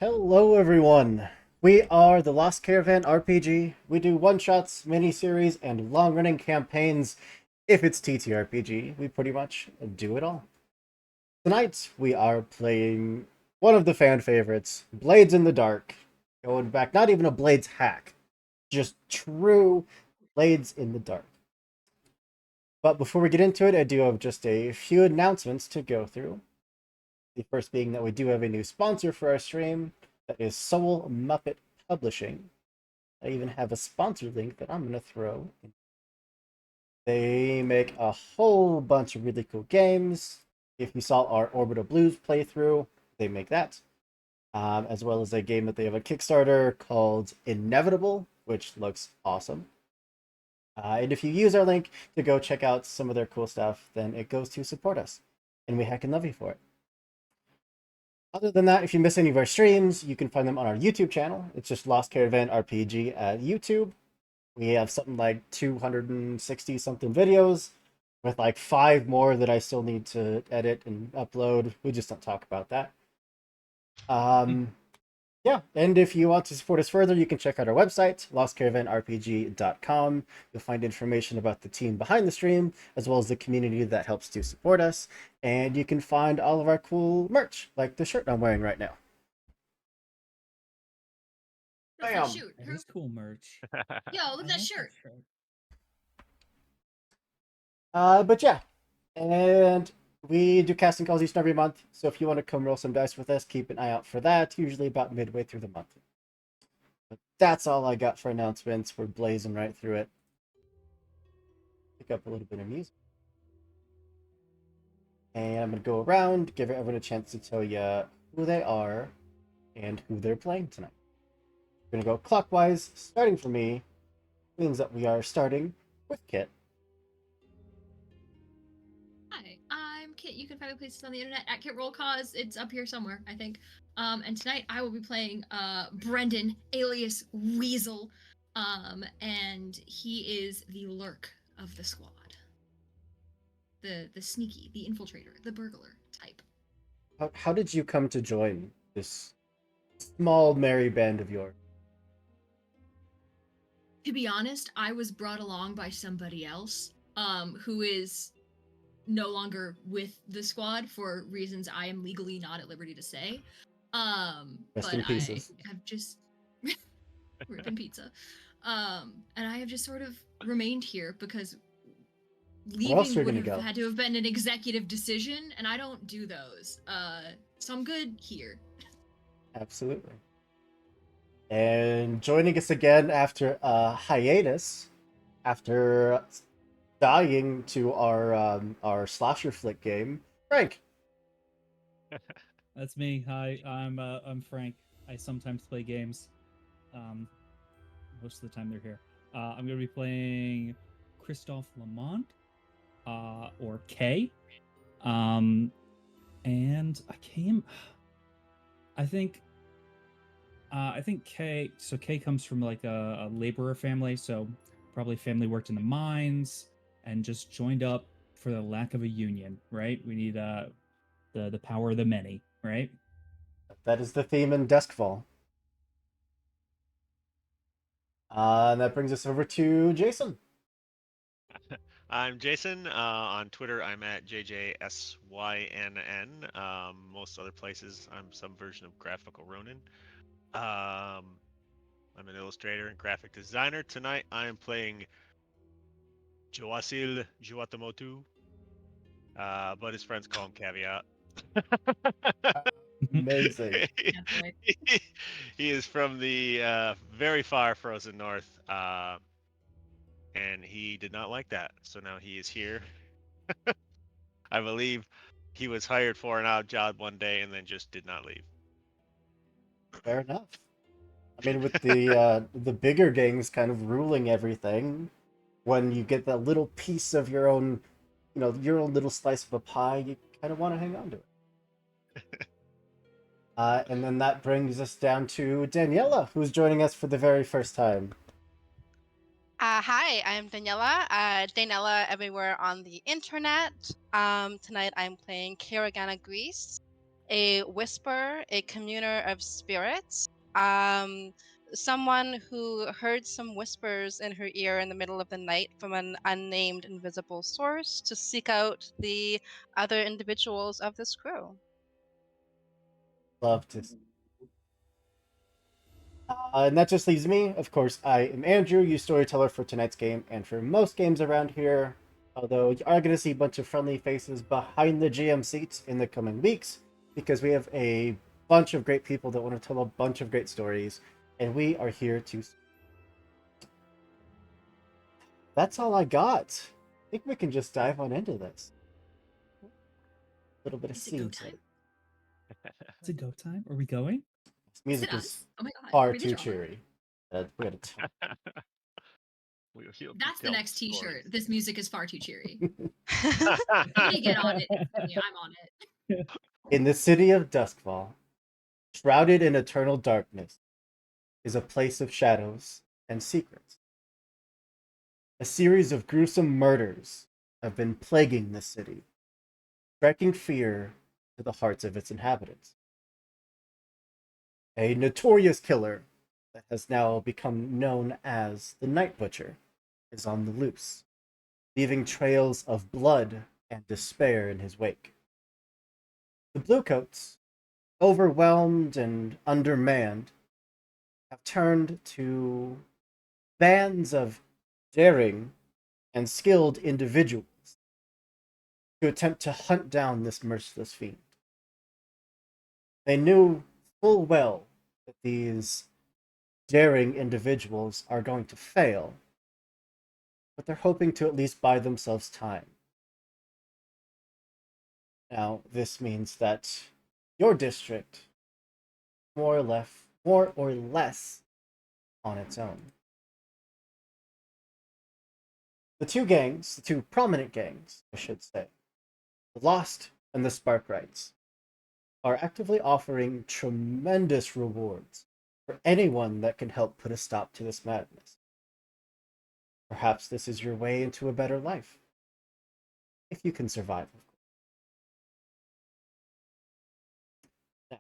Hello, everyone. We are the Lost Caravan RPG. We do one-shots, mini-series, and long-running campaigns. If it's TTRPG, we pretty much do it all. Tonight, we are playing one of the fan favorites, Blades in the Dark. Going back, not even a Blades hack, just true Blades in the Dark. But before we get into it, I do have just a few announcements to go through. The first being that we do have a new sponsor for our stream. That is Soul Muppet Publishing. I even have a sponsor link that I'm going to throw in. They make a whole bunch of really cool games. If you saw our Orbital Blues playthrough, they make that. As well as a game that they have a Kickstarter called Inevitable, which looks awesome. And if you use our link to go check out some of their cool stuff, then it goes to support us. And we heck and love you for it. Other than that, if you miss any of our streams, you can find them on our YouTube channel. It's just Lost Caravan RPG at YouTube. We have something like 260 something videos with like 5 more that I still need to edit and upload. We just don't talk about that. Yeah, and if you want to support us further, you can check out our website, lostcaravanrpg.com. You'll find information about the team behind the stream, as well as the community that helps to support us. And you can find all of our cool merch, like the shirt I'm wearing right now. Beautiful Bam! shoot. That is cool merch. Yo, look at that shirt. But yeah, and we do casting calls each and every month. So if you want to come roll some dice with us, keep an eye out for that. Usually about midway through the month. But that's all I got for announcements. We're blazing right through it. Pick up a little bit of music, and I'm gonna go around, give everyone a chance to tell you who they are and who they're playing tonight. We're gonna go clockwise, starting for me. Means that we are starting with Kit. Hi, I'm Kit. You can find me places on the internet at Kit Roll Cause. It's up here somewhere, I think. And tonight I will be playing Brendan, alias Weasel. And he is the lurk of the squad. The sneaky, the infiltrator, the burglar type. How did you come to join this small merry band of yours? To be honest, I was brought along by somebody else, who is no longer with the squad for reasons I am legally not at liberty to say. Rest But in I pieces. have just ripping pizza. And I have just sort of remained here because Where else are leaving you would gonna have go? had to have been an executive decision, and I don't do those. So I'm good here. Absolutely. And joining us again after a hiatus, after dying to our slasher flick game, Frank. That's me. Hi, I'm Frank. I sometimes play games. Most of the time they're here. I'm gonna be playing Christophe Lamont, or K. And I came. I think. I think K. So K comes from like a laborer family. So probably family worked in the mines and just joined up for the lack of a union. Right. We need the power of the many. Right. That is the theme in Deskfall. And that brings us over to Jason. I'm Jason. On Twitter, I'm at JJSYNN. Most other places, I'm some version of Graphical Ronin. I'm an illustrator and graphic designer. Tonight, I am playing Joasil Juatamotu, but his friends call him Caveat. Amazing. He is from the very far frozen north, and he did not like that. So now he is here. I believe he was hired for an odd job one day and then just did not leave. Fair enough. I mean, with the bigger gangs kind of ruling everything, when you get that little piece of your own, your own little slice of a pie, you kind of want to hang on to it. And then that brings us down to Daniela, who's joining us for the very first time. Hi, I'm Daniela. Daniela everywhere on the internet. Tonight I'm playing Karagana Greece. a whisper, a communer of spirits, someone who heard some whispers in her ear in the middle of the night from an unnamed invisible source to seek out the other individuals of this crew. Love to. And that just leaves me. Of course, I am Andrew, your storyteller for tonight's game, and for most games around here. Although you are going to see a bunch of friendly faces behind the GM seats in the coming weeks, because we have a bunch of great people that want to tell a bunch of great stories, and we are here to. That's all I got. I think we can just dive on into this. A little bit of Is it go scene time? set. Is it go time? Are we going? This Is music it is us? Oh my god. far read the too drama. cheery. We gotta We are here to That's the tell next T-shirt. stories. This music is far too cheery. I'm gonna get on it. I'm on it. In the city of Duskfall, shrouded in eternal darkness, is a place of shadows and secrets. A series of gruesome murders have been plaguing the city, striking fear to the hearts of its inhabitants. A notorious killer that has now become known as the Night Butcher is on the loose, leaving trails of blood and despair in his wake. The Bluecoats, overwhelmed and undermanned, have turned to bands of daring and skilled individuals to attempt to hunt down this merciless fiend. They knew full well that these daring individuals are going to fail, but they're hoping to at least buy themselves time. Now, this means that your district, more or less on its own. The two prominent gangs, I should say, the Lost and the Sparkrights, are actively offering tremendous rewards for anyone that can help put a stop to this madness. Perhaps this is your way into a better life, if you can survive, of course. Now,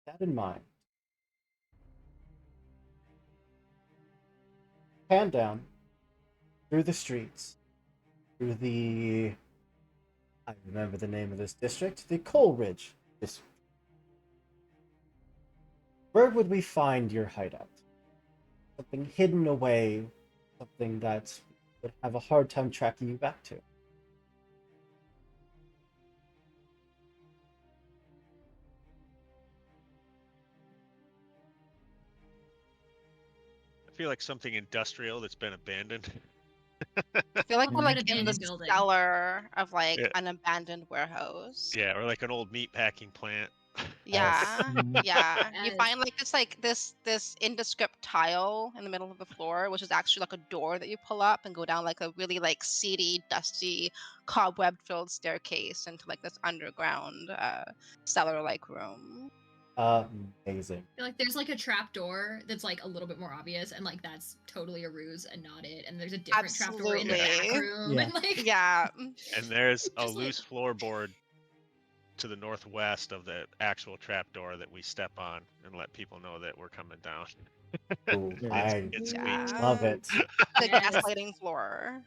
that in mind, pan down through the streets, through the I remember the name of this district, the Coleridge district. Where would we find your hideout? Something hidden away, something that would have a hard time tracking you back to. I feel like something industrial that's been abandoned. I feel like we're Mhm. like An in the abandoned building. cellar of like Yeah. an abandoned warehouse. Yeah, or like an old meat packing plant. Yeah, Mhm. yeah. You Yes. find like this indescript tile in the middle of the floor, which is actually like a door that you pull up and go down like a really like seedy, dusty, cobweb-filled staircase into like this underground cellar-like room. Amazing. I feel like there's like a trap door that's like a little bit more obvious, and like that's totally a ruse and not it. And there's a different trap door in the back Absolutely. room, Yeah. and like Yeah. And there's a Just like- loose floorboard to the northwest of the actual trapdoor that we step on and let people know that we're coming down. Ooh, Very I It's Yeah. love it. The Yes. gaslighting floor.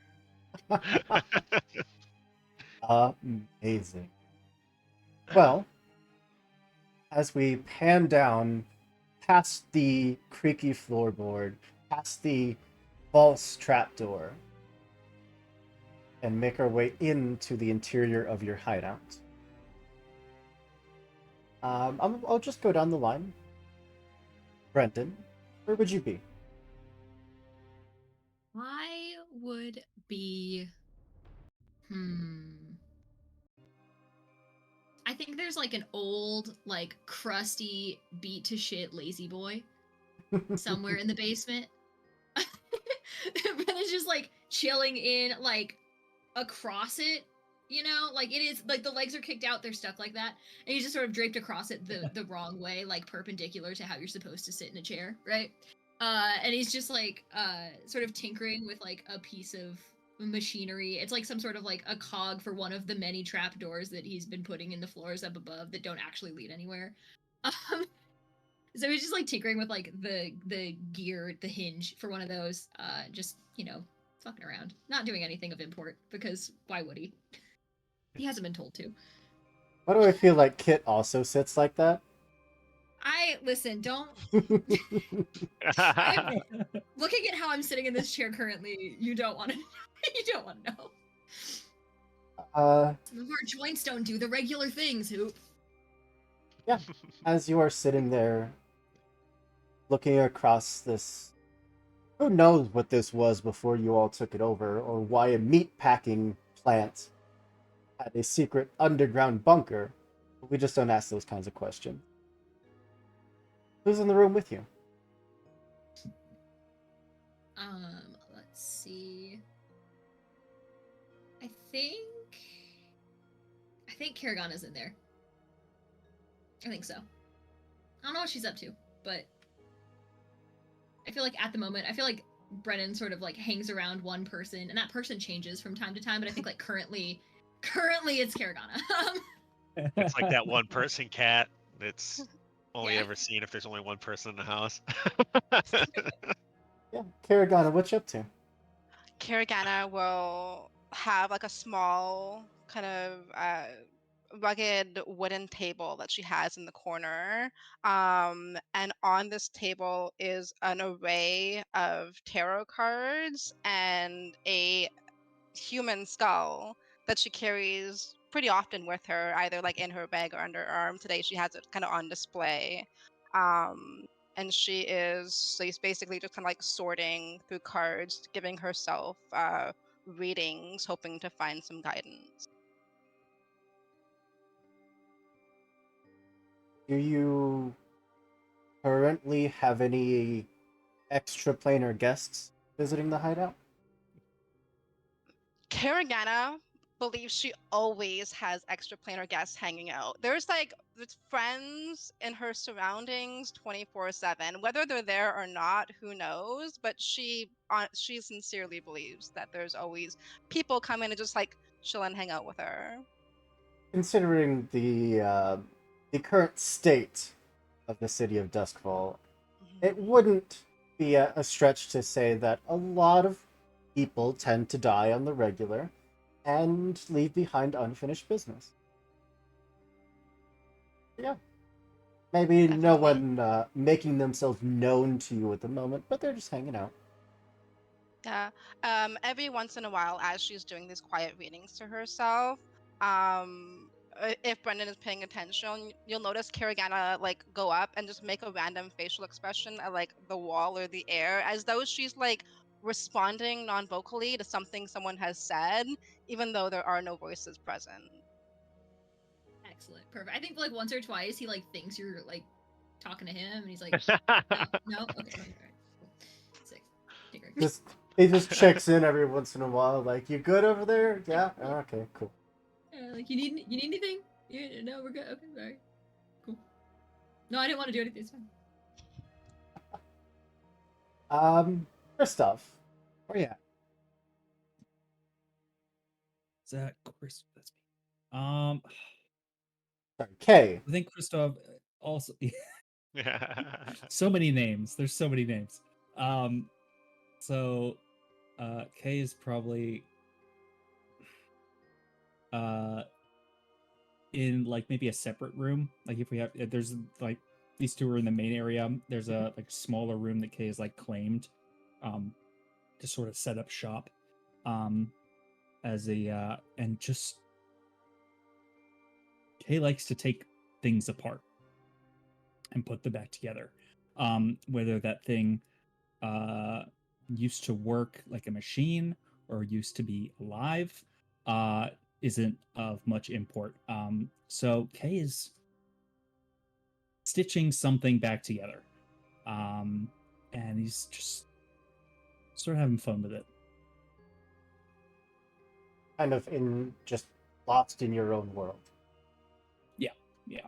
Amazing. Well, as we pan down past the creaky floorboard, past the false trapdoor, and make our way into the interior of your hideout. I'll just go down the line. Brendan, where would you be? I would be. I think there's like an old, like crusty, beat to shit lazy boy somewhere in the basement. Brendan's just like chilling in like across it, you know, like it is like the legs are kicked out, they're stuck like that, and he's just sort of draped across it the wrong way, like perpendicular to how you're supposed to sit in a chair, right? And he's just like sort of tinkering with like a piece of machinery. It's like some sort of like a cog for one of the many trapdoors that he's been putting in the floors up above that don't actually lead anywhere. So he's just like tinkering with like the gear, the hinge for one of those. Just fucking around, not doing anything of import because why would he? He hasn't been told to. Why do I feel like Kit also sits like that? Listen, don't. Looking at how I'm sitting in this chair currently, you don't want to. You don't want to know. Some of our joints don't do the regular things, Hoop. Yeah. As you are sitting there, looking across this, who knows what this was before you all took it over, or why a meat packing plant had a secret underground bunker. We just don't ask those kinds of questions. Who's in the room with you? Let's see. I think Karagana's in there. I think so. I don't know what she's up to, but I feel like at the moment, I feel like Brennan sort of like hangs around one person, and that person changes from time to time. But I think like currently it's Karagana. It's like that one person cat that's only Yeah. ever seen if there's only one person in the house. Yeah, Karagana, what you up to? Karagana will have like a small kind of rugged wooden table that she has in the corner. And on this table is an array of tarot cards and a human skull that she carries pretty often with her, either like in her bag or under her arm. Today she has it kind of on display. And she's basically just kind of like sorting through cards, giving herself readings, hoping to find some guidance. Do you currently have any extra planar guests visiting the hideout? Karagana believes she always has extraplanar guests hanging out. There's friends in her surroundings 24/7. Whether they're there or not, who knows? But she sincerely believes that there's always people come in and just like chill and hang out with her. Considering the current state of the city of Duskfall, it wouldn't be a stretch to say that a lot of people tend to die on the regular and leave behind unfinished business. Yeah. Maybe no Definitely. one making themselves known to you at the moment, but they're just hanging out. Yeah. Every once in a while, as she's doing these quiet readings to herself, if Brendan is paying attention, you'll notice Karagana like go up and just make a random facial expression at like the wall or the air, as though she's like responding non-vocally to something someone has said, even though there are no voices present. Excellent, perfect. I think like once or twice he like thinks you're like talking to him, and he's like, no, okay, all right, cool. Sick. Tinkering. He just checks in every once in a while, like, "You good over there? Yeah. Oh, okay, cool." Yeah, like you need anything? Yeah, no, we're good. Okay, all right, cool. No, I didn't want to do anything. It's fine. Christoph, where you at? Zach, Chris, that's me. Sorry, Kay. I think Christoph also. So many names. There's so many names. So Kay is probably in like maybe a separate room. Like if we have, there's like these two are in the main area. There's a like smaller room that Kay is like claimed, to sort of set up shop, as a and just Kay likes to take things apart and put them back together. Whether that thing used to work like a machine or used to be alive isn't of much import. So Kay is stitching something back together. And he's just sort of having fun with it. Kind of just lost in your own world. Yeah.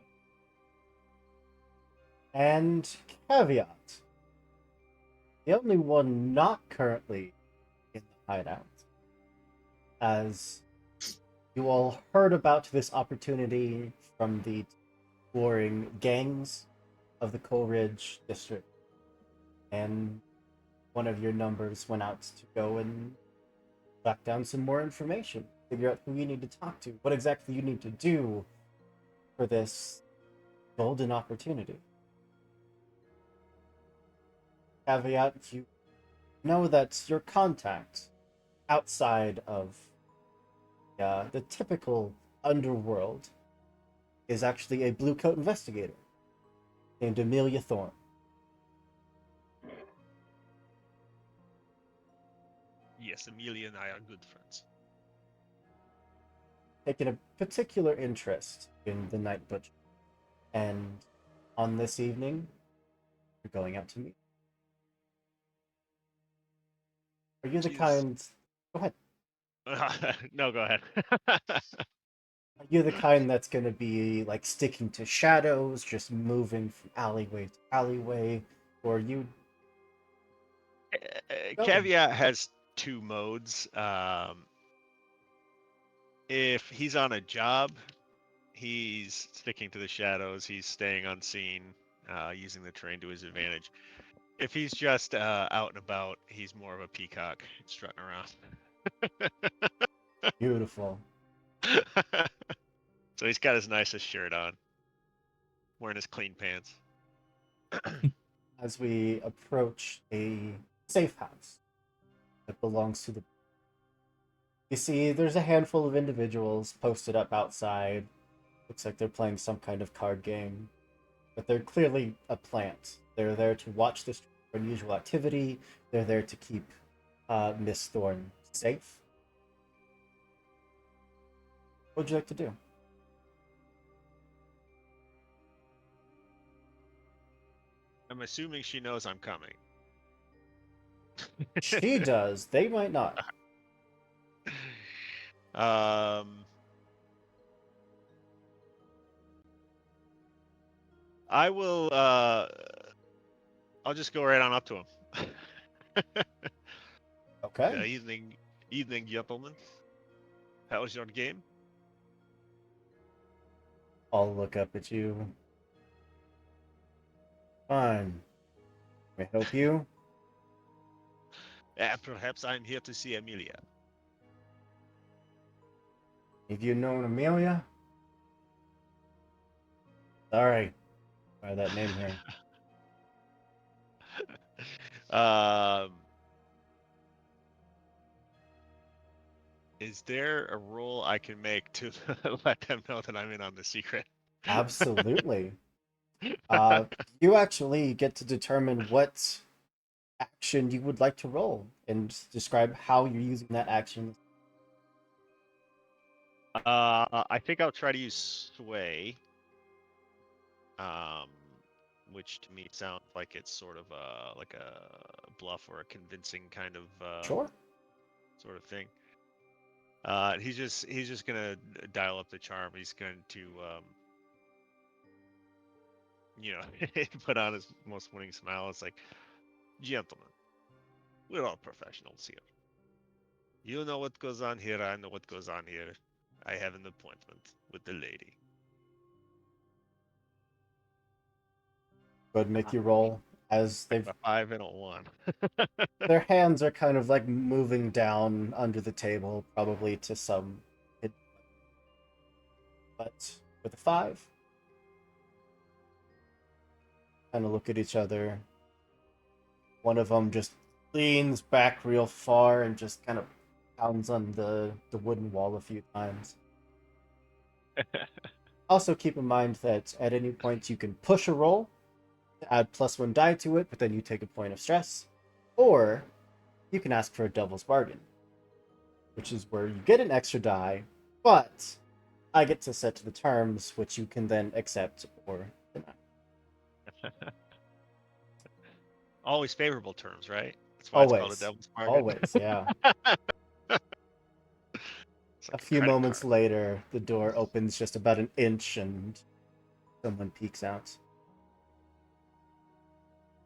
And caveat, the only one not currently in the hideout as you all heard about this opportunity from the warring gangs of the Coleridge district, and one of your numbers went out to go and track down some more information, figure out who you need to talk to, what exactly you need to do for this golden opportunity. Caveat, you know that your contact outside of the typical underworld is actually a blue coat investigator named Amelia Thorne. Yes, Amelia and I are good friends. Taken a particular interest in the Night Butcher, and on this evening, you're going out to meet. Are you the She's- kind? Go ahead. No, go ahead. Are you the kind that's going to be like sticking to shadows, just moving from alleyway to alleyway, or you? Go. Caveat has two modes. If he's on a job, he's sticking to the shadows. He's staying unseen, using the terrain to his advantage. If he's just out and about, he's more of a peacock, strutting around. Beautiful. So he's got his nicest shirt on, wearing his clean pants. As we approach a safe house that belongs to the. You see, there's a handful of individuals posted up outside. Looks like they're playing some kind of card game, but they're clearly a plant. They're there to watch this unusual activity. They're there to keep Miss Thorne safe. What would you like to do? I'm assuming she knows I'm coming. She does. They might not. I will. I'll just go right on up to him. Okay. Evening, gentlemen. How was your game? I'll look up at you. Fine. Can I help you? Perhaps I'm here to see Amelia. Have you known Amelia? Sorry. Try that name here. Is there a rule I can make to let them know that I'm in on the secret? Absolutely. You actually get to determine what action you would like to roll and describe how you're using that action. I think I'll try to use sway. Which to me sounds like it's sort of like a bluff or a convincing kind of Sure. sort of thing. He's just gonna dial up the charm. He's going to put on his most winning smile. It's like, gentlemen, we're all professionals here. You know what goes on here. I know what goes on here. I have an appointment with the lady. Go ahead and make you roll as they've A 5 and a 1. their hands are kind of like moving down under the table, probably to some. But with a 5, kind of look at each other. One of them just leans back real far and just kind of pounds on the wooden wall a few times. Also, keep in mind that at any point you can push a roll to add +1 die to it, but then you take a point of stress. Or you can ask for a devil's bargain, which is where you get an extra die, but I get to set the terms, which you can then accept or deny. Always favorable terms, right? That's why it's called a Always. devil's bargain. Always, yeah. It's A like few credit moments card. later, the door opens just about an inch and someone peeks out.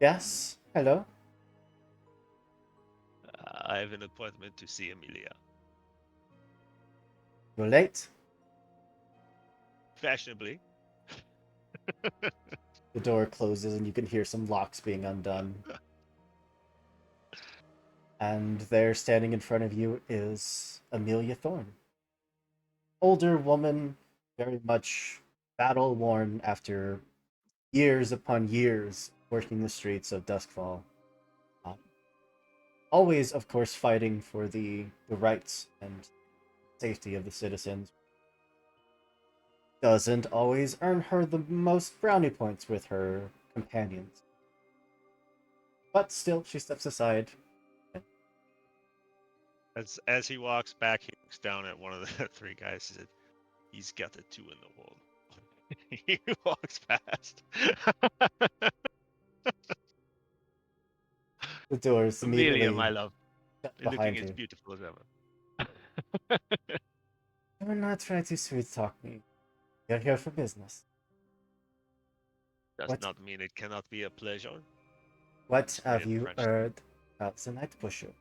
Yes? Hello? I have an appointment to see Amelia. You're late. Fashionably. The door closes and you can hear some locks being undone. And there, standing in front of you, is Amelia Thorne. Older woman, very much battle worn after years upon years working the streets of Duskfall. Always, of course, fighting for the rights and safety of the citizens. Doesn't always earn her the most brownie points with her companions. But still, she steps aside. As he walks back, he looks down at one of the three guys. He said, "He's got a 2 in the hole." He walks past. The doors Amelia, immediately my love, shut looking behind as you. beautiful as ever. Do not try to sweet talk me. You're here for business. Does What? not mean it cannot be a pleasure. What Made have in you French. heard about the Night Pusher?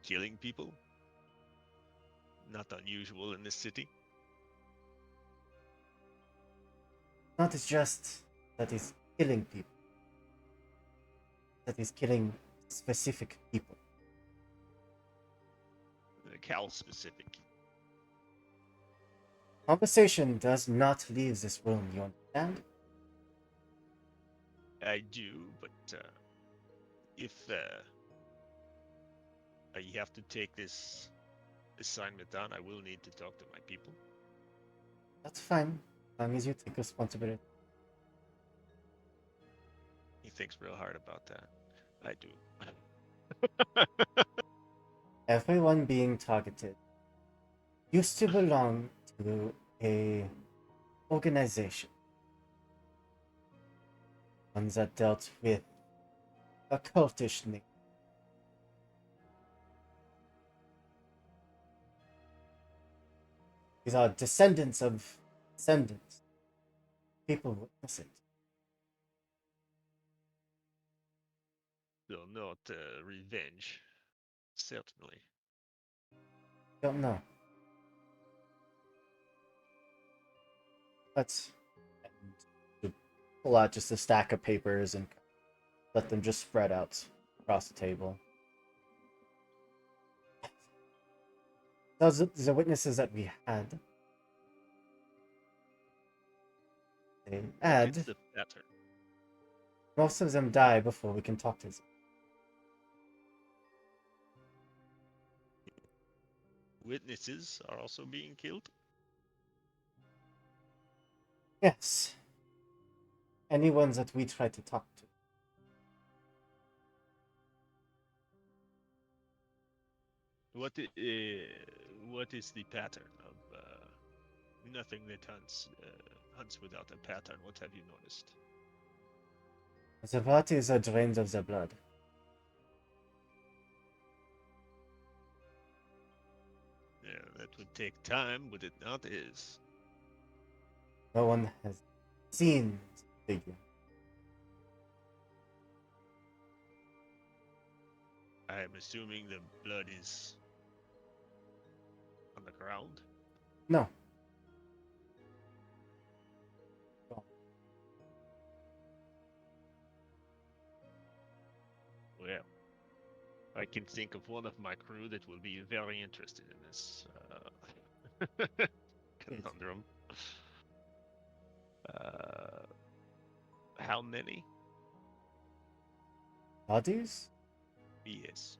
Killing people? Not unusual in this city. Not just that he's killing people. That he's killing specific people. Cal specific. Conversation does not leave this room, you understand? I do, but if I have to take this assignment on, I will need to talk to my people. That's fine, as long as you take responsibility. He thinks real hard about that. I do. Everyone being targeted used to belong to a organization. One that dealt with occultish nature. These are descendants of descendants. People witness it. Still not revenge. Certainly. Don't know. But to pull out just a stack of papers and let them just spread out across the table. Those are the witnesses that we had. They add, It's the pattern. most of them die before we can talk to them. Witnesses are also being killed. Yes. Anyone that we try to talk to. What is the pattern of nothing that hunts without a pattern? What have you noticed? The bodies are drained of their blood. Yeah, that would take time, would it not? Is No one has seen the figure. I am assuming the blood is on the ground. No. Well, I can think of one of my crew that will be very interested in this conundrum. How many? Bodies? Yes.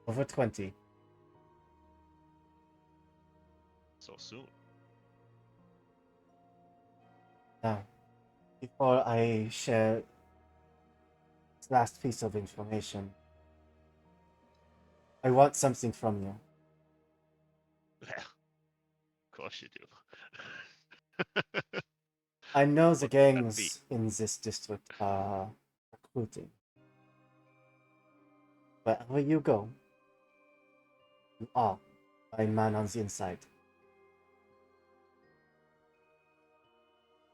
Over 20. So soon. Now, before I share this last piece of information, I want something from you. Well, of course you do. I know the What would that be? gangs in this district are recruiting. Wherever you go, you are a man on the inside.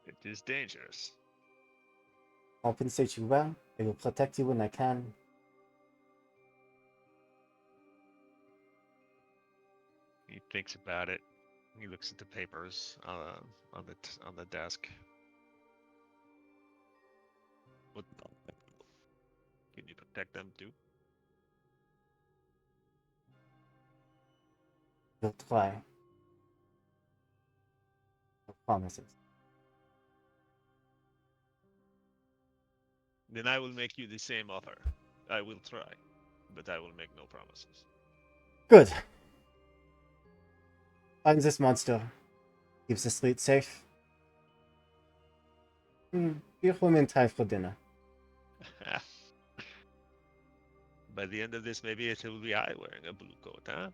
It is dangerous. Compensate you well. I will protect you when I can. He thinks about it. He looks at the papers on the desk. What? Can you protect them too? We'll try. No promises. Then I will make you the same offer. I will try, but I will make no promises. Good. Finds this monster. Keeps the fleet safe. Be home in time for dinner. By the end of this, maybe it will be I wearing a blue coat, huh?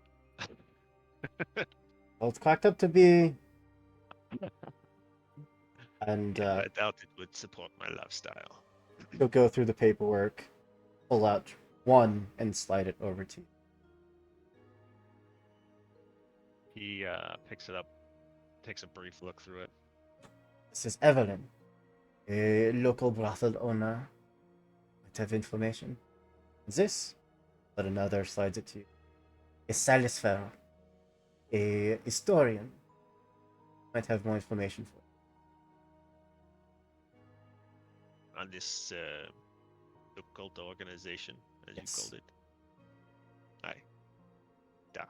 Well, it's cracked up to be. And Yeah, I doubt it would support my lifestyle. he'll go through the paperwork, pull out one, and slide it over to you. He picks it up, takes a brief look through it. This is Evelyn, a local brothel owner. Might have information. This, but another slides it to you. A Silas Farrell, a historian. Might have more information for you. On this occult organization, as Yes. you called it. Aye. Da.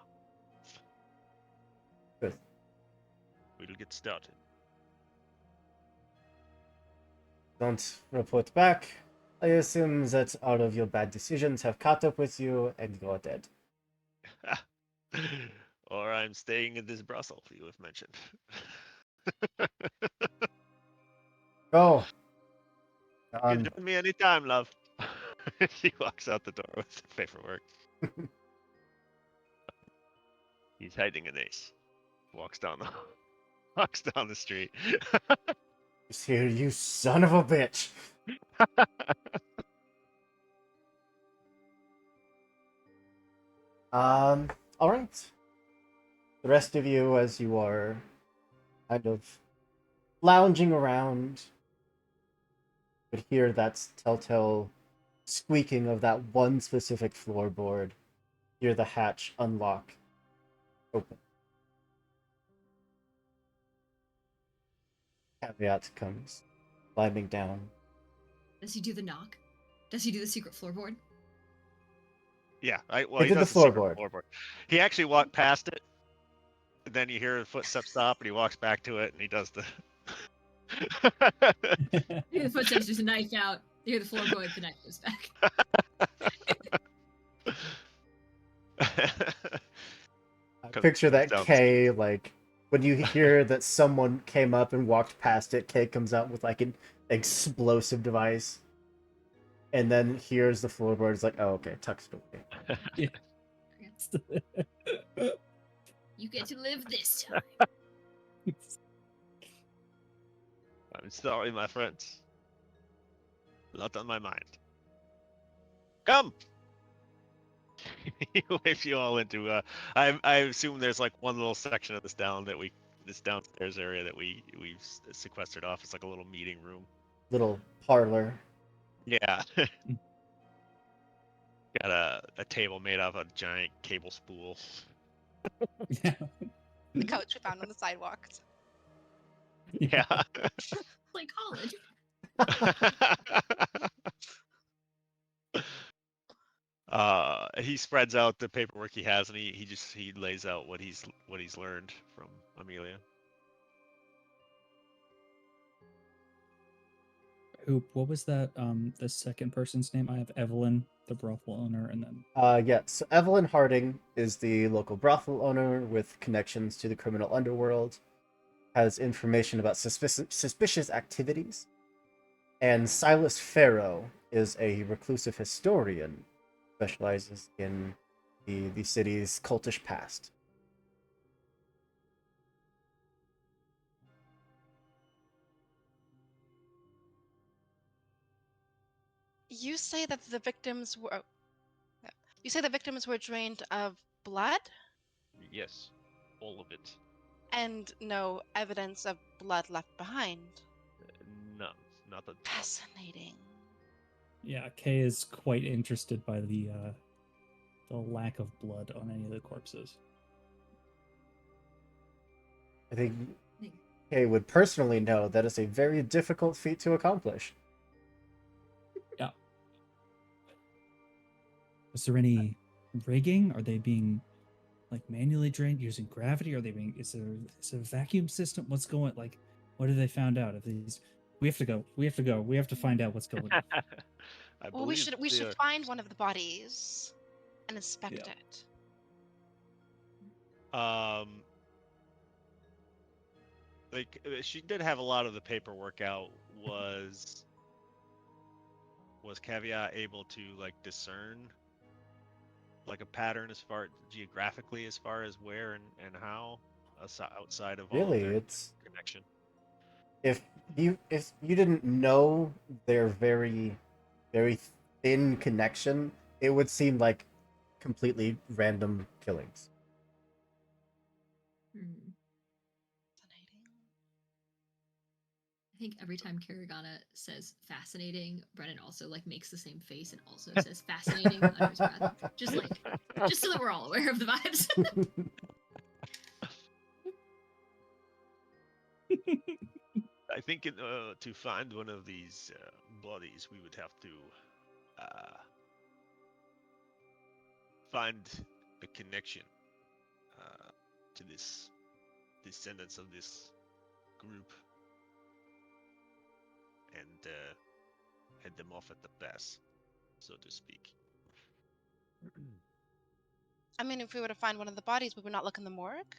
Good. We'll get started. Don't report back. I assume that all of your bad decisions have caught up with you and you're dead. Or I'm staying in this brothel you have mentioned. Go. You can Um, join me anytime, love. He walks out the door with the paperwork. He's hiding an ace. Walks down the street. here, you son of a bitch. All right. The rest of you, as you are kind of lounging around, could hear that telltale squeaking of that one specific floorboard. Hear the hatch unlock, open. Caveat comes climbing down. Does he do the knock? Does he do the secret floorboard? Yeah, He he did the does the secret floorboard. floorboard. He actually walked past it, and then you hear the footsteps stop, and he walks back to it, and he does the. You hear the footsteps, there's a knife out. You hear the floorboard, the knife goes back. I Comes- picture comes that down the Kay, like, when you hear that someone came up and walked past it, Kay comes out with, like, an explosive device. And then hears the floorboards, like, oh, okay, tucked away. You get to live this time. I'm sorry, my friends. A lot on my mind. Come. He waves you all into. I assume there's like one little section of this downstairs area that we've sequestered off. It's like a little meeting room. Little parlor. Yeah. Got a table made out of a giant cable spool. Yeah. The couch we found on the sidewalk. Yeah. Like college. He spreads out the paperwork he has, and he lays out what he's learned from Amelia. Hoop, what was that? The second person's name? I have Evelyn, the brothel owner, and then Yeah, so Evelyn Harding is the local brothel owner with connections to the criminal underworld, has information about suspicious activities. And Silas Farrow is a reclusive historian, specializes in the city's cultish past. You say that the victims were. You say the victims were drained of blood Yes, all of it. and no evidence of blood left behind. None, not a drop. Fascinating. yeah, Kay is quite interested by the lack of blood on any of the corpses. I think Kay would personally know that is a very difficult feat to accomplish. Is there any rigging? Are they being like manually drained using gravity? Are they being? Is there a vacuum system? What's going? Like, what have they found out? If these, we have to go. We have to go. We have to find out what's going on. I Well, we believe should they're- find one of the bodies and inspect Yeah. it. Like she did have a lot of the paperwork out. Was Caveat able to like discern like a pattern as far geographically as far as where and how outside of all of Really, their it's connection? if you didn't know their very thin connection, it would seem like completely random killings. Hmm. I think every time Karagana says fascinating, Brennan also like makes the same face and also says fascinating under his breath. Just so that we're all aware of the vibes. I think to find one of these bodies, we would have to find the connection to this descendants of this group and head them off at the pass, so to speak. I mean, if we were to find one of the bodies, would we not look in the morgue?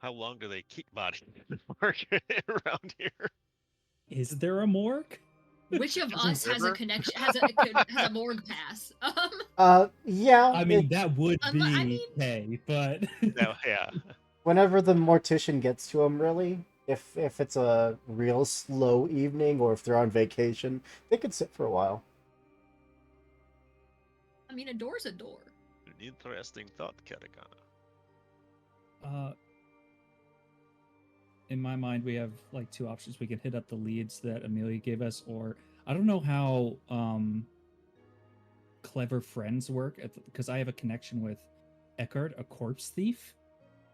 How long do they keep bodies in the market around here? Is there a morgue? Which of us has a River? connection? Has a morgue pass? Yeah. I mean, it's- that would be I mean- Kay, but No, yeah. whenever the mortician gets to them, really, if it's a real slow evening or if they're on vacation, they could sit for a while. I mean, a door's a door. An interesting thought, Katakana. In my mind, we have like two options. We can hit up the leads that Amelia gave us, or I don't know how clever friends work because I have a connection with Eckhart, a corpse thief.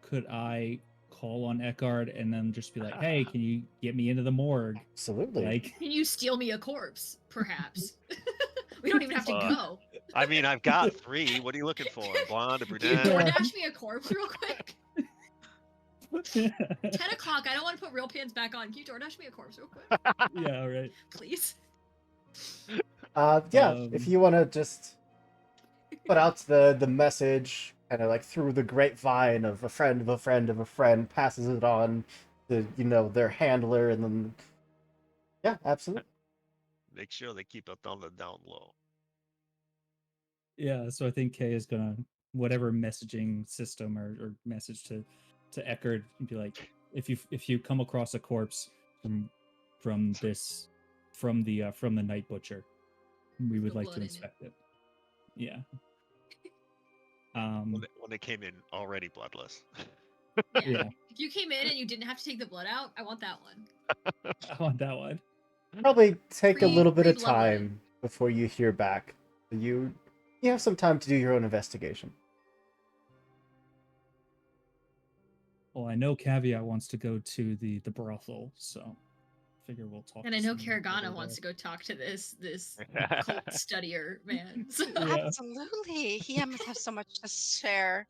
Could I call on Eckhart and then just be like, "Hey, can you get me into the morgue?" Absolutely. Like, Can you steal me a corpse? Perhaps. We don't even have to go. I mean, I've got 3. What are you looking for? Blonde, a Can you brunette? DoorDash me a corpse real quick? 10 o'clock. I don't want to put real pants back on. Can you DoorDash me a corpse real quick? yeah, right. Please? Yeah, if Um, you want to just put out the message, kind of like through the grapevine of a friend of a friend of a friend, passes it on to their handler, and then yeah, absolutely. Make sure they keep it on the down low. Yeah, so I think Kay is gonna whatever messaging system or message to Eckhart and be like, if you come across a corpse from the night butcher, we would The like blood to in it. inspect it. Yeah. When they came in already bloodless. Yeah. Yeah. If you came in and you didn't have to take the blood out, I want that one. I want that one. Probably take a Free- little bit free of blood running. time before you hear back. You have some time to do your own investigation. Well, I know Caveat wants to go to the brothel, so figure we'll talk. And I know Karagana wants to go talk to this cult studier man. So Yeah. Absolutely. He must have so much to share.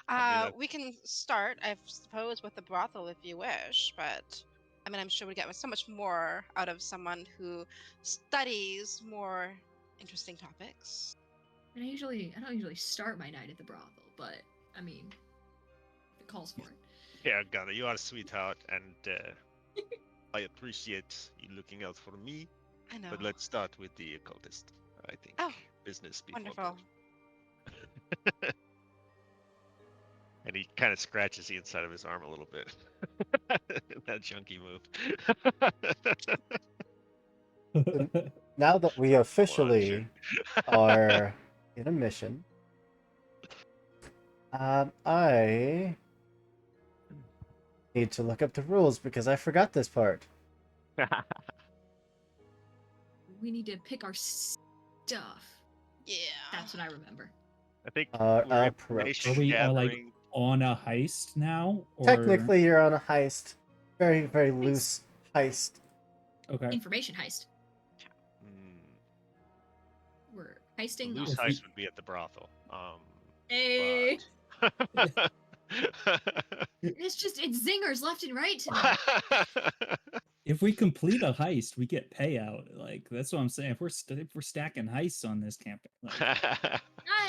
I mean, We can start, I suppose, with the brothel if you wish, but I mean, I'm sure we get so much more out of someone who studies more interesting topics. and I don't usually start my night at the brothel, but I mean, if it calls for it. Yeah, Gunner, you are a sweetheart, and I appreciate you looking out for me. I know. But let's start with the occultist. I think Oh, business before wonderful. blood. And he kind of scratches the inside of his arm a little bit. That chunky move. Now that we officially are in a mission, I need to look up the rules because I forgot this part. We need to pick our stuff. Yeah. That's what I remember. I think Approach. Are information we like gathering. on a heist now? Or... Technically, you're on a heist. Very, very Heist. loose heist. Okay. Information heist. Hmm, We're the heisting. loose If we- heist would be at the brothel. Hey, But... it's zingers left and right tonight. If we complete a heist, we get payout. Like that's what I'm saying. If we're stacking heists on this campaign, like,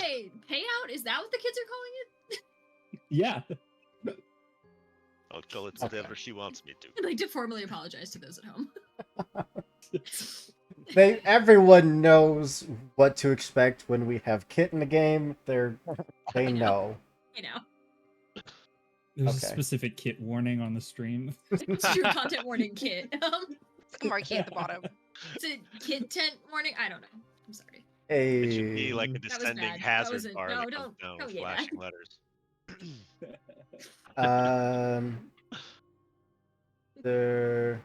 Hey, payout? Is that what the kids are calling it? yeah. I'll call it Okay. whatever she wants me to. I'd like to formally apologize to those at home. Everyone knows what to expect when we have Kit in the game. They I know. know. You know, There's Okay. a specific kit warning on the stream. it's true content warning kit. It's like a marquee at the bottom. It's a kid tent warning. I don't know. I'm sorry. It should be like a was descending bad. That hazard wasn't- bar no, that don't- comes down don't with get that. flashing letters. There.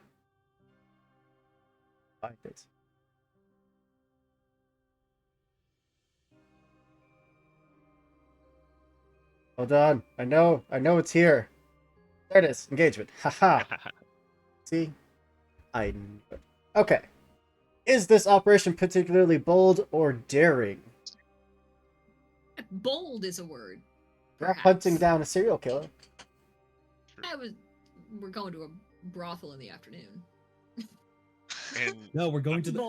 Find it. Hold on. I know it's here. There it is. Engagement. Haha. See? I knew it. Okay. Is this operation particularly bold or daring? Bold is a word. We're hunting perhaps. down a serial killer. We're going to a brothel in the afternoon. and No, we're going to the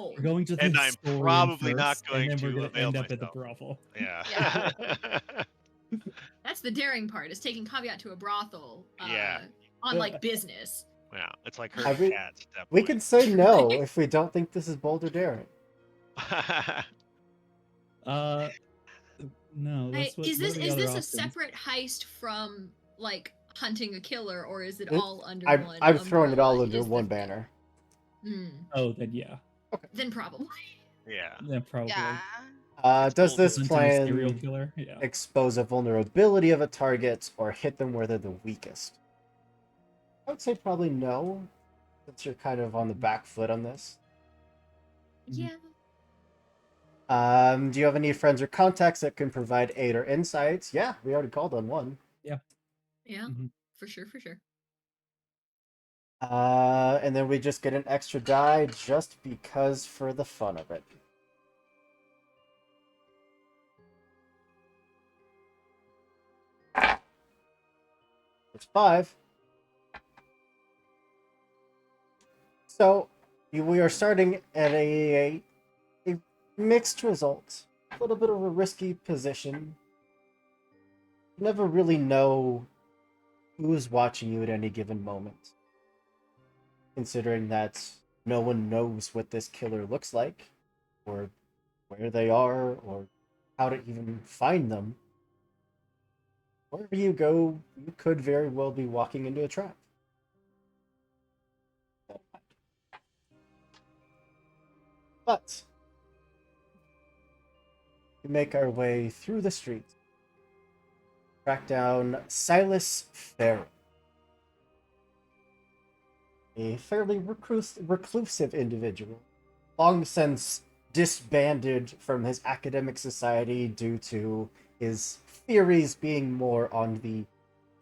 And I'm historian probably not first, going and then to we're gonna avail end up at the myself. brothel. yeah. That's the daring part. Is taking caveat to a brothel. Yeah. On Yeah. like business. Yeah, it's like I herding re- cats at that We point. can say no if we don't think this is bold or daring. No, that's what. Is what are this the is other this a options? separate heist from like hunting a killer, or is it It- all under one? I'm throwing it all umbrella? under Is the one thing. banner. Oh, then yeah, Then probably. yeah. then probably. Yeah. It's Does bold this Hunting a serial plan killer? Yeah. expose a vulnerability of a target or hit them where they're the weakest? I would say probably no, since you're kind of on the back foot on this. Yeah. Do you have any friends or contacts that can provide aid or insights? Yeah, we already called on one. Yeah. Mhm. For sure. For sure. And then we just get an extra die just because for the fun of it. It's 5. So we are starting at a mixed result. A little bit of a risky position. You never really know who's watching you at any given moment. Considering that no one knows what this killer looks like, or where they are, or how to even find them. Wherever you go, you could very well be walking into a trap. But we make our way through the streets, track down Silas Farrell, a fairly reclusive individual, long since disbanded from his academic society due to his theories being more on the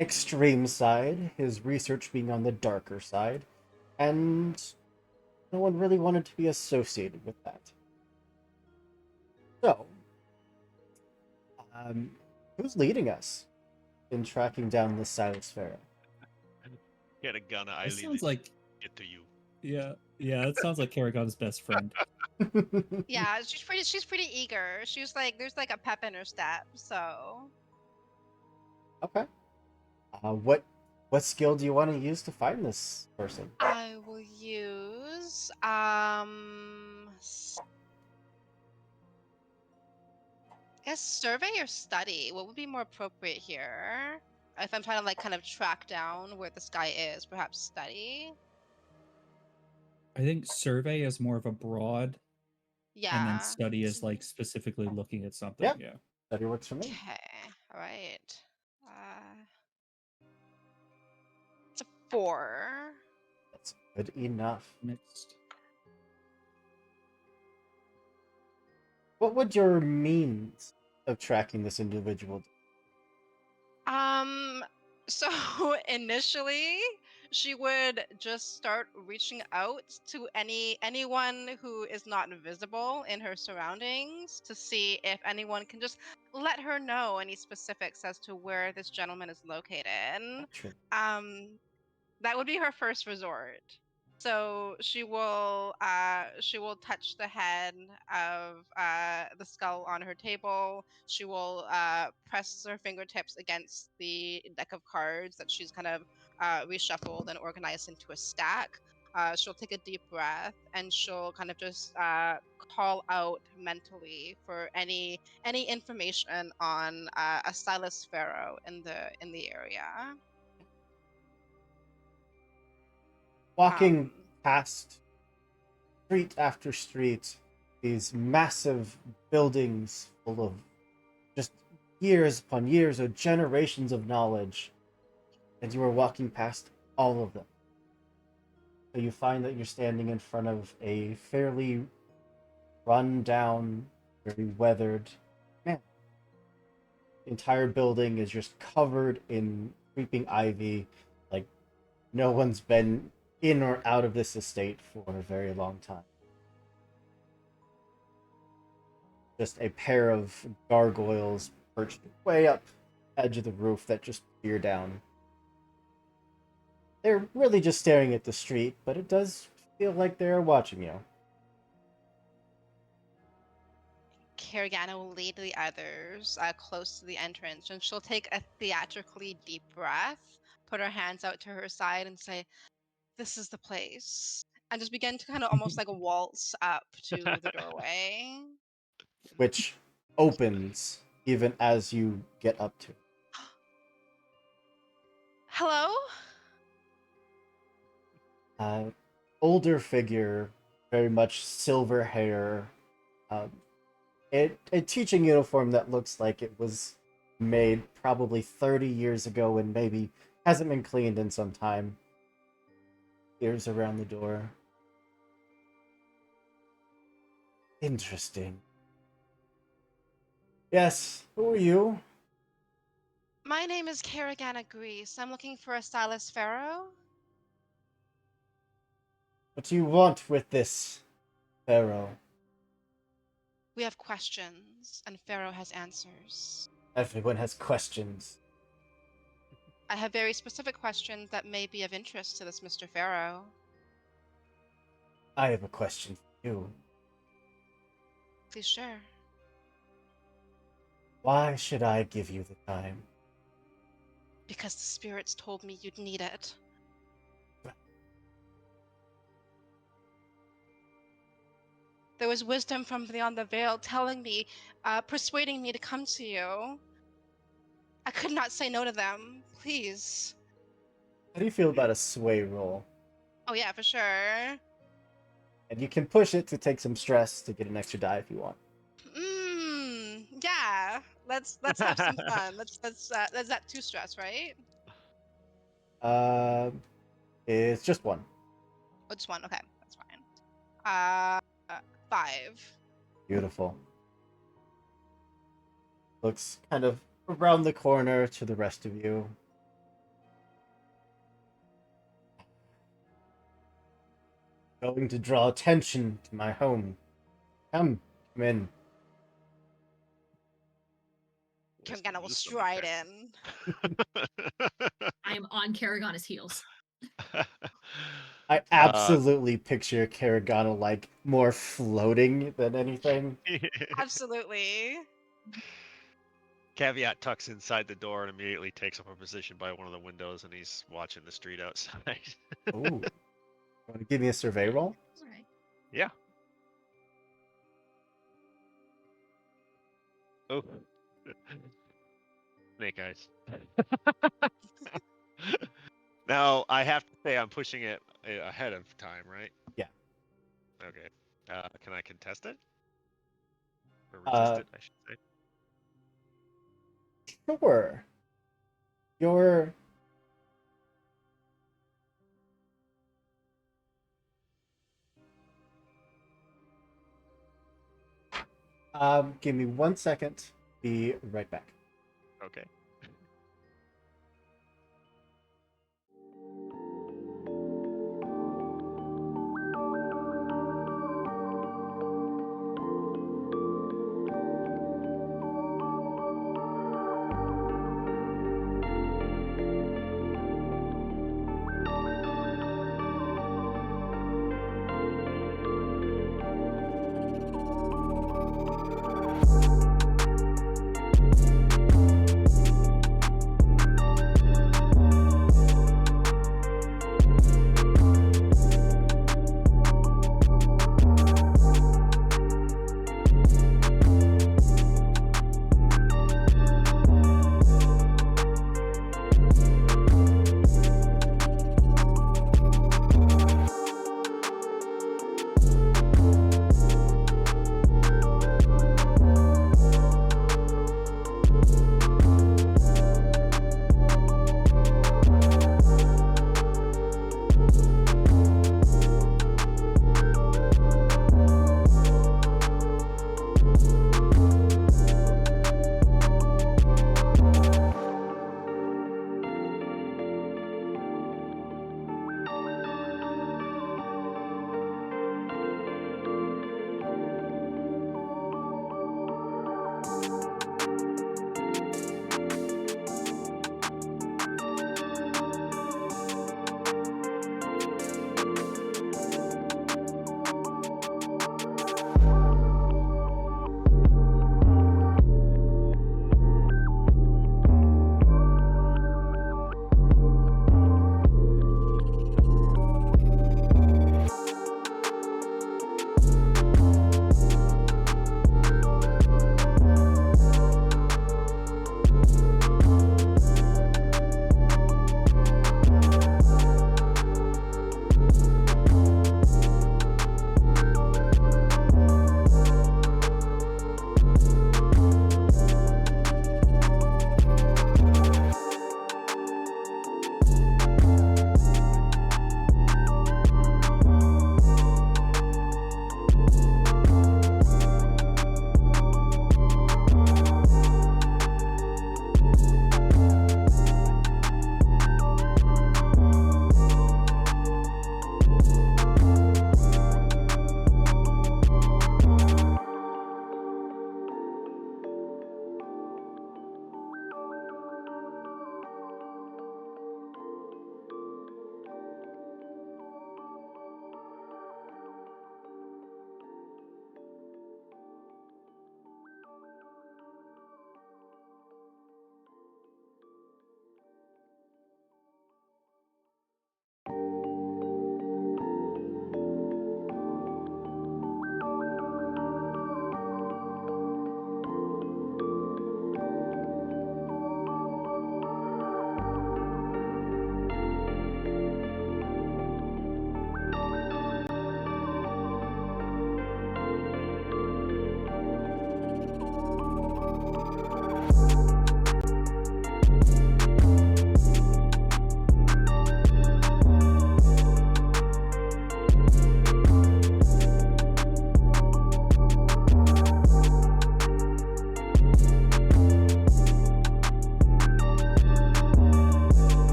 extreme side, his research being on the darker side, and no one really wanted to be associated with that. So, who's leading us in tracking down this Silas Farrell? Get a gun, I It sounds like get to you. yeah. It sounds like Karagon's best friend. Yeah, she's pretty eager. She's like, there's like a pep in her step. So Okay. What skill do you want to use to find this person? I will use I guess survey or study. What would be more appropriate here? If I'm trying to like kind of track down where this guy is, perhaps study. I think survey is more of a broad, and Yeah. then study is like specifically looking at something. Yeah. Yeah. Study works for me. Okay. All right. It's a 4. That's good enough. Mixed. What would your means of tracking this individual? Um, so initially she would just start reaching out to anyone who is not visible in her surroundings to see if anyone can just let her know any specifics as to where this gentleman is located. Gotcha. Um, that would be her first resort. So she will touch the head of the skull on her table. She will press her fingertips against the deck of cards that she's kind of reshuffled and organized into a stack. She'll take a deep breath and she'll kind of just call out mentally for any information on a Silas Pharaoh in the area. Walking Um, past street after street, these massive buildings full of just years upon years or generations of knowledge, and you are walking past all of them. So you find that you're standing in front of a fairly run down, very weathered man. The entire building is just covered in creeping ivy, like no one's been in or out of this estate for a very long time. Just a pair of gargoyles perched way up edge of the roof that just peer down. They're really just staring at the street, but it does feel like they're watching you. Kerriganna will lead the others close to the entrance, and she'll take a theatrically deep breath, put her hands out to her side, and say, "This is the place," and just begin to kind of almost like waltz up to the doorway. Which opens even as you get up to it. Hello? Older figure, very much silver hair, um, a teaching uniform that looks like it was made probably 30 years ago and maybe hasn't been cleaned in some time. Ears around the door. Interesting. Yes, who are you? My name is Kerriganna Grease. I'm looking for a Silas Pharaoh. What do you want with this, Pharaoh? We have questions, and Pharaoh has answers. Everyone has questions. I have very specific questions that may be of interest to this Mr. Pharaoh. I have a question for you. Please share. Why should I give you the time? Because the spirits told me you'd need it. There was wisdom from beyond the veil telling me, persuading me to come to you. I could not say no to them. Please. How do you feel about a sway roll? Oh yeah, for sure. And you can push it to take some stress to get an extra die if you want. Yeah. Let's have some fun. Let's that 2 stress, right? Uh, it's just one. Oh, just 1. Okay, that's fine. Uh, 5. Beautiful. Looks kind of around the corner to the rest of you. Going to draw attention to my home. Come in. Kerriganna will stride in. I am on Kerriganna's heels. I absolutely picture Kerriganna like more floating than anything. Absolutely. Caveat tucks inside the door and immediately takes up a position by one of the windows, and he's watching the street outside. Ooh. Want to give me a survey roll? All right. Yeah. Oh. Snake eyes. Now, I have to say I'm pushing it ahead of time, right? Yeah. Okay. Can I contest it? Or resist it, I should say. Sure. Your give me 1 second. be right back. Okay.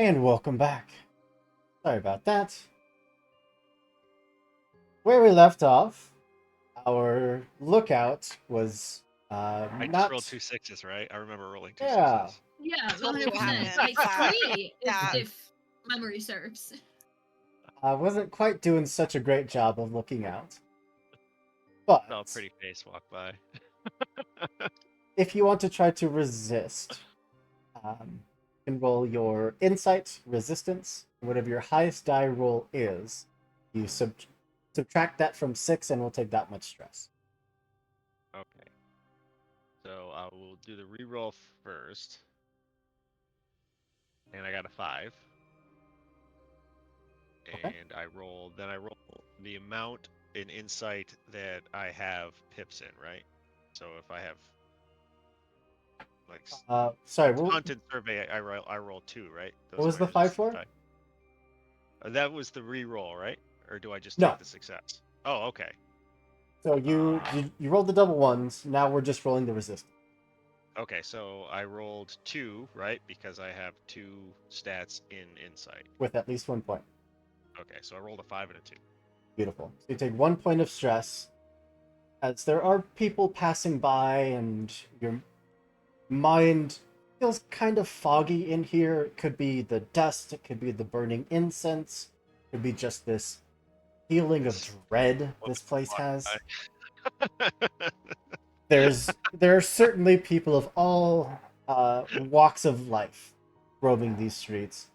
And welcome back. Sorry about that. Where we left off, our lookout was I just not. rolled 2 6s, right? I remember rolling 2 Yeah, 6s. Yeah, Totally 100%. what happened. Like Yeah. 3 Yeah. if memory serves. wasn't quite doing such a great job of looking out. But Saw a pretty face walk by. if you want to try to resist, you can roll your insight, resistance, whatever your highest die roll is. You subtract that from 6 and we'll take that much stress. Okay. So I will do the reroll first. And I got a 5. Okay. And I roll the amount in insight that I have pips in, right? So if I have like Sorry, what hunt and survey, I roll 2, right? Those was are the my 5 resistance for? die. That was the reroll, right? Or do I just No. take the success? Oh, okay. So you rolled the double ones. Now we're just rolling the resistance. Okay, so I rolled 2, right? Because I have 2 stats in insight. With at least 1 point. Okay, so I rolled a 5 and a 2. Beautiful. So you take 1 point of stress. As there are people passing by and your mind feels kind of foggy in here. It could be the dust, it could be the burning incense, it could be just this feeling of dread this place has. There are certainly people of all walks of life roaming these streets.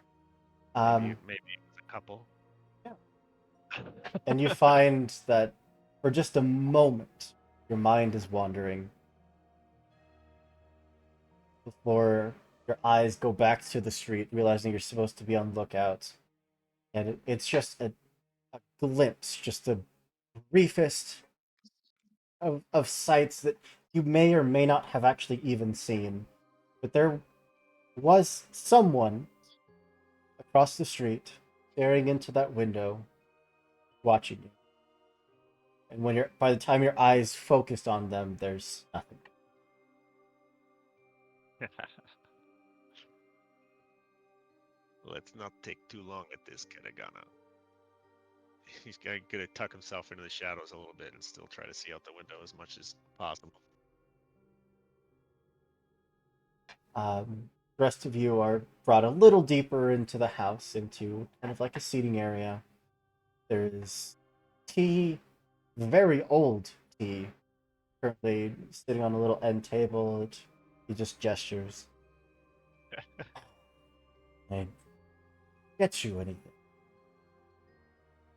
Maybe it's a couple. And you find that for just a moment, your mind is wandering before your eyes go back to the street, realizing you're supposed to be on lookout. And it's just a glimpse, just the briefest of sights that you may or may not have actually even seen. But there was someone across the street staring into that window, watching you. And by the time your eyes focused on them, there's nothing. Let's not take too long at this, Katagana. He's gonna tuck himself into the shadows a little bit and still try to see out the window as much as possible. The rest of you are brought a little deeper into the house, into kind of like a seating area. There's tea, very old tea, currently sitting on a little end table. He just gestures. And get you anything.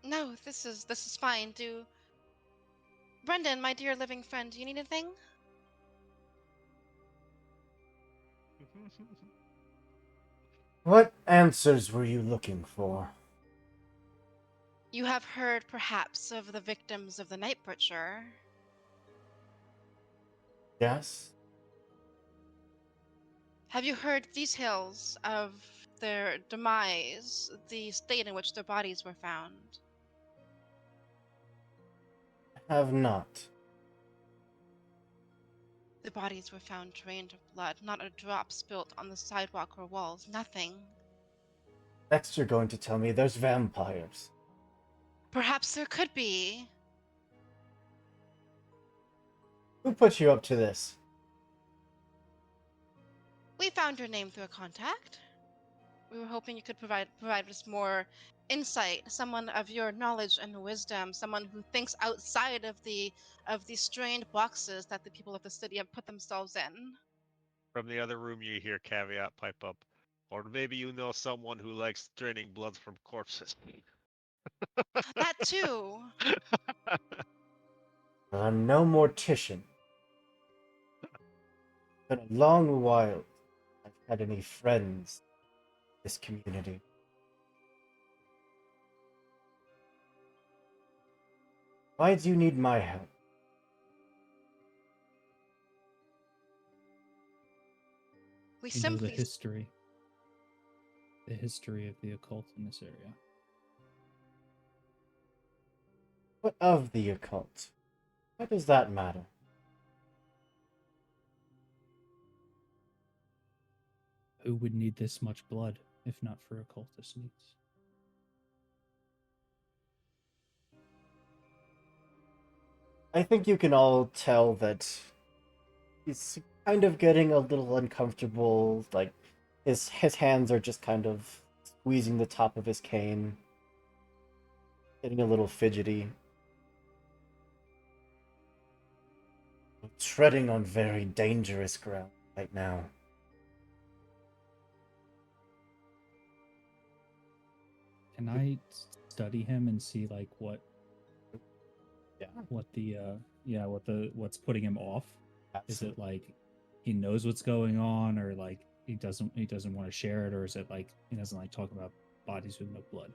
No, this is fine. Brendan, my dear living friend, do you need anything? What answers were you looking for? You have heard perhaps of the victims of the Night Butcher. Yes? Have you heard details of their demise, the state in which their bodies were found? Have not. The bodies were found drained of blood, not a drop spilt on the sidewalk or walls, nothing. Next you're going to tell me there's vampires. Perhaps there could be. Who put you up to this? We found your name through a contact. We were hoping you could provide us more insight, someone of your knowledge and wisdom, someone who thinks outside of the strained boxes that the people of the city have put themselves in. From the other room, you hear Caveat pipe up. Or maybe you know someone who likes draining blood from corpses. That too. I'm no mortician. Been a long while I've had any friends in this community. Why do you need my help? We You know simply the history of the occult in this area. What of the occult? Why does that matter? Who would need this much blood if not for occultist needs. I think you can all tell that he's kind of getting a little uncomfortable. Like his hands are just kind of squeezing the top of his cane, getting a little fidgety. Treading on very dangerous ground right now. Can I study him and see like what Yeah. what's putting him off? Is it like he knows what's going on, or like he doesn't want to share it, or is it like he doesn't like talking about bodies with no blood?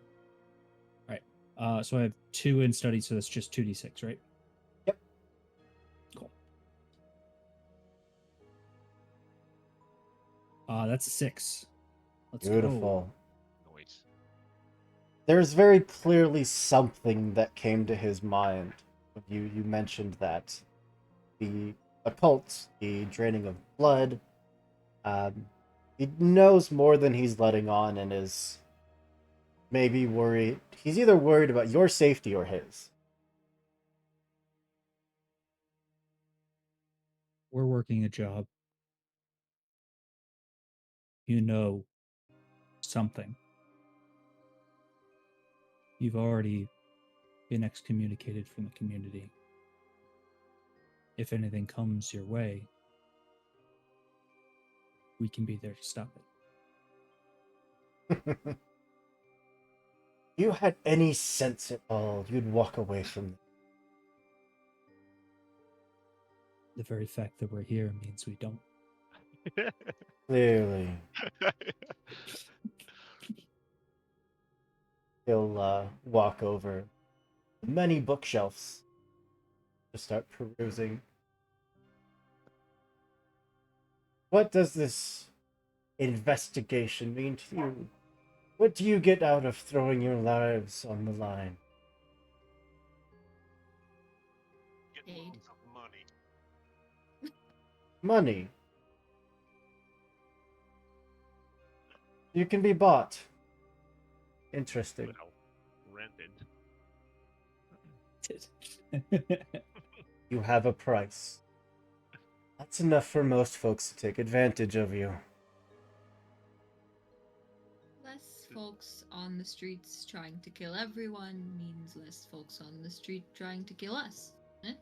All right. So I have 2 in study, so that's just 2d6, right? Yep. Cool. That's a 6. Let's Beautiful. go. Noise. There's very clearly something that came to his mind. You mentioned that the occult, the draining of blood. He knows more than he's letting on, and is maybe worried. He's either worried about your safety or his. We're working a job. You know something. You've already been excommunicated from the community. If anything comes your way, we can be there to stop it. If you had any sense at all, you'd walk away from them. The very fact that we're here means we don't. Clearly. He'll walk over many bookshelves to start perusing. What does this investigation mean to you? What do you get out of throwing your lives on the line? Get Aid. loads of money. Money. You can be bought. Interesting. Well, rented. You have a price. That's enough for most folks to take advantage of you. Less folks on the streets trying to kill everyone means less folks on the street trying to kill us. Eh?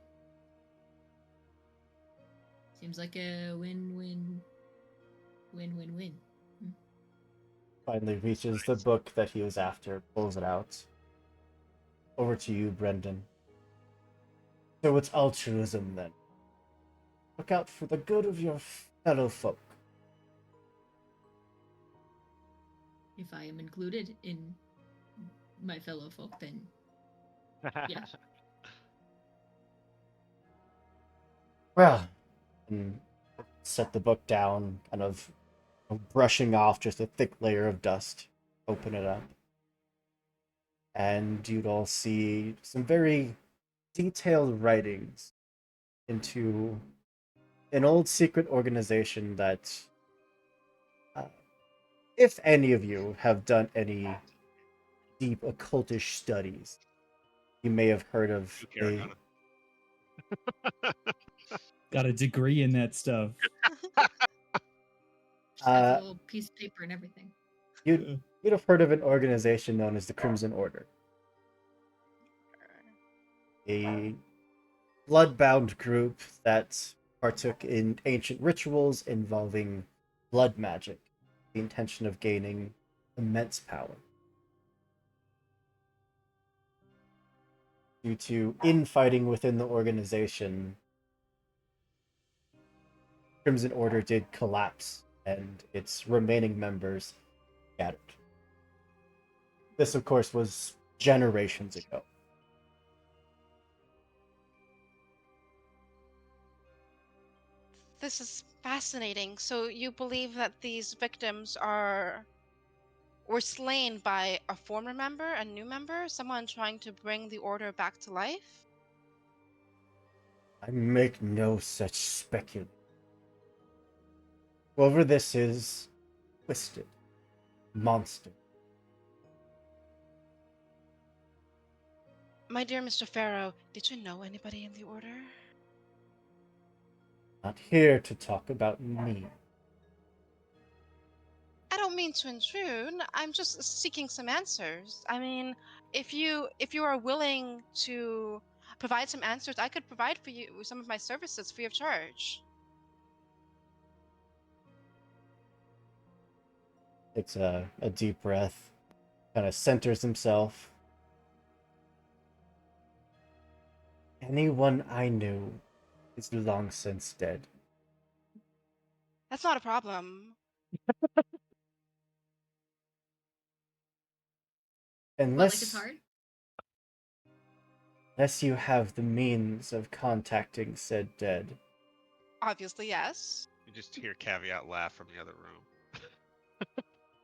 Seems like a win-win. Win-win-win. Finally reaches the book that he was after, pulls it out. Over to you, Brendan. So it's altruism then. Look out for the good of your fellow folk. If I am included in my fellow folk, then yeah. Well, and set the book down, kind of brushing off just a thick layer of dust. Open it up. And you'd all see some very detailed writings into an old secret organization that, if any of you have done any deep occultish studies, you may have heard of You carry on it. Got a degree in that stuff. Just has a little piece of paper and everything. you'd have heard of an organization known as the Crimson Order. A blood-bound group that partook in ancient rituals involving blood magic, the intention of gaining immense power. Due to infighting within the organization, Crimson Order did collapse, and its remaining members scattered. This, of course, was generations ago. This is fascinating. So you believe that these victims were slain by a former member, a new member, someone trying to bring the order back to life? I make no such speculation. Whoever this is, twisted. monster. My dear Mr. Pharaoh, did you know anybody in the order? Not here to talk about me. I don't mean to intrude. I'm just seeking some answers. I mean, if you are willing to provide some answers, I could provide for you some of my services free of charge. Takes a deep breath, kind of centers himself. Anyone I knew is long since dead. That's not a problem. What, like it's Unless, hard? unless you have the means of contacting said dead. Obviously, yes. You just hear Caveat laugh from the other room.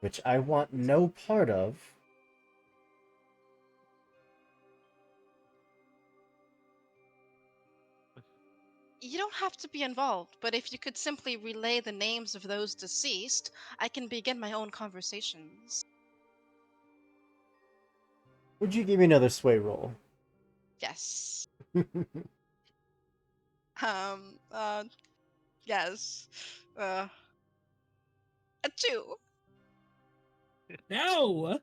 Which I want no part of. You don't have to be involved, but if you could simply relay the names of those deceased, I can begin my own conversations. Would you give me another sway roll? Yes. Um, uh, yes. A 2. No.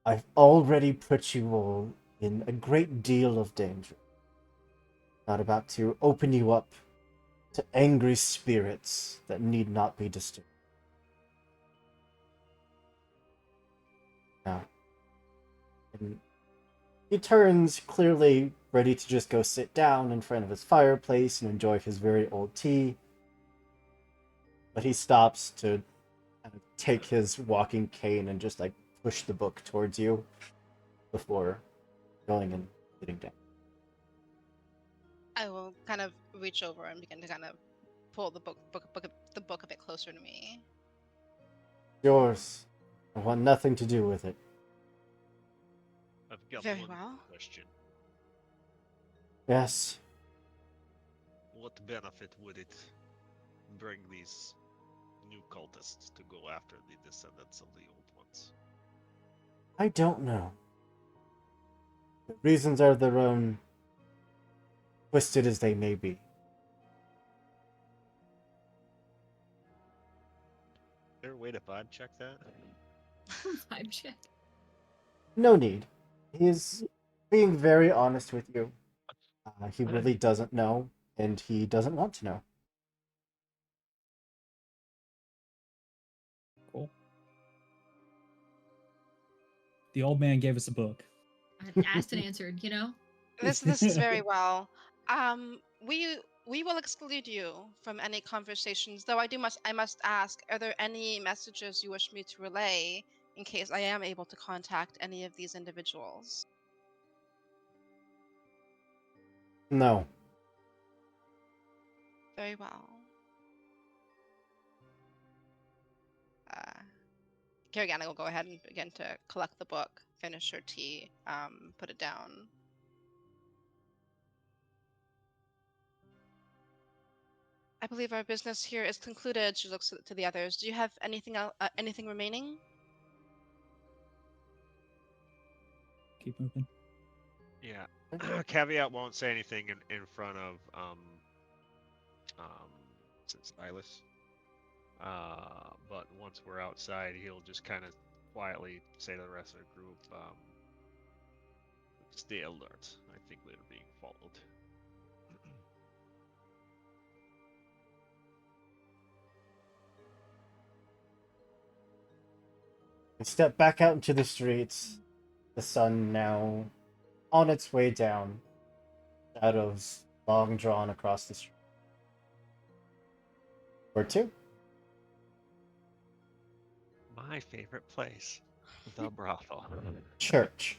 I've already put you all in a great deal of danger. Not about to open you up to angry spirits that need not be disturbed. Now, and he turns, clearly ready to just go sit down in front of his fireplace and enjoy his very old tea. But he stops to kind of take his walking cane and just like push the book towards you before going and sitting down. I will kind of reach over and begin to kind of pull the book a bit closer to me. Yours. I want nothing to do with it. I've got Very one well. question. Yes, What benefit would it bring these new cultists to go after the descendants of the old ones? I don't know. The reasons are their own, twisted as they may be. Is there a way to vibe check that? Vibe check. No need. He's being very honest with you. He really doesn't know, and he doesn't want to know. Cool. The old man gave us a book. I asked and answered, you know? This is very well. We will exclude you from any conversations, though I must ask, are there any messages you wish me to relay in case I am able to contact any of these individuals? No. Very well. Kerriganna will go ahead and begin to collect the book, finish her tea, put it down. I believe our business here is concluded. She looks to the others. Do you have anything anything remaining? Keep moving. Yeah. Caveat won't say anything in front of is it Silas? But once we're outside, he'll just kind of quietly say to the rest of the group, stay alert. I think we're being followed. We step back out into the streets. The sun now on its way down. Shadows long drawn across the street. Where to? My favorite place, the brothel. Church.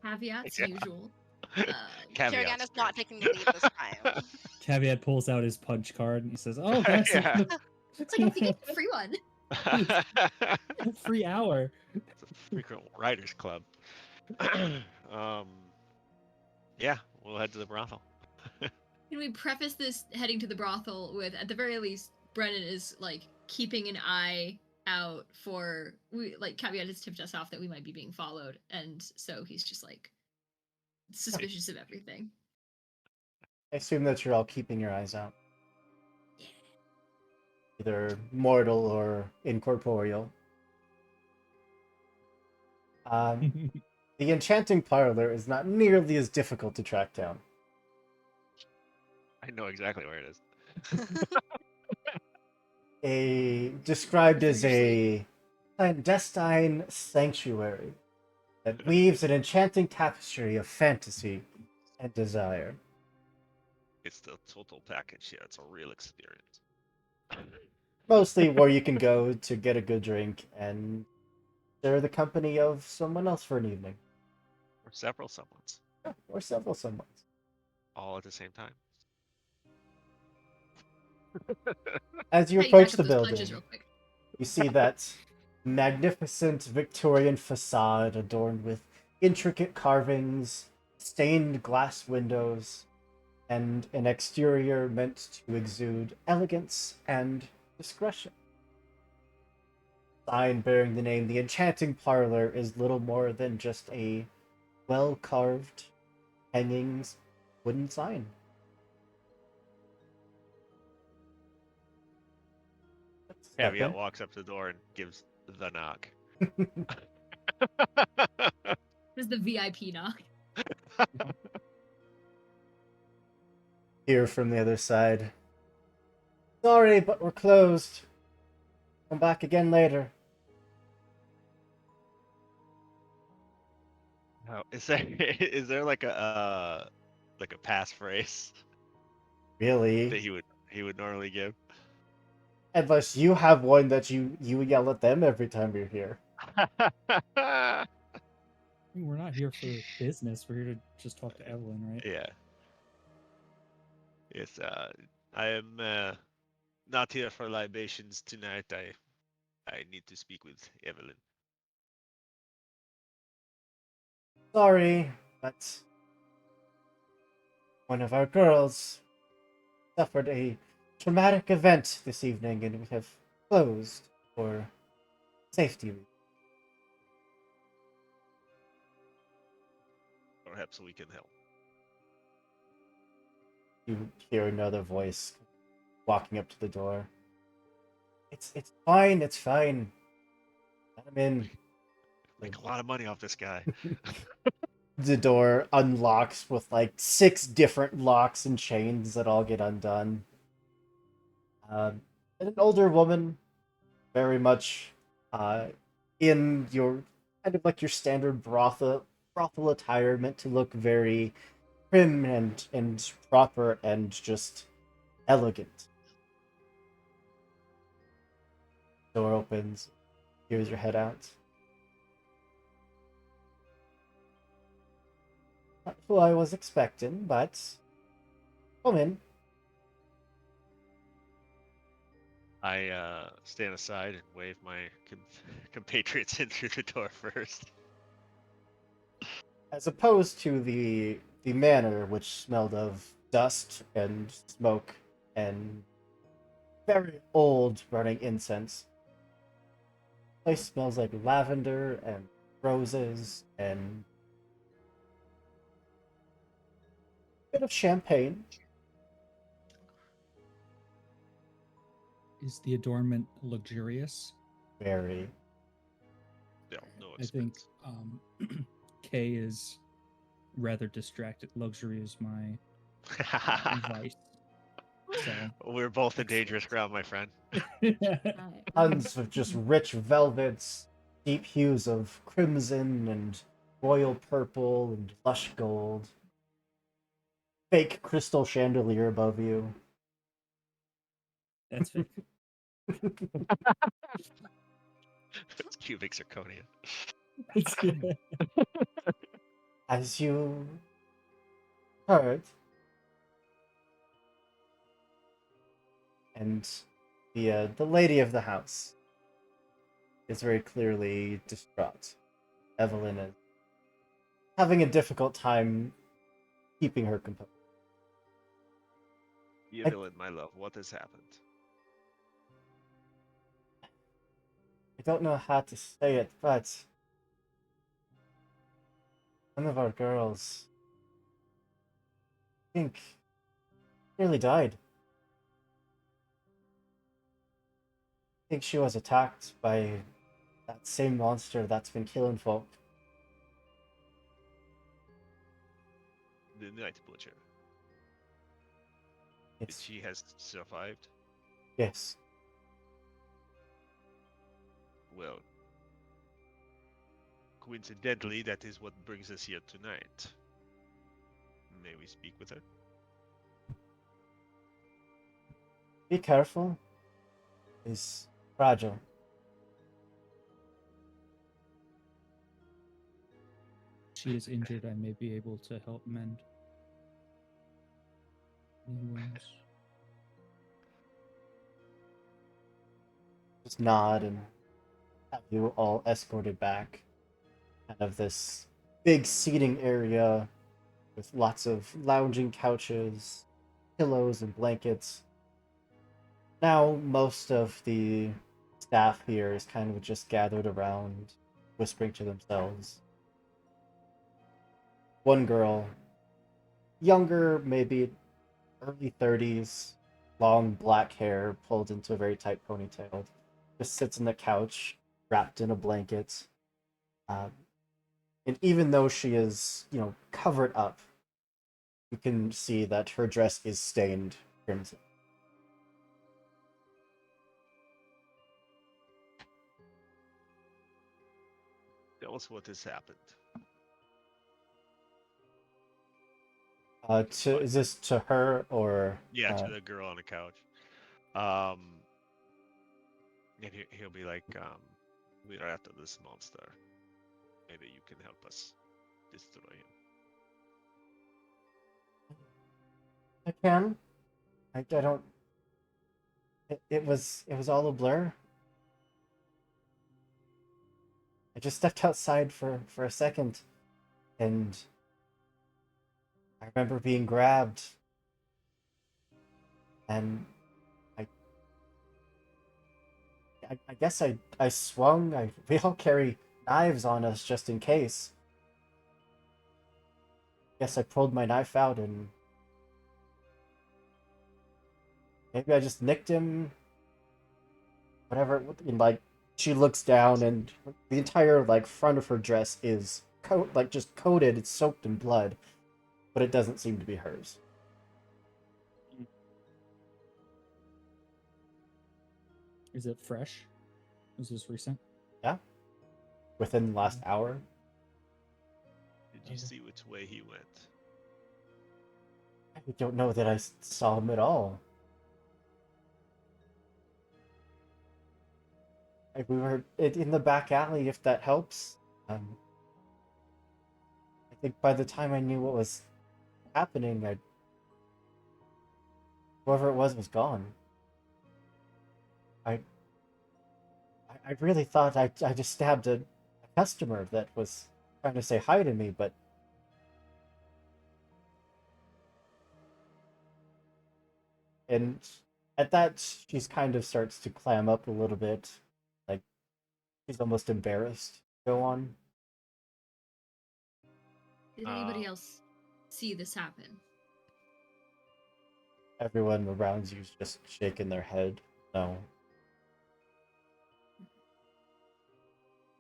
Caveats Yeah. usual. Caveats Kerriganna's not church. taking the lead this time. Caveat pulls out his punch card and he says, "Oh, that's Yeah. It's like, I think it's a free one. a free hour." It's a frequent writers club. Yeah, we'll head to the brothel. Can we preface this heading to the brothel with, at the very least, Brennan is like keeping an eye out for Caveat has tipped us off that we might be being followed, and so he's just like suspicious of everything. I assume that you're all keeping your eyes out, Yeah. either mortal or incorporeal. The enchanting parlor is not nearly as difficult to track down. I know exactly where it is. Described as Usually- a clandestine sanctuary that weaves an enchanting tapestry of fantasy and desire. It's the total package. Yeah, it's a real experience. Mostly where you can go to get a good drink and share the company of someone else for an evening. Or several someones, Or several someones. all at the same time. As you Hey, back approach up the those pledges building, real quick. you see that magnificent Victorian facade adorned with intricate carvings, stained glass windows, and an exterior meant to exude elegance and discretion. Sign bearing the name The Enchanting Parlor is little more than just a well carved hanging wooden sign. Step Caveat in. walks up to the door and gives the knock. This is the VIP knock. Hear from the other side. Sorry, but we're closed. Come back again later. Oh, is there like a passphrase that Really? he would normally give? Unless you have one that you yell at them every time you're here. We're not here for business. We're here to just talk to Evelyn, right? Yeah. Yes. I am not here for libations tonight. I need to speak with Evelyn. Sorry, but one of our girls suffered a traumatic event this evening and we have closed for safety reasons. Perhaps we can help. You hear another voice walking up to the door. It's fine, it's fine. Let him in. Make a lot of money off this guy. The door unlocks with like 6 different locks and chains that all get undone. And an older woman, very much in your kind of like your standard brothel attire, meant to look very prim and proper and just elegant. Door opens, here's your head out. Not who I was expecting, but come in. I stand aside and wave my compatriots in through the door first. As opposed to the manor, which smelled of dust and smoke and very old burning incense. The place smells like lavender and roses and a bit of champagne. Is the adornment luxurious? Very. No, no I think expense. Kay is rather distracted. Luxury is my vice. So We're both in dangerous ground, my friend. Tons of just rich velvets, deep hues of crimson and royal purple and lush gold. Fake crystal chandelier above you. that's fake. It's cubic zirconia. As you heard, and the lady of the house is very clearly distraught. Evelyn is having a difficult time keeping her composure. Evelyn, my love, what has happened? I don't know how to say it, but one of our girls, I think, nearly died. I think she was attacked by that same monster that's been killing folk. The Night Butcher. It's She has survived. yes. Well, coincidentally, that is what brings us here tonight. May we speak with her? Be careful. Is fragile. She is injured. I may be able to help mend any wounds. Just nod and have you all escorted back. Kind of this big seating area with lots of lounging couches, pillows, and blankets. Now, most of the staff here is kind of just gathered around, whispering to themselves. One girl, younger, maybe early 30s, long black hair pulled into a very tight ponytail, just sits on the couch, wrapped in a blanket. Um, and even though she is, covered up, you can see that her dress is stained crimson. Tell us what has happened. Is this to her or? Yeah, to the girl on the couch. And he'll be like, we're after this monster. Maybe you can help us destroy him. I can. I don't. It was all a blur. I just stepped outside for a second, and I remember being grabbed, and I guess I swung. We all carry knives on us just in case. Guess I pulled my knife out and maybe I just nicked him. Whatever. And like she looks down and the entire like front of her dress is just coated. It's soaked in blood, but it doesn't seem to be hers. Is it fresh? Is this recent? Yeah. Within the last hour. Did you see which way he went? I don't know that I saw him at all. We were in the back alley, if that helps. I think by the time I knew what was happening, whoever it was gone. I really thought I just stabbed a customer that was trying to say hi to me, but and at that she's kind of starts to clam up a little bit, like she's almost embarrassed to go on. Did anybody else see this happen? Everyone around you's just shaking their head. No.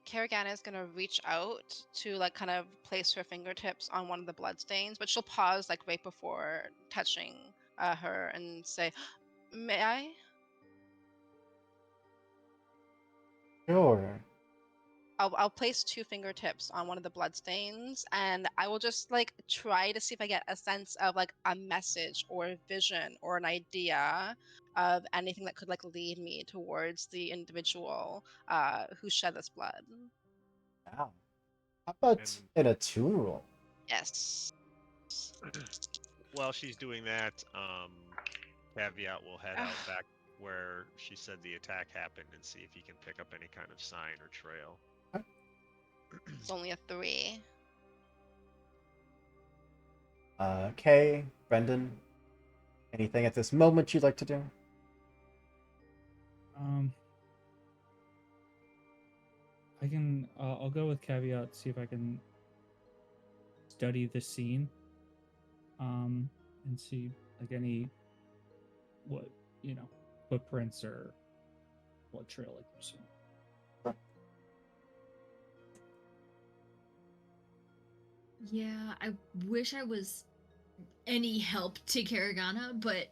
Kerrigan is gonna reach out to like kind of place her fingertips on one of the bloodstains, but she'll pause like right before touching her and say, "May I?" Sure. I'll place two fingertips on one of the bloodstains, and I will just like try to see if I get a sense of like a message or a vision or an idea of anything that could like lead me towards the individual who shed this blood. Wow. How about And- in a tune roll? Yes. While she's doing that, Caveat will head out back where she said the attack happened and see if he can pick up any kind of sign or trail. It's only a 3. Kay, Brendan, anything at this moment you'd like to do? I can. I'll go with caveat. See if I can study the scene. And see like any what footprints or blood trail like you're seeing. Yeah, I wish I was any help to Karagana, but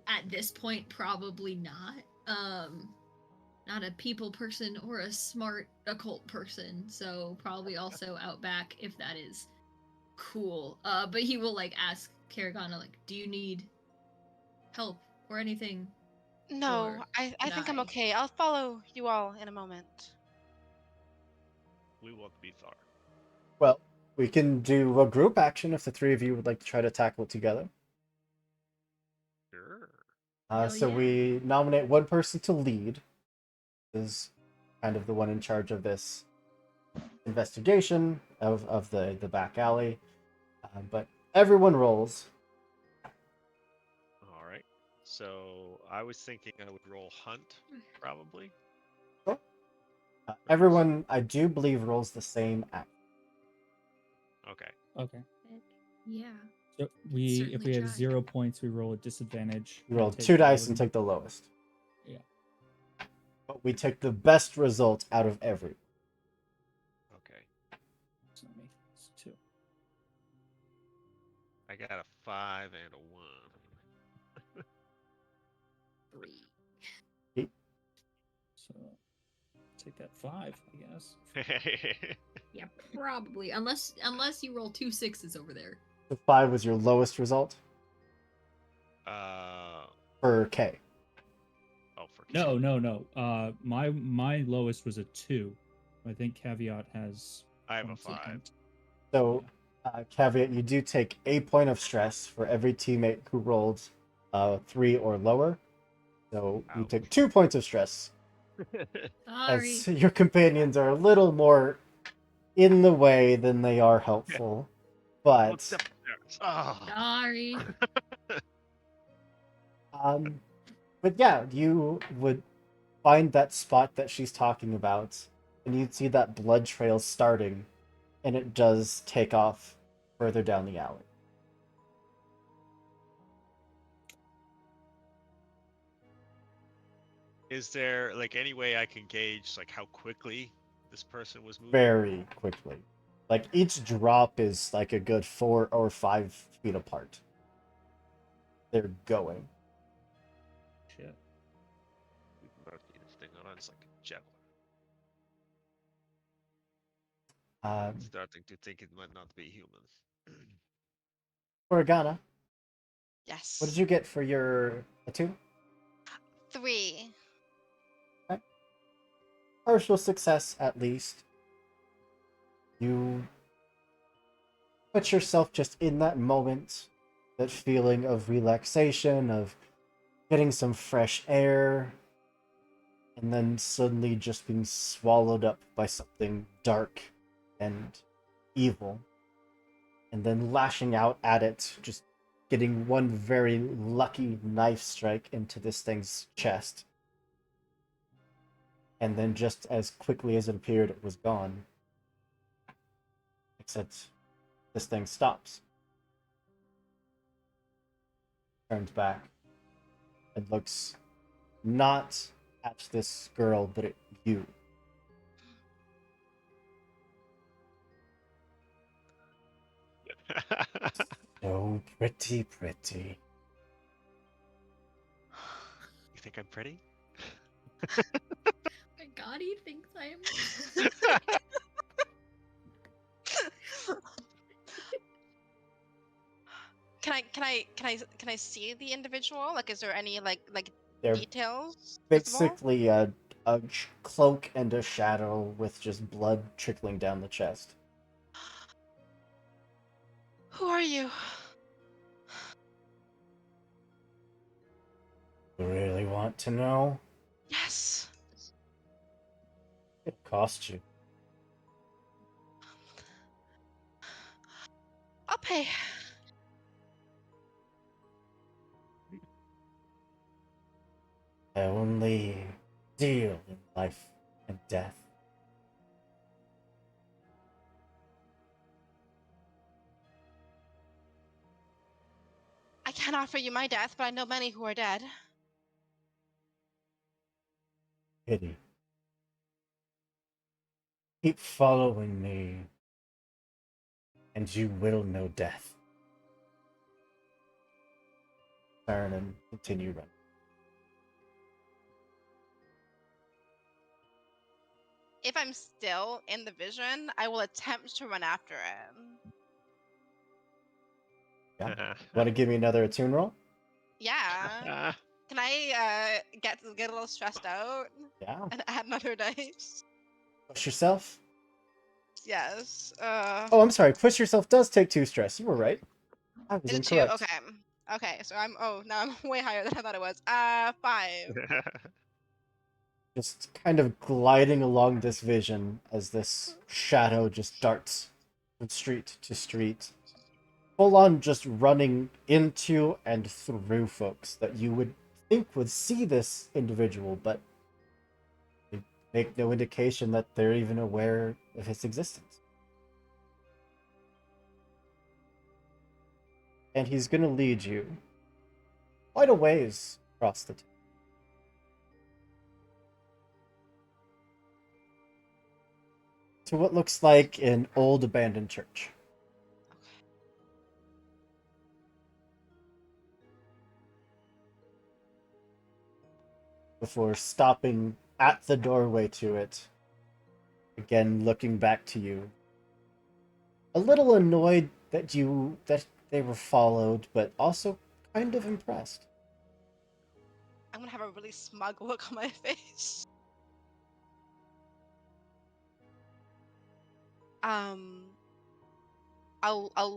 at this point, probably not. Not a people person or a smart occult person, so probably also out back if that is cool. But he will like ask Karagana, like, do you need help or anything? No, Or I think I'm I- okay. I'll follow you all in a moment. We won't be far. Well, we can do a group action if the three of you would like to try to tackle it together. Sure. Hell So yeah. we nominate one person to lead, is kind of the one in charge of this investigation of the back alley. But everyone rolls. All right. So I was thinking I would roll hunt, probably. Everyone, I do believe, rolls the same act. Okay. Okay. Yeah. So if Certainly we have try. 0 points, we roll a disadvantage. You roll and take 2 the dice and lowest- take the lowest. Yeah. But we take the best result out of every. Okay. So let me it's 2. I got a 5 and a 1. 3. So take that 5, I guess. Yeah, probably. Unless you roll 2 6s over there. The 5 was your lowest result uh for K. oh, for No. My lowest was a 2. I think caveat has. I have a points 5. against- So, caveat, you do take a point of stress for every teammate who rolled 3 or lower. So you Ouch. take 2 points of stress, Sorry. as your companions are a little more in the way than they are helpful. But Oh. Sorry. um, but yeah, you would find that spot that she's talking about, and you'd see that blood trail starting, and it does take off further down the alley. Is there like any way I can gauge like how quickly this person was moving? Very quickly. Like each drop is like a good 4 or 5 feet apart. They're going. Shit. We can rotate this thing on. It's like a javelin. Um, Starting to think it might not be human. Organa, Yes. what did you get for your a 2? 3. Partial success at least. You put yourself just in that moment, that feeling of relaxation, of getting some fresh air, and then suddenly just being swallowed up by something dark and evil, and then lashing out at it, just getting one very lucky knife strike into this thing's chest. And then just as quickly as it appeared, it was gone. Except this thing stops. Turns back. And looks not at this girl, but at you. So pretty. You think I'm pretty? My God, he thinks I am. Can I see the individual? Like, is there any like They're details visible? basically a cloak and a shadow with just blood trickling down the chest. Who are you? You really want to know? Yes. It cost you. I'll pay. I only deal in life and death. can't offer you my death, but I know many who are dead. Pity. Keep following me, and you will know death. Turn and continue running. If I'm still in the vision, I will attempt to run after it. Yeah. Want to give me another attune roll? Yeah. Can I get a little stressed out Yeah. and add another dice? Push yourself. Yes. Oh, I'm sorry. Push yourself does take 2 stress. You were right. I was Is it 2? incorrect. Okay. Okay, so now I'm way higher than I thought it was. 5. Just kind of gliding along this vision as this shadow just darts from street to street. Full on just running into and through folks that you would think would see this individual, but they make no indication that they're even aware of his existence. And he's gonna lead you quite a ways across the town. To what looks like an old abandoned church. Before stopping at the doorway to it, again looking back to you. A little annoyed that they were followed, but also kind of impressed. I'm gonna have a really smug look on my face. I'll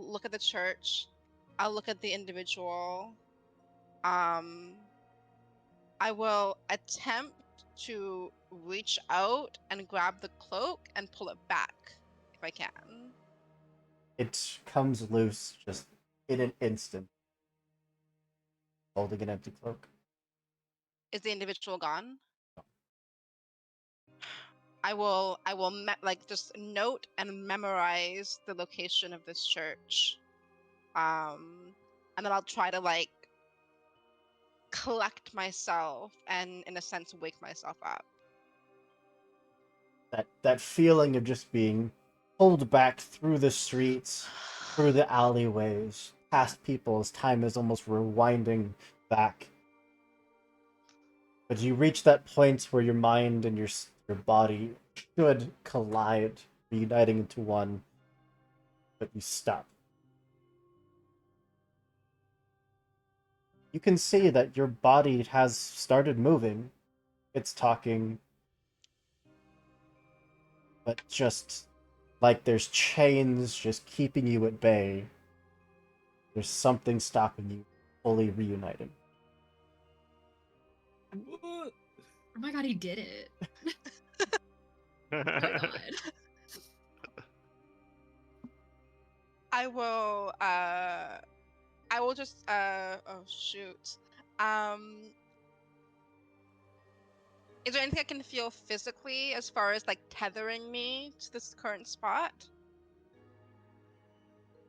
look at the church. I'll look at the individual. I will attempt to reach out and grab the cloak and pull it back if I can. It comes loose just in an instant, holding an empty cloak. Is the individual gone? I will just note and memorize the location of this church. And then I'll try to like collect myself and in a sense wake myself up. That feeling of just being pulled back through the streets, through the alleyways, past people as time is almost rewinding back. But you reach that point where your mind and your body should collide, reuniting into one, but you stop. You can see that your body has started moving. It's talking, but just like there's chains just keeping you at bay. There's something stopping you fully reuniting. What? Oh my god, he did it. Oh my god. I will just oh shoot. Is there anything I can feel physically as far as like tethering me to this current spot?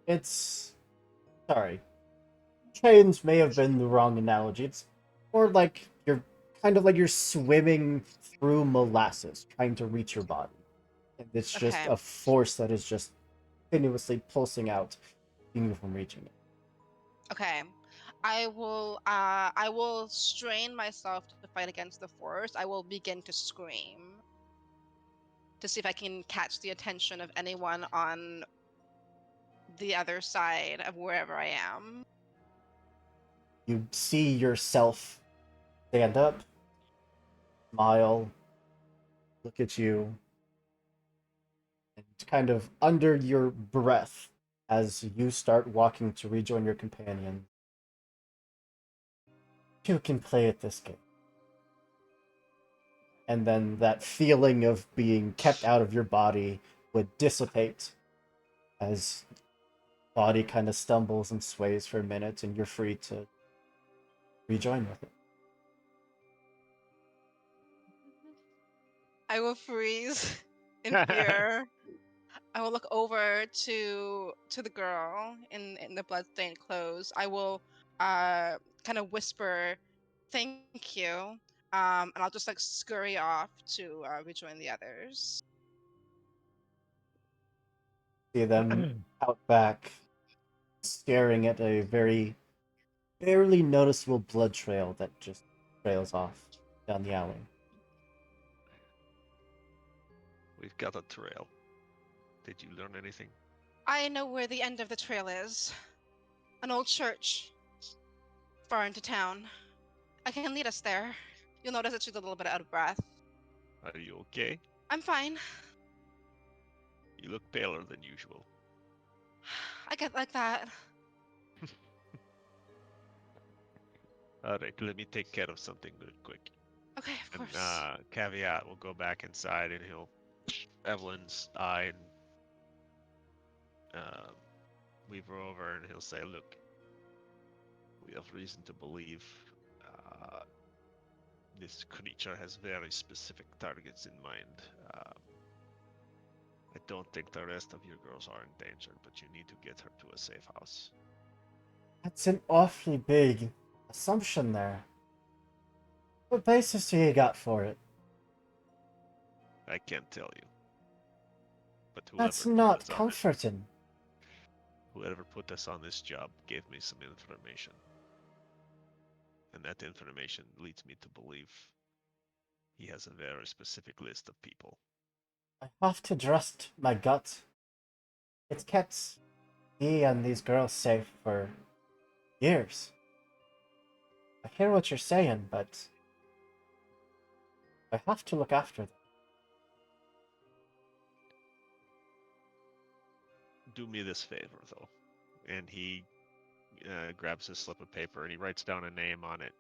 It's sorry. Chains may have been the wrong analogy. It's more like you're swimming through molasses trying to reach your body. And it's just Okay. a force that is just continuously pulsing out, keeping you from reaching it. Okay. I will strain myself to fight against the force. I will begin to scream to see if I can catch the attention of anyone on the other side of wherever I am. You see yourself stand up, smile, look at you, and kind of under your breath as you start walking to rejoin your companion. You can play at this game. And then that feeling of being kept out of your body would dissipate as body kind of stumbles and sways for a minute and you're free to rejoin with it. I will freeze in fear. I will look over to the girl in the bloodstained clothes. I will kind of whisper, "Thank you," and I'll just like scurry off to rejoin the others. See them out back, staring at a very barely noticeable blood trail that just trails off down the alley. We've got a trail. Did you learn anything? I know where the end of the trail is. An old church, far into town. I can lead us there. You'll notice that she's a little bit out of breath. Are you okay? I'm fine. You look paler than usual. I get like that. Alright, let me take care of something real quick. Okay, of And course. Caveat will go back inside and he'll Evelyn's eye and weave her over and he'll say, look, we have reason to believe this creature has very specific targets in mind. I don't think the rest of your girls are in danger, but you need to get her to a safe house. That's an awfully big assumption there. What basis do you got for it? I can't tell you. But whoever That's put not us on comforting. whoever put us on this job gave me some information. And that information leads me to believe he has a very specific list of people. I have to trust my gut. It's kept me and these girls safe for years. I hear what you're saying, but I have to look after them. Do me this favor, though. And he grabs a slip of paper and he writes down a name on it.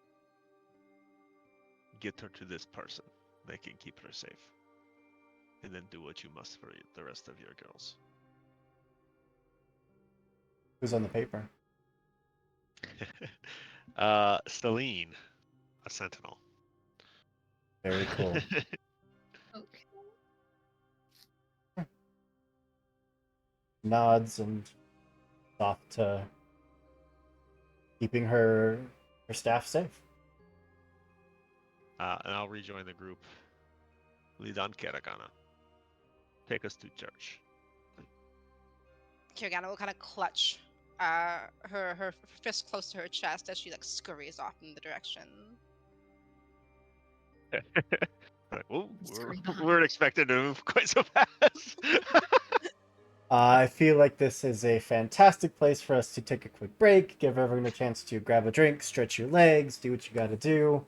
Get her to this person. They can keep her safe. And then do what you must for the rest of your girls. Who's on the paper? Celine, a sentinel. Very cool. Okay. Nods and off to keeping her staff safe. And I'll rejoin the group. Lead on Karagana. Take us to church. Kirigana will kind of clutch her fist close to her chest as she like scurries off in the direction. Like, oh, Scurry we behind. weren't expected to move quite so fast. I feel like this is a fantastic place for us to take a quick break, give everyone a chance to grab a drink, stretch your legs, do what you gotta do,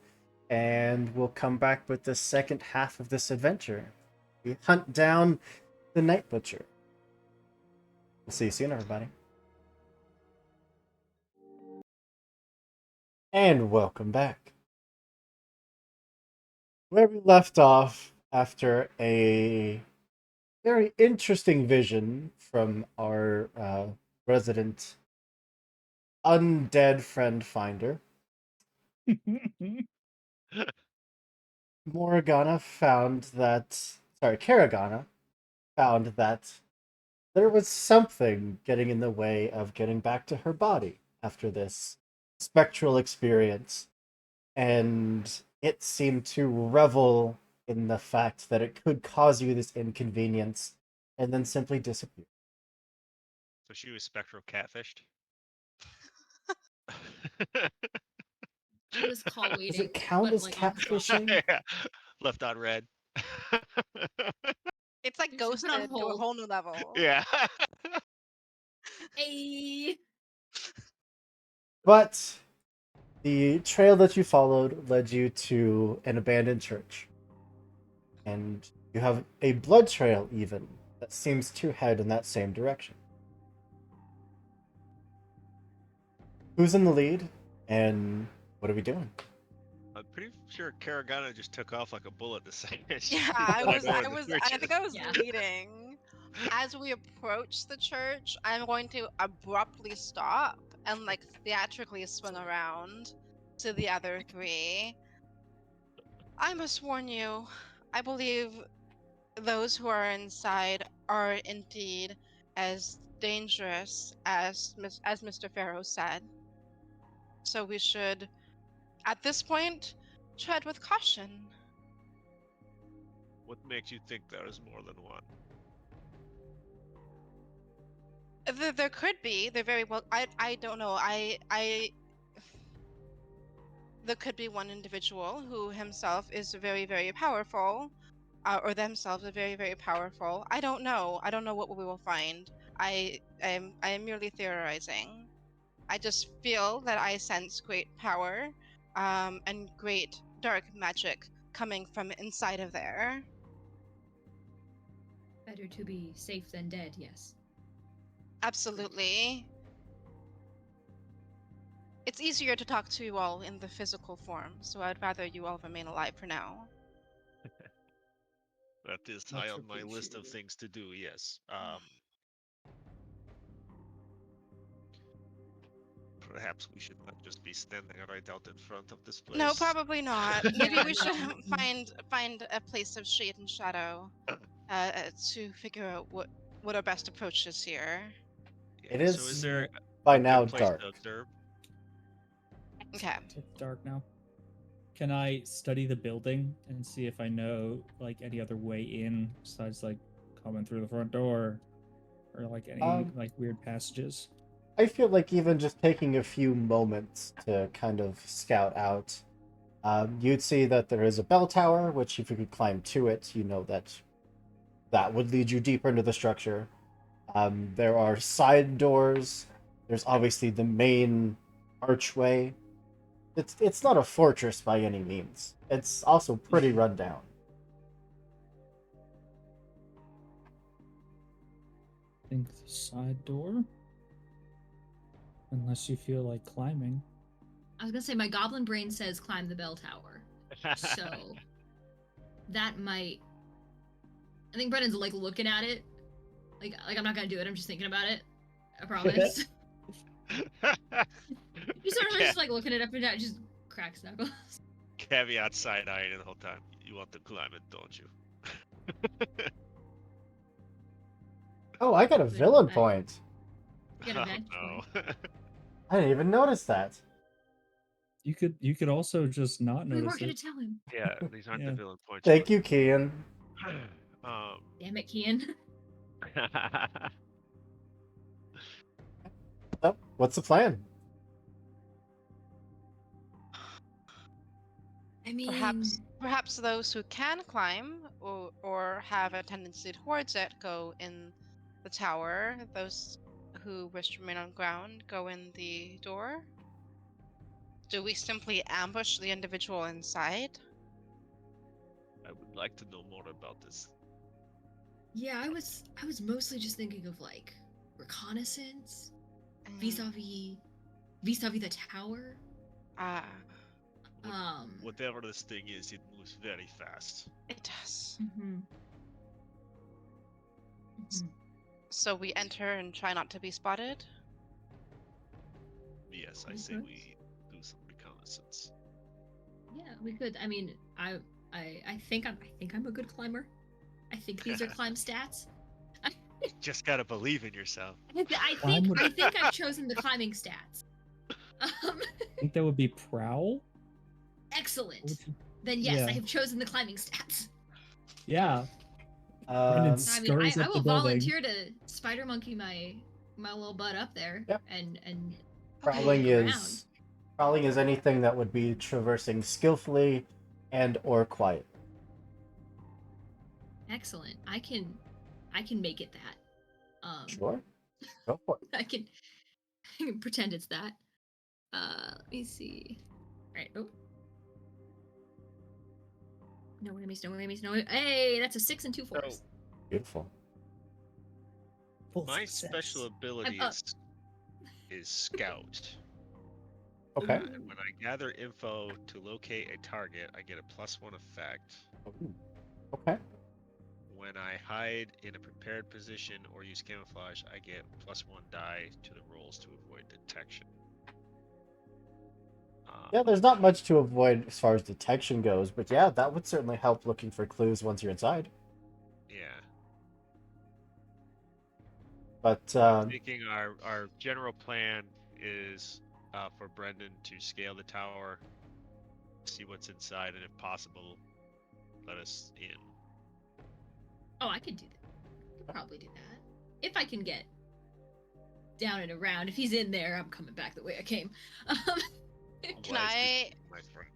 and we'll come back with the second half of this adventure. We hunt down the Night Butcher. We'll see you soon, everybody. And welcome back. Where we left off after a very interesting vision from our resident undead friend finder, Karagana found that there was something getting in the way of getting back to her body after this spectral experience. And it seemed to revel in the fact that it could cause you this inconvenience and then simply disappear. So she was spectral catfished. It was call Does waiting. it count but, as like, on the spot. catfishing? Yeah. Left on red. It's like Just put on ghosted to a hold. whole new level. Yeah. Hey. But the trail that you followed led you to an abandoned church. And you have a blood trail, even, that seems to head in that same direction. Who's in the lead? And what are we doing? I'm pretty sure Karagana just took off like a bullet the second. Yeah, I I think I was Yeah. leading. As we approach the church, I'm going to abruptly stop and like theatrically swing around to the other three. I must warn you, I believe those who are inside are indeed as dangerous as Mr. Pharaoh said. So we should, at this point, tread with caution. What makes you think there is more than one? There could be. There very well. I don't know. There could be one individual who himself is very, very powerful, or themselves are very, very powerful. I don't know. I don't know what we will find. I am merely theorizing. I just feel that I sense great power, and great dark magic coming from inside of there. Better to be safe than dead, yes. Absolutely. It's easier to talk to you all in the physical form, so I'd rather you all remain alive for now. That is Much high on my list of appreciated. things to do. Yes. Perhaps we should not just be standing right out in front of this place. No, probably not. Maybe Yeah, we should no. find a place of shade and shadow, to figure out what our best approach is here. Yeah, It so is is there by a good now place dark. to observe? Okay. It's dark now. Can I study the building and see if I know like any other way in besides like coming through the front door, or like any like weird passages? I feel like even just taking a few moments to kind of scout out, you'd see that there is a bell tower, which if you could climb to it, you know that that would lead you deeper into the structure. There are side doors. There's obviously the main archway. It's not a fortress by any means. It's also pretty run down. I think the side door. Unless you feel like climbing. I was gonna say my goblin brain says climb the bell tower. So that might I think Brendan's like looking at it. Like I'm not gonna do it, I'm just thinking about it. I promise. He's sort of just like looking it up and down, just cracks knuckles. Caveat side eyeing the whole time. You want to climb it, don't you? Oh, I got a villain point. You got a vent no. I didn't even notice that. You could also just not We notice weren't gonna it. tell him. Yeah, these aren't the Yeah. villain points. Thank you, Kian. Damn it, Kian. Oh, what's the plan? I mean Perhaps those who can climb or have a tendency towards it go in the tower. Those who wish to remain on ground go in the door. Do we simply ambush the individual inside? I would like to know more about this. yeah, I was mostly just thinking of like reconnaissance, Mm, vis-a-vis the tower. Ah, Whatever this thing is, it moves very fast. it does. mhm. Mhm. So we enter and try not to be spotted. Yes, I say we do some reconnaissance. Yeah, we could. I mean, I think I'm a good climber. I think these are climb stats. Just gotta believe in yourself. I think I've chosen the climbing stats. I think that would be prowl. Excellent. Then yes, Yeah. I have chosen the climbing stats. Yeah. Um, I mean, I Scurries up the will building. volunteer to spider monkey my little butt up there. Yep. And Prowling look is prowling is anything that would be traversing skillfully and or quiet. excellent. I can make it that. Sure. Go for it. I can pretend it's that. Let me see. All right. Oh. No enemies, no enemies, no. Hey, that's a 6 and 2 4s. Beautiful. Full My success. special ability up. is scout. Okay. And when I gather info to locate a target, I get a +1 effect. Ooh. Okay. When I hide in a prepared position or use camouflage, I get +1 die to the rolls to avoid detection. Yeah, there's not much to avoid as far as detection goes, but yeah, that would certainly help looking for clues once you're inside. Yeah. But I'm thinking our general plan is for Brendan to scale the tower, see what's inside, and if possible, let us in. Oh, I could do that. I could probably do that. If I can get down and around. If he's in there, I'm coming back the way I came. Can Otherwise, I my friend.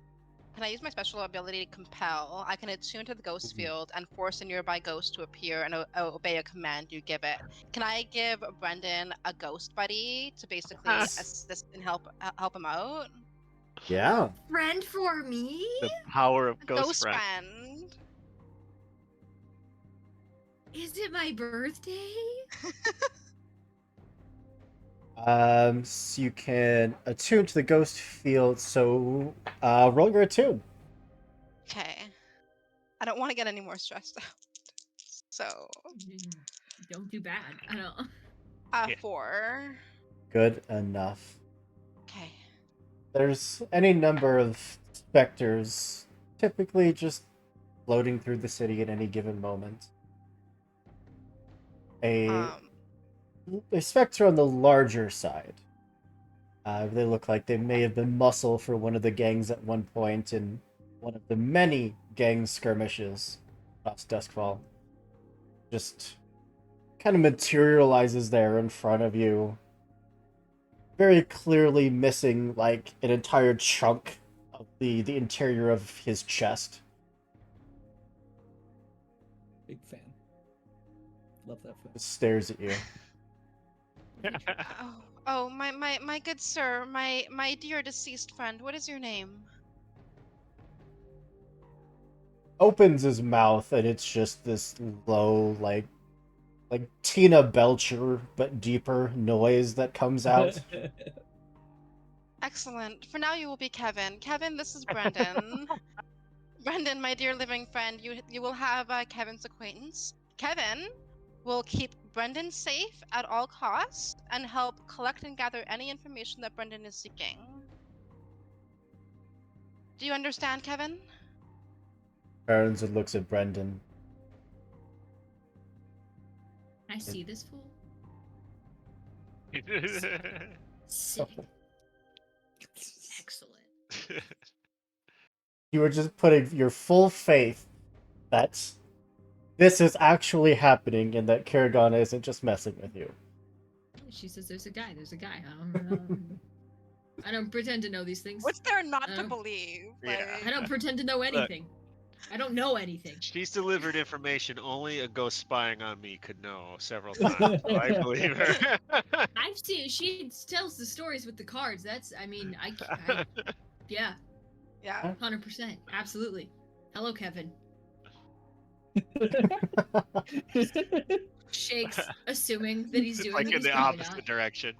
can I use my special ability to compel? I can attune to the ghost Mhm. field and force a nearby ghost to appear and obey a command you give it. Can I give Brendan a ghost buddy to basically assist and help him out? Yeah. Friend for me? The power of A ghost friend. friend. Is it my birthday? So you can attune to the ghost field. So, roll your attune. Okay. I don't want to get any more stressed out. So, Don't do bad. I don't. Yeah. 4. Good enough. Okay. There's any number of specters, typically just floating through the city at any given moment. A specter on the larger side. They look like they may have been muscle for one of the gangs at one point in one of the many gang skirmishes across Duskfall. Just kind of materializes there in front of you. Very clearly missing like an entire chunk of the interior of his chest. Big fan. Love that film. Just stares at you. Oh, my good sir, my dear deceased friend. What is your name? Opens his mouth and it's just this low like Tina Belcher but deeper noise that comes out. Excellent. For now, you will be Kevin. Kevin, this is Brendan. Brendan, my dear living friend, you will have Kevin's acquaintance. Kevin will keep Brendan safe at all costs and help collect and gather any information that Brendan is seeking. Do you understand, Kevin? Turns and looks at Brendan. I see this fool. Sick. Excellent. You were just putting your full faith that this is actually happening and that Karagana isn't just messing with you. She says there's a guy. There's a guy. I don't pretend to know these things. What's there not to Oh. believe? Yeah. I don't pretend to know anything. I don't know anything. She's delivered information only a ghost spying on me could know several times. So I believe her. I've seen she tells the stories with the cards. That's I yeah, Yeah. 100%, absolutely. Hello, Kevin. Shakes, assuming that he's doing like it. in He's the probably opposite not. direction.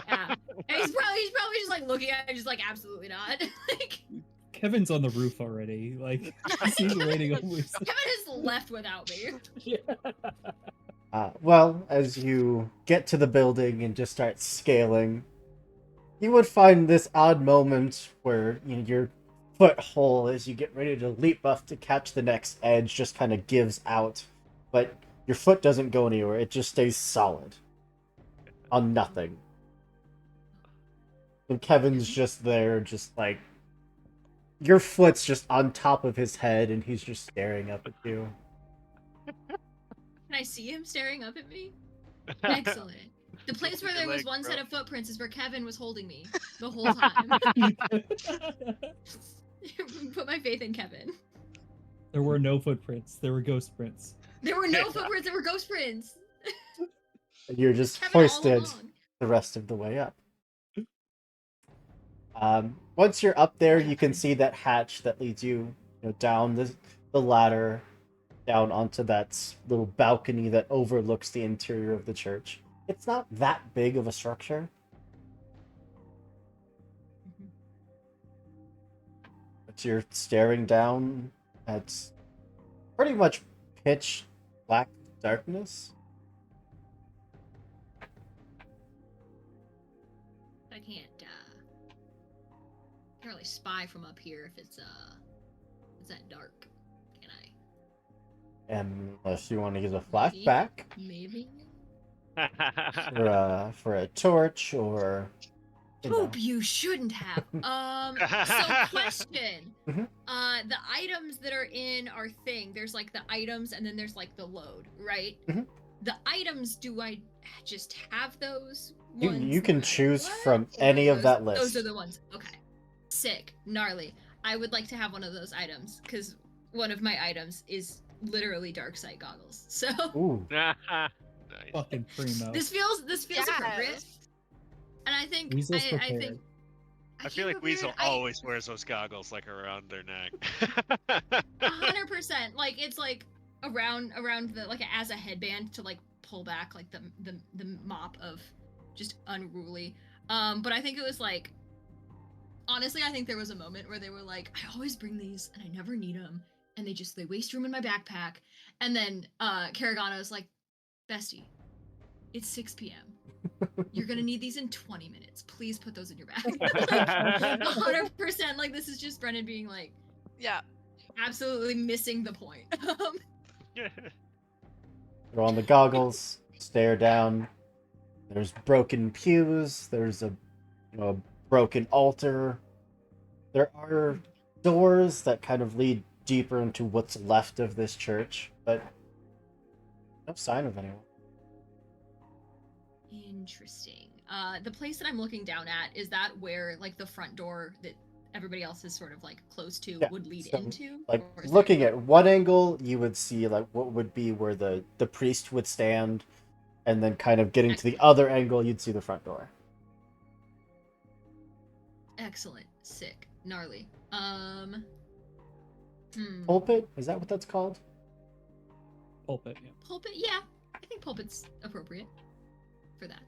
Yeah, and he's probably just like looking at it, just like absolutely not. Like Kevin's on the roof already. Like he's waiting always. Kevin has left without me. Well, as you get to the building and just start scaling, you would find this odd moment where your foothold as you get ready to leap up to catch the next edge just kind of gives out, but your foot doesn't go anywhere. It just stays solid on nothing. And Kevin's just there, just like your foot's just on top of his head, and he's just staring up at you. Can I see him staring up at me? Excellent. The place where there was one set of footprints is where Kevin was holding me the whole time. Put my faith in Kevin. There were no footprints. There were ghost prints. There were no footprints. There were ghost prints. And you're just Kevin all hoisted along. the rest of the way up. Once you're up there, you can see that hatch that leads you, down the ladder, down onto that little balcony that overlooks the interior of the church. It's not that big of a structure. But you're staring down at pretty much pitch black darkness. I can't really spy from up here if it's that dark. Can I? Unless you want to use a Maybe. flashback Maybe. for a torch or Hope you shouldn't have. So question. Mhm. The items that are in our thing, there's like the items and then there's like the load, right? Mhm. The items, do I just have those You ones? you can no matter choose what, from or any of those- that list. Those are the ones. Okay. Sick. Gnarly. I would like to have one of those items because one of my items is literally dark sight goggles. So Ooh. Nice. Fucking primo. this feels appropriate. Yes. And I think Weasel's I prepared. think I feel like prepared. Weasel always wears those goggles like around their neck. 100%. Like it's like around the like as a headband to like pull back like the mop of just unruly. But I think it was like honestly, I think there was a moment where they were like, I always bring these and I never need them, and they waste room in my backpack. And then Karagano's like, Bestie, it's 6 p.m. You're gonna need these in 20 minutes. Please put those in your bag. Like, 100%. Like this is just Brennan being like Yeah. absolutely missing the point. Throw on the goggles, stare down. There's broken pews. There's a broken altar. There are doors that kind of lead deeper into what's left of this church, but no sign of anyone. Interesting. The place that I'm looking down at, is that where like the front door that everybody else is sort of like close to Yeah, would lead so, into? Like Or is there- looking at one angle, you would see like what would be where the priest would stand, and then kind of getting to the other angle, you'd see the front door. Excellent. Sick. Gnarly. Pulpit? Is that what that's called? Pulpit. Yeah. Pulpit? Yeah. I think pulpit's appropriate for that.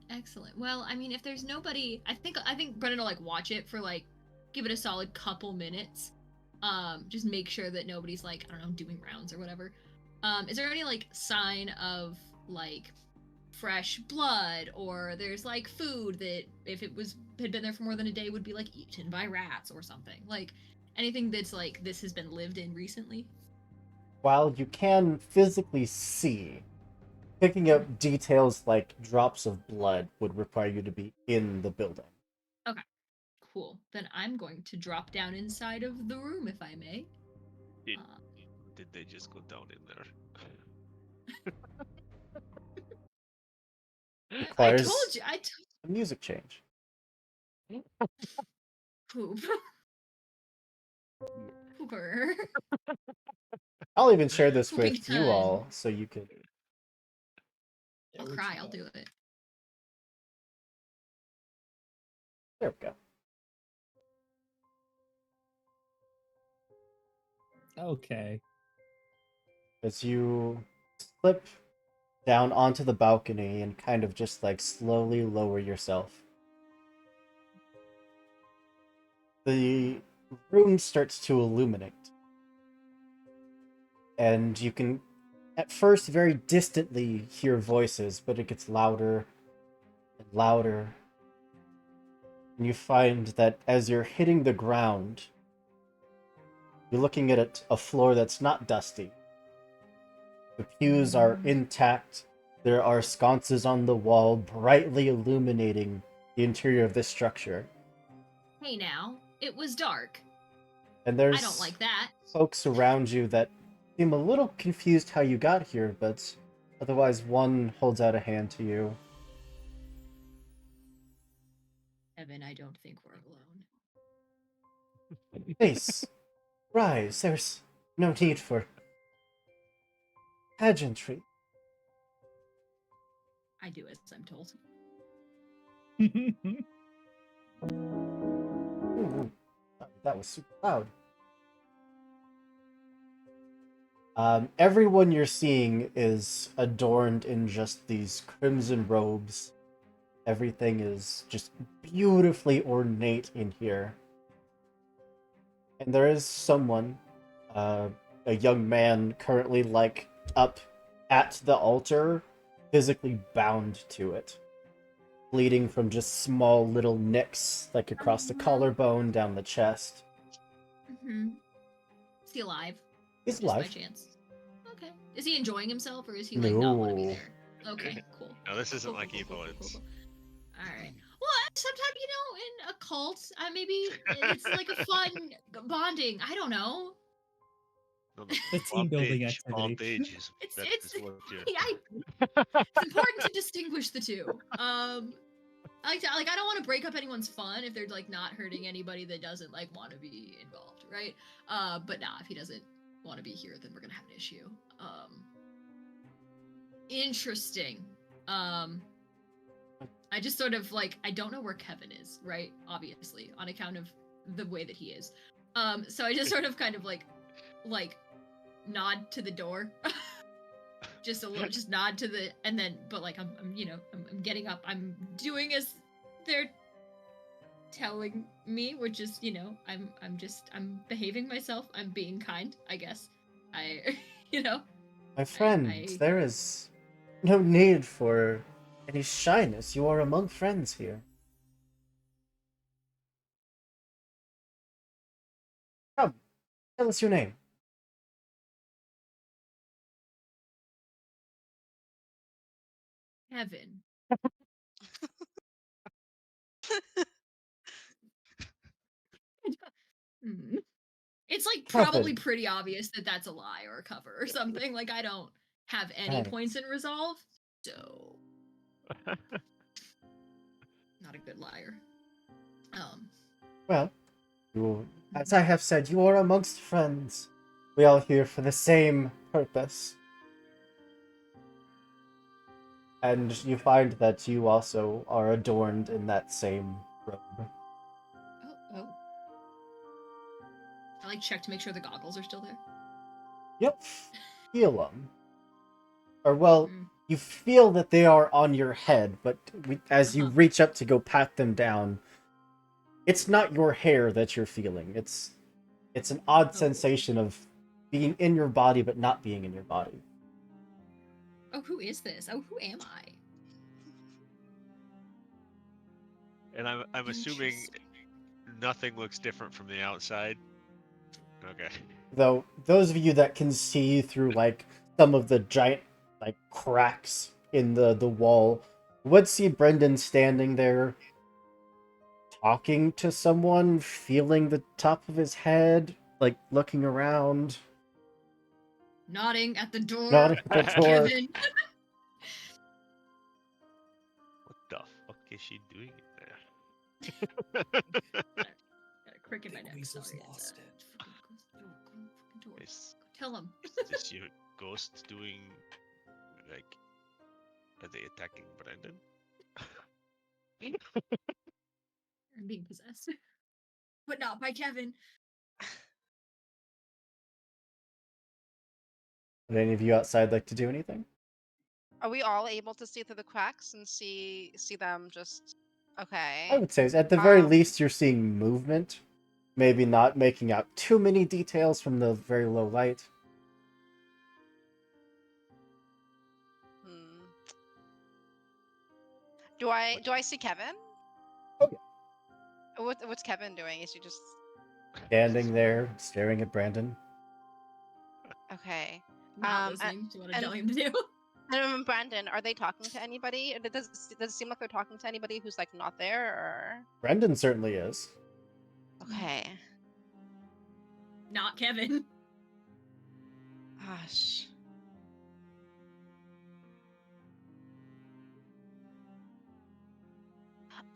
Excellent. Well, I mean, if there's nobody, I think Brennan will like watch it for like give it a solid couple minutes. Just make sure that nobody's like, I don't know, doing rounds or whatever. Is there any like sign of like fresh blood, or there's like food that if it had been there for more than a day would be like eaten by rats or something? Like anything that's like this has been lived in recently? While you can physically see, picking up details like drops of blood would require you to be in the building. Cool. Then I'm going to drop down inside of the room, if I may. Did- Uh, Did they just go down in there? I Requires told you. a music change. Poop. Pooper. I'll even share this Pooping with you time. all so you could. Yeah, I'll what cry. you I'll got? do it. There we go. Okay. As you slip down onto the balcony and kind of just like slowly lower yourself, the room starts to illuminate. And you can, at first, very distantly hear voices, but it gets louder and louder. And you find that as you're hitting the ground, you're looking at a floor that's not dusty. The pews are intact. There are sconces on the wall, brightly illuminating the interior of this structure. Hey now, it was dark. And there's I don't like that. folks around you that seem a little confused how you got here, but otherwise one holds out a hand to you. Evan, I don't think we're alone. Please, rise. There's no need for pageantry. I do as I'm told. Ooh, that was super loud. Everyone you're seeing is adorned in just these crimson robes. Everything is just beautifully ornate in here. And there is someone, a young man currently like up at the altar, physically bound to it. Bleeding from just small little nicks, like across the collarbone, down the chest. Mm-hmm. Is he alive? He's Just alive. by chance. Okay. Is he enjoying himself, or is he like not want to be No. there? Okay, cool. No, this isn't like Evo. It's All right. Well, sometimes in a cult, maybe it's like a fun bonding. I don't know. no, The team building activity. Bondage is It's that it's is what you're. it's important to distinguish the two. I don't want to break up anyone's fun if they're like not hurting anybody that doesn't like want to be involved, right? But nah, if he doesn't want to be here, then we're gonna have an issue. Interesting. I just sort of like I don't know where Kevin is, right? Obviously, on account of the way that he is. So I just sort of kind of like nod to the door. Just a little, just nod to the, and then, but like I'm getting up. I'm doing as they're telling me, which is, I'm behaving myself. I'm being kind, I guess. My friend, there is no need for any shyness. You are among friends here. Come, tell us your name. Kevin. Hmm. It's like probably Kevin. pretty obvious that that's a lie or a cover or something. Like I don't have any Right. points in resolve, so not a good liar. Well, as I have said, you are amongst friends. We all here for the same purpose. And you find that you also are adorned in that same robe. Oh. I check to make sure the goggles are still there. Yep, feel them. Or well, Mm. you feel that they are on your head, but as you reach up to go pat them down, it's not your hair that you're feeling. It's an odd sensation of being in your body but not being in your body. Oh, who is this? Oh, who am I? And I'm assuming nothing looks different from the outside. Okay. Though those of you that can see through some of the giant cracks in the wall would see Brendan standing there talking to someone, feeling the top of his head, looking around. Nodding at the door. Nodding at the door. Kevin. What the fuck is she doing in there? Got a crick in my neck. Weasel's Sorry, lost it. Tell him. Is this your ghost doing, are they attacking Brendan? I'm being possessed. But not by Kevin. Would any of you outside like to do anything? Are we all able to see through the cracks and see them just okay? I would say at the very least you're seeing movement. Maybe not making out too many details from the very low light. Do I see Kevin? Oh yeah. What's Kevin doing? Is he just standing there staring at Brandon? Okay. Not listening to what I'm telling him to do. And Brandon, are they talking to anybody? Does it seem like they're talking to anybody who's not there, or? Brendan certainly is. Okay. Not Kevin. Gosh.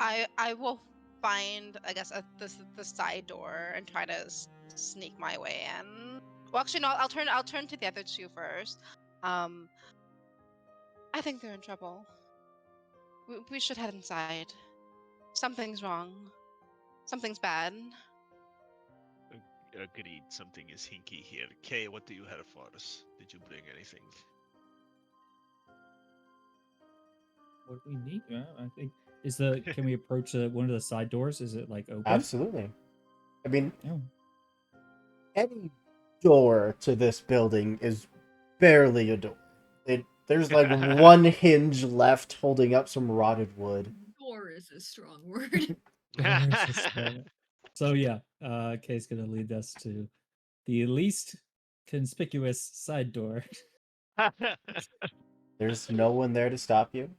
I will find, I guess, the side door and try to sneak my way in. Well, actually, no. I'll turn to the other two first. I think they're in trouble. We should head inside. Something's wrong. Something's bad. Agreed. Something is hinky here. Kay, what do you have for us? Did you bring anything? What do we need? I think can we approach one of the side doors? Is it open? Absolutely. I mean, Oh. Any door to this building is barely a door. There's one hinge left holding up some rotted wood. Door is a strong word. So yeah, Kay's gonna lead us to the least conspicuous side door. There's no one there to stop you.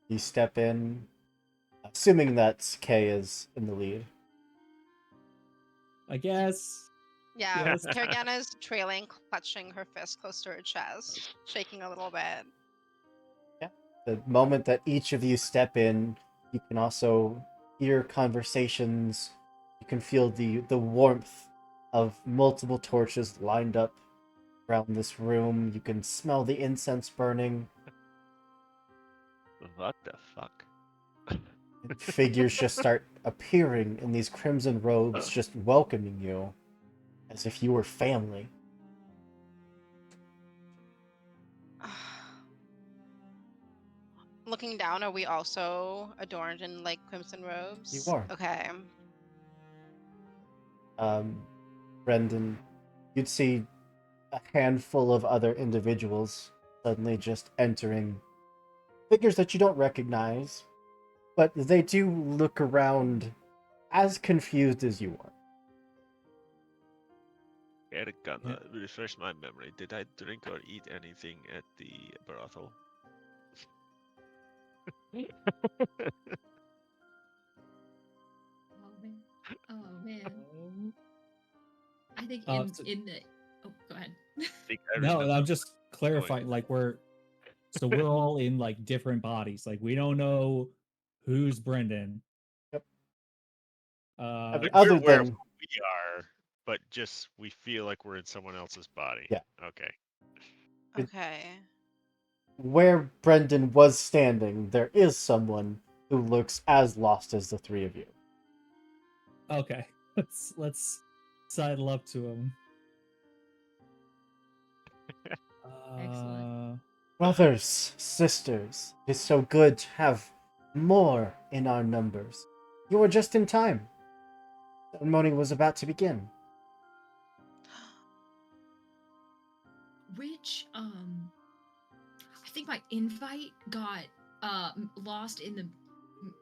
You step in, assuming that Kay is in the lead. I guess. Yeah, Yes. Kerriganna is trailing, clutching her fist close to her chest, shaking a little bit. The moment that each of you step in, you can also hear conversations. You can feel the warmth of multiple torches lined up around this room. You can smell the incense burning. What the fuck? And figures just start appearing in these crimson robes, just welcoming you as if you were family. Looking down, are we also adorned in like crimson robes? You are. Okay. Brendan, you'd see a handful of other individuals suddenly just entering. Figures that you don't recognize, but they do look around as confused as you are. Erkan, refresh my memory. Did I drink or eat anything at the brothel? Oh man. I think Uh, in so- in the. Oh, go ahead. Think I No, remember I'm just what's clarifying. going Like we're all in like different bodies. Like we don't know who's Brendan. Yep. Uh, We're Other aware of than, who we are, but just we feel like we're in someone else's body. Yeah. Okay. Okay. where Brendan was standing, there is someone who looks as lost as the three of you. okay. Let's sidle up to him. Excellent. Brothers, sisters, it is so good to have more in our numbers. You were just in time. The ceremony was about to begin. Which I think my invite got lost in the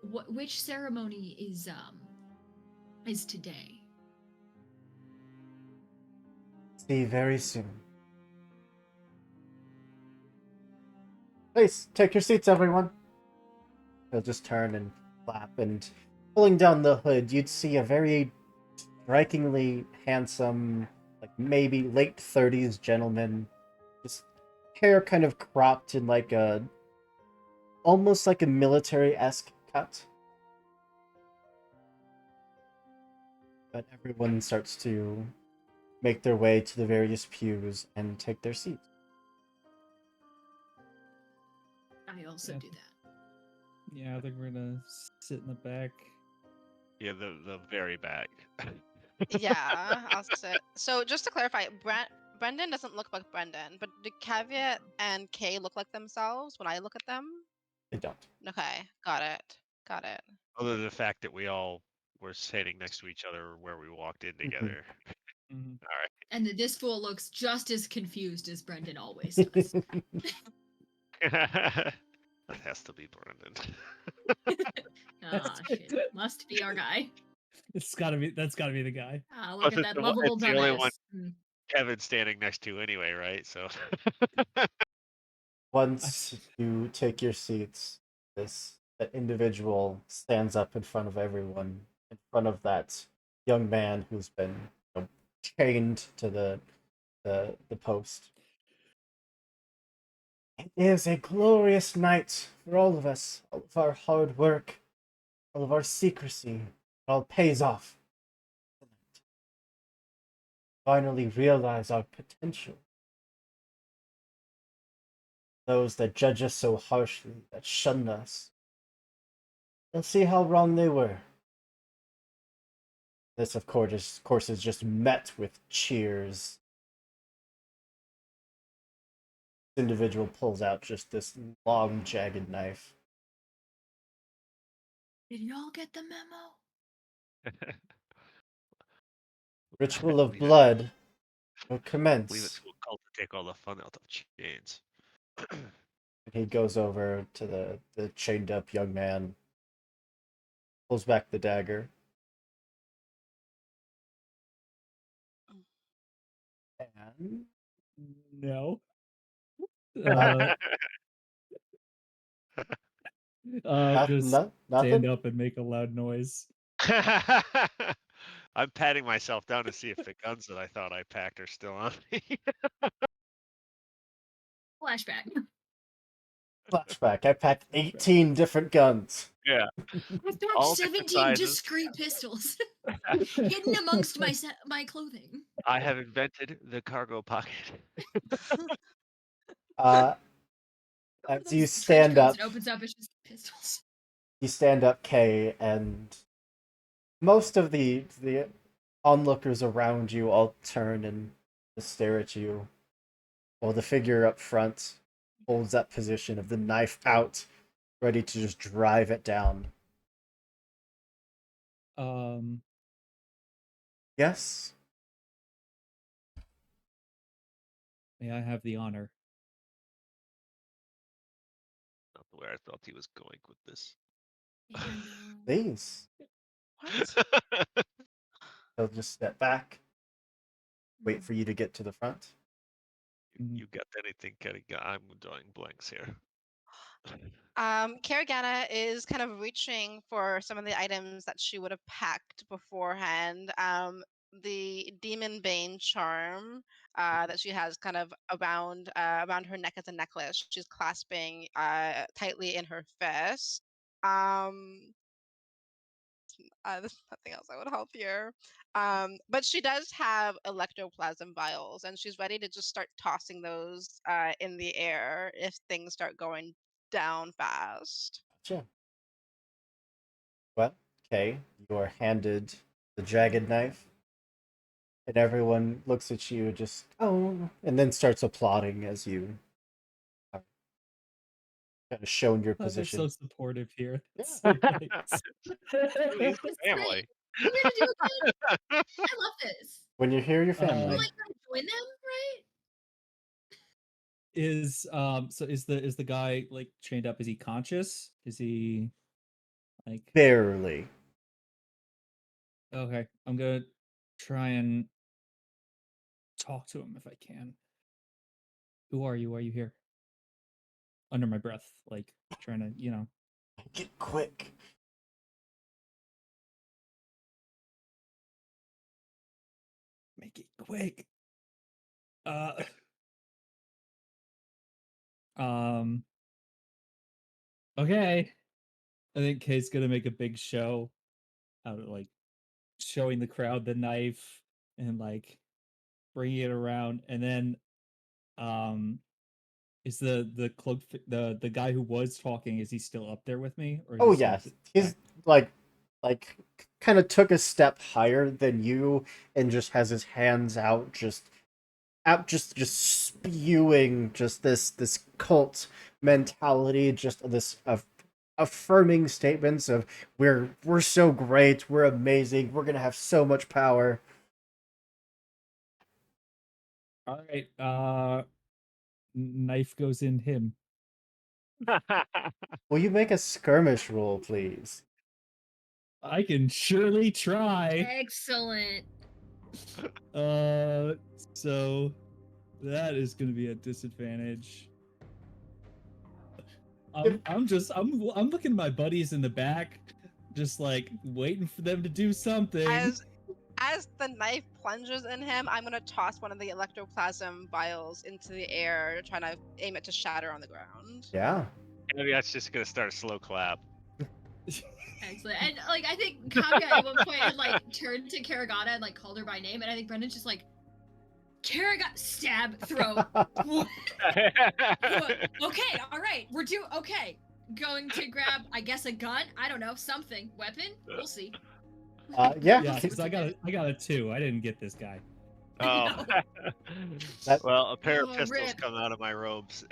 which ceremony is today. See you very soon. Please, take your seats, everyone. He'll just turn and clap, and pulling down the hood, you'd see a very strikingly handsome, like maybe late 30s gentleman. Just hair kind of cropped in like a, almost like a military-esque cut. But everyone starts to make their way to the various pews and take their seats. I also Yeah. do that. Yeah, I think we're gonna sit in the back. Yeah, the very back. Yeah, I'll sit. So just to clarify, Brendan doesn't look like Brendan, but do Caveat and Kay look like themselves when I look at them? They don't. Okay, got it. Got it. Other than the fact that we all were sitting next to each other where we walked in together. Mhm. All right. And this fool looks just as confused as Brendan always does. That has to be Brendan. Ah, shit. Must be our guy. That's gotta be the guy. Ah, Plus, look at it's that lovable it's the only one dumbass. Hmm. Kevin's standing next to anyway, right? So Once you take your seats, that individual stands up in front of everyone, in front of that young man who's been, chained to the post. It is a glorious night for all of us. All of our hard work, all of our secrecy, it all pays off. Finally realize our potential. Those that judge us so harshly, that shun us, they'll see how wrong they were. This, of course, is just met with cheers. This individual pulls out just this long, jagged knife. Did y'all get the memo? Ritual of Leave it- blood will leave it commence. to a cult to take all the fun out of chains. He goes over to the chained up young man, pulls back the dagger. And No. Uh, Just stand Nothing. up and make a loud noise. I'm patting myself down to see if the guns that I thought I packed are still on me. Flashback. Flashback. I packed 18 different guns. Yeah, I've got all different 17 sizes. discrete pistols hidden amongst my clothing. I have invented the cargo pocket. As Those you trench stand coats up, it opens up, it's just pistols. Kay, and most of the onlookers around you all turn and stare at you, while the figure up front holds that position of the knife out, ready to just drive it down. Yes? May I have the honor? Not where I thought he was going with this. Please. What? He'll just step back, wait for you to get to the front. You got anything, Kenny? I'm drawing blanks here. Karagana is kind of reaching for some of the items that she would have packed beforehand. The Demon Bane charm that she has kind of around her neck as a necklace. She's clasping tightly in her fist. There's nothing else that would help here. But she does have electroplasm vials, and she's ready to just start tossing those in the air if things start going down fast. Gotcha. Well, okay, you are handed the jagged knife, and everyone looks at you just, oh, and then starts applauding as you are kind of shown your Oh, they're so position. supportive here. It's Yeah. so nice. He's It's family. We're gonna do it. I love this. When you hear your You family, like gonna join them, right? Is the guy like chained up? Is he conscious? Is he like barely. okay? I'm gonna try and talk to him if I can. Who are you? Why are you here? Under my breath, like trying to, Get quick. make it quick. Uh um okay. I think Kay's gonna make a big show out of like showing the crowd the knife and like bringing it around, and then is the cloak the guy who was talking, is he still up there with me, or is Oh he still yeah, he's like kind of took a step higher than you and just has his hands out, just spewing just this cult mentality, just this affirming statements of we're so great, we're amazing, we're gonna have so much power. all right, knife goes in him. Will you make a skirmish roll, please? I can surely try. Excellent. So that is going to be a disadvantage. I'm looking at my buddies in the back, just like waiting for them to do something. As the knife plunges in him, I'm gonna toss one of the electroplasm vials into the air, trying to aim it to shatter on the ground. Yeah. Maybe that's just gonna start a slow clap. Excellent. And like I think Kavya at one point had like turned to Karagana and like called her by name, and I think Brendan's just like Karagana stab throat. What? Okay, all right, okay. Going to grab, I guess, a gun. I don't know, something, weapon. We'll see. Yeah. Yeah, because I got a 2. I didn't get this guy. Oh. That- Well, a pair of Oh, pistols rip. come out of my robes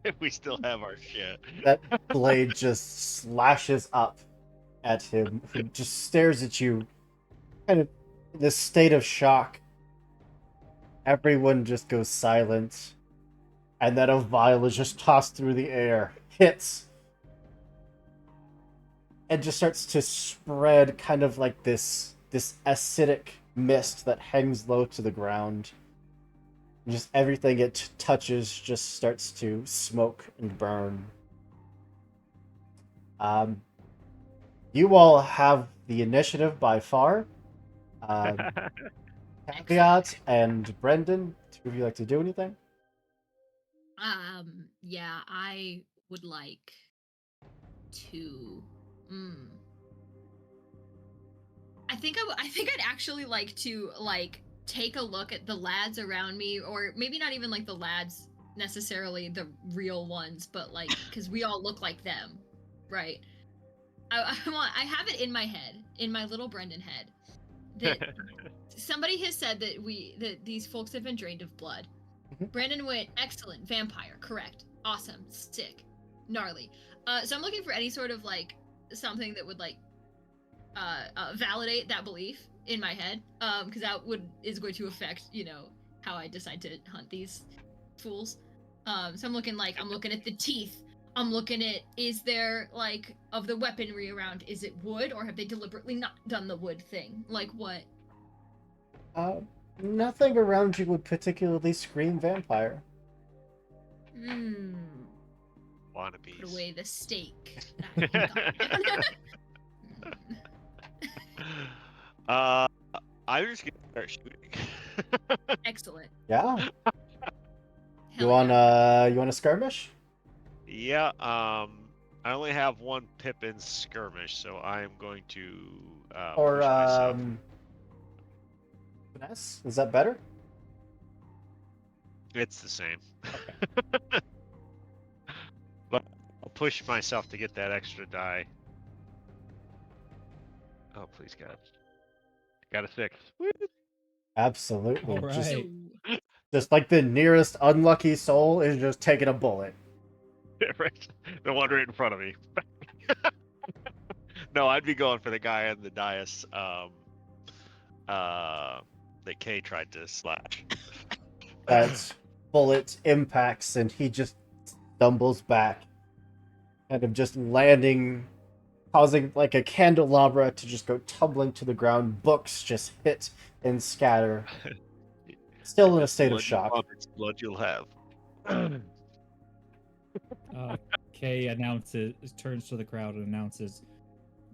if we still have our shit. That blade just slashes up at him, who just stares at you, kind of in this state of shock. Everyone just goes silent, and then a vial is just tossed through the air, hits, and just starts to spread kind of like this acidic mist that hangs low to the ground. And just everything it touches just starts to smoke and burn. Um, you all have the initiative by far. Um, Caveat and Brendan, two of you like to do anything? Yeah, I would like to. Mm, I think I'd actually like to take a look at the lads around me, or maybe not even like the lads necessarily the real ones, but like because we all look like them, right? I have it in my head, in my little Brendan head, that somebody has said that these folks have been drained of blood. Mhm. Brandon went excellent, vampire, correct, awesome, sick, gnarly. So I'm looking for any sort of like something that would like validate that belief in my head, because that is going to affect how I decide to hunt these fools. So I'm looking at the teeth. I'm looking at, is there like of the weaponry around? Is it wood, or have they deliberately not done the wood thing? Like what? Uh, Nothing around you would particularly scream vampire. Hmm. Put Wannabes. away the steak. that I hung on. uh, I'm just gonna start shooting. Excellent. Yeah. Hell yeah. You want to skirmish? Yeah. I only have one Pippin skirmish, so I am going to Or push myself. finesse? Is that better? It's the same. But I'll push myself to get that extra die. Oh, please, God. Got a 6. Woo! Absolutely. All right. Just like the nearest unlucky soul is just taking a bullet. Right. The one right in front of me. No, I'd be going for the guy on the dais that Kay tried to slash. That bullet impacts and he just stumbles back, kind of just landing, causing like a candelabra to just go tumbling to the ground. Books just hit and scatter. Still in a It's state of blood you shock. want, it's blood you'll have. Kay turns to the crowd and announces,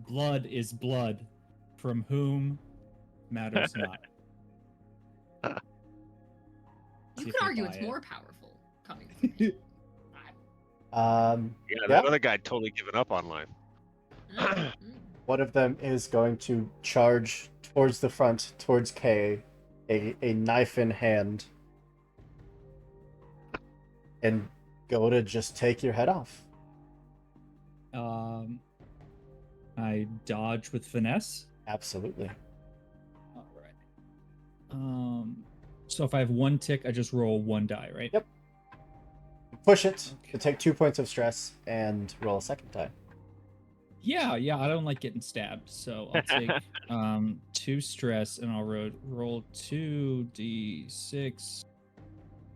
"Blood is blood. From whom matters not." You See if could they argue buy it's it. more powerful coming from me. Yeah, Yeah. that other guy totally given up on life. Mm. One of them is going to charge towards the front, towards Kay, a knife in hand, and go to just take your head off. I dodge with finesse. Absolutely. All right. So if I have one tick, I just roll one die, right? Yep. Push it to take 2 points of stress and roll a second time. Yeah. I don't like getting stabbed, so I'll take 2 stress and I'll roll 2d6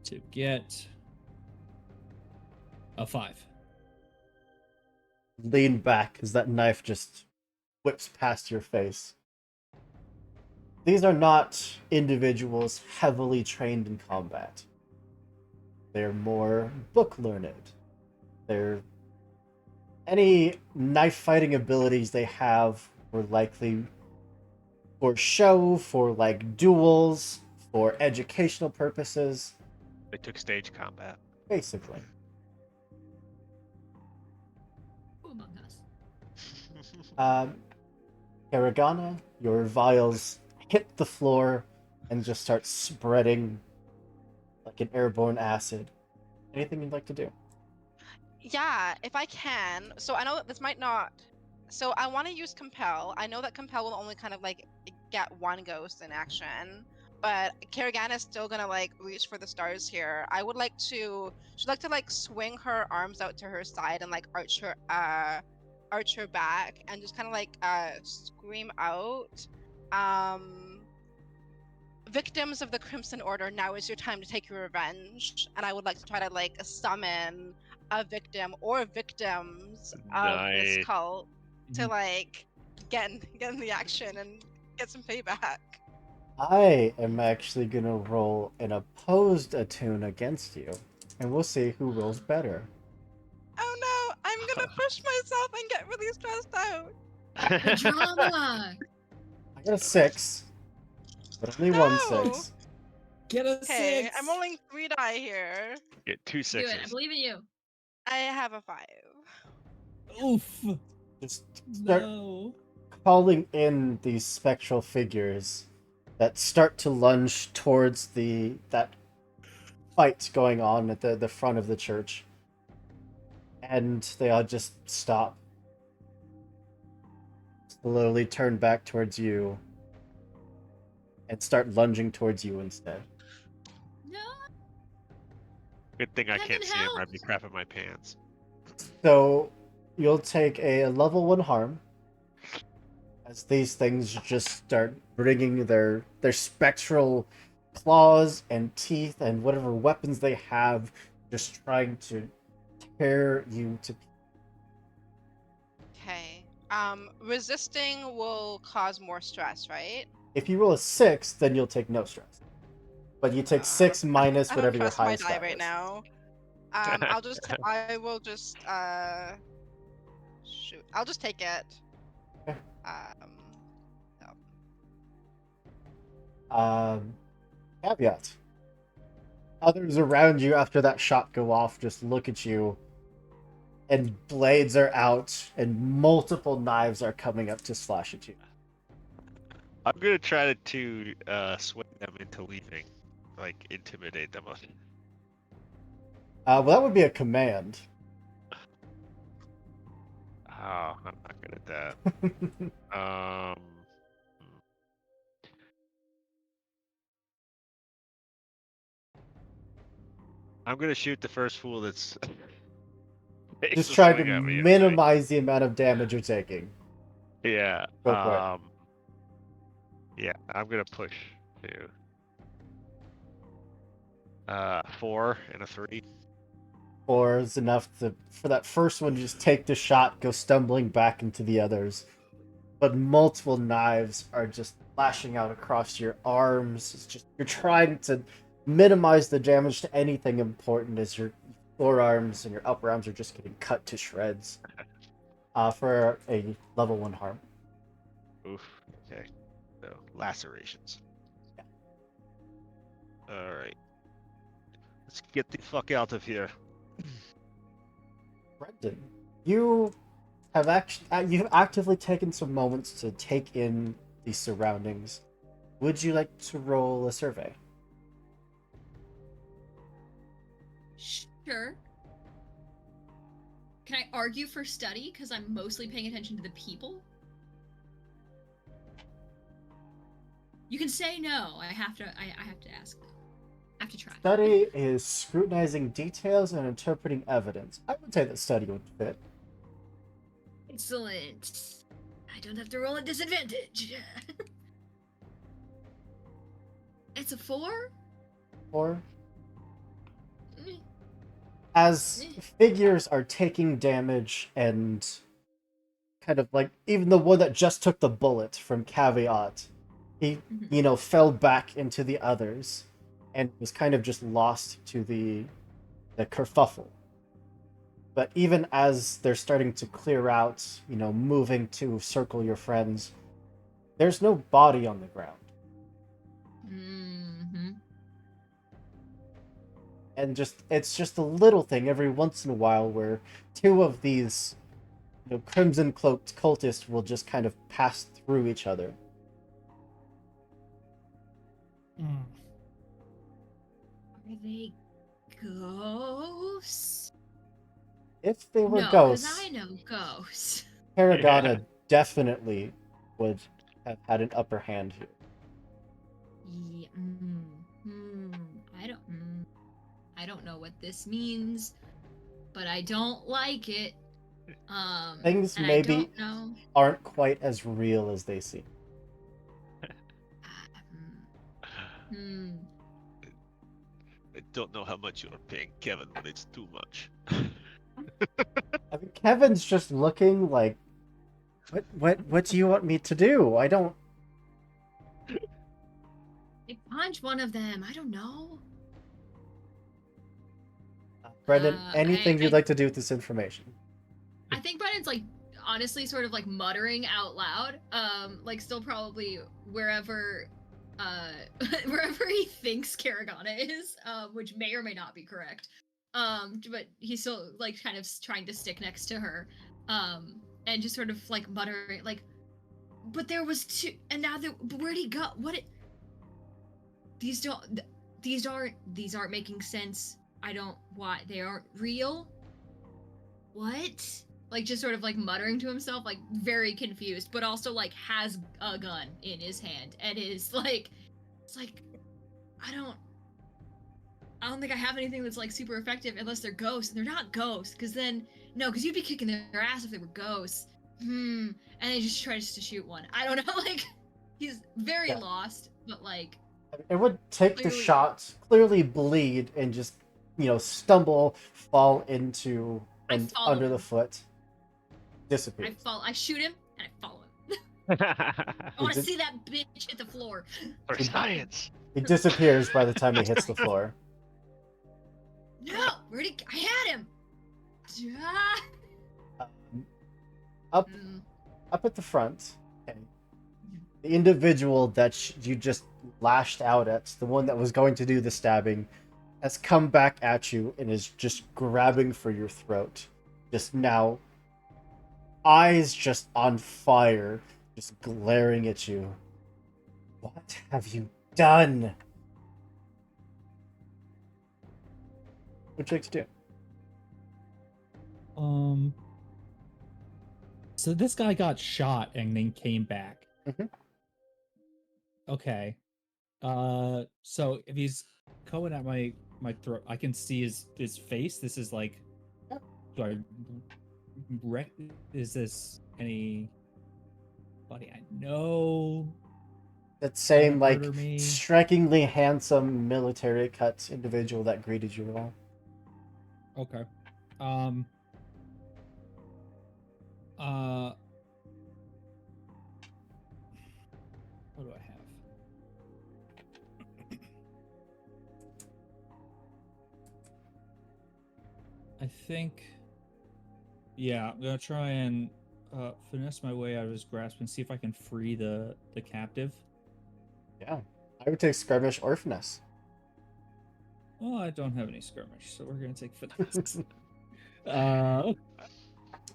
to get a 5. Lean back as that knife just whips past your face. These are not individuals heavily trained in combat. They're more book learned. They're any knife fighting abilities they have were likely for show, for like duels, for educational purposes, They took stage combat. basically. Who among us? Karagana, your vials hit the floor and just start spreading like an airborne acid. Anything you'd like to do? Yeah, if I can. So I know that this might not. So I want to use compel. I know that compel will only kind of like get one ghost in action, but Kerrigan is still gonna like reach for the stars here. I would like to. She'd like to like swing her arms out to her side and like arch her back and just kind of like scream out. Victims of the Crimson Order, now is your time to take your revenge. And I would like to try to like summon a victim or victims of this Nice. cult to like get in the action and get some payback. I am actually gonna roll an opposed attune against you, and we'll see who rolls better. Oh no, I'm gonna push myself and get really stressed out. The drama. I got a 6, but only one No. 6. Get a Okay, 6. I'm rolling 3 die here. Get 2 Do it. I sixes. believe in you. I have a 5. Oof. Just start No. calling in these spectral figures that start to lunge towards that fight going on at the front of the church. And they all just stop. Slowly turn back towards you. And start lunging towards you instead. No. Good thing I Kevin, can't see him or help! I'd be crapping my pants. So you'll take a level 1 harm as these things just start bringing their spectral claws and teeth and whatever weapons they have, just trying to tear you to pieces. Okay. Resisting will cause more stress, right? If you roll a 6, then you'll take no stress. But you take 6 minus I don't whatever your trust my highest die stat right is. now. I will just shoot. I'll just take it. Okay. No. Caveat. Others around you after that shot go off just look at you, and blades are out, and multiple knives are coming up to slash at you. I'm gonna try to sway them into leaving, like intimidate them. Well, that would be a command. Oh, I'm not good at that. Hmm. I'm gonna shoot the first fool that's takes Just a try to swing at me anyway. minimize the amount of damage you're taking. Yeah. Go for it. Yeah, I'm gonna push to 4 and a 3. 4 is enough for that first one to just take the shot, go stumbling back into the others. But multiple knives are just lashing out across your arms. It's just you're trying to minimize the damage to anything important as your forearms and your upper arms are just getting cut to shreds. For a level 1 harm. Oof. Okay. So lacerations. Yeah. All right. Let's get the fuck out of here. Brendan, you have you've actively taken some moments to take in the surroundings. Would you like to roll a survey? Sure. Can I argue for study? Because I'm mostly paying attention to the people. You can say no. I have to ask. I have to try. Study is scrutinizing details and interpreting evidence. I would say that study would fit. Excellent. I don't have to roll at disadvantage. It's a 4? Or Mm, as figures are taking damage and kind of like even the one that just took the bullet from Caveat, he fell back into the others and was kind of just lost to the kerfuffle. But even as they're starting to clear out, moving to circle your friends, there's no body on the ground. Mm-hmm. And it's just a little thing every once in a while where 2 of these crimson cloaked cultists will just kind of pass through each other. Mm. Are they ghosts? If they were No, because ghosts, I know ghosts. Paragana definitely would have had an upper hand here. Yeah, I don't know what this means, but I don't like it. Things and maybe I don't know. aren't quite as real as they seem. I don't know how much you're paying Kevin, but it's too much. I mean, Kevin's just looking like, what do you want me to do? I don't. I punch one of them. I don't know. Brendan, anything I- you'd like to do with this information? I think Brennan's like honestly sort of like muttering out loud, like still probably wherever wherever he thinks Karagana is, which may or may not be correct. But he's still like kind of trying to stick next to her. And just sort of like muttering like, but there was two, and now but where'd he go? These don't these aren't making sense. I don't why they aren't real. What? Like just sort of like muttering to himself, like very confused, but also like has a gun in his hand and is like, it's like, I don't think I have anything that's like super effective unless they're ghosts, and they're not ghosts, because then no, because you'd be kicking their ass if they were ghosts. And he just tries to shoot one. I don't know, like he's very Yeah. lost, but like It would take the Clearly- shot, clearly bleed, and just, stumble, fall into and follow under the him. foot. Disappears. I shoot him and I follow him. I want to did- see that bitch hit the floor. For science. He disappears by the time he hits the floor. No, I had him. Ah. Up Mm. up at the front, okay, the individual that you just lashed out at, the one that was going to do the stabbing, has come back at you and is just grabbing for your throat. Just now, eyes just on fire, just glaring at you. What have you done? What would you like to do? So this guy got shot and then came back. Mhm. Okay. So if he's coming at my throat, I can see his face. This is like, do I is this anybody I know? That same, Gonna like, murder me? strikingly handsome military cut individual that greeted you all. Okay. What do I have? I think, yeah, I'm gonna try and finesse my way out of his grasp and see if I can free the captive. Yeah. I would take skirmish or finesse. Well, I don't have any skirmish, so we're gonna take finesse. You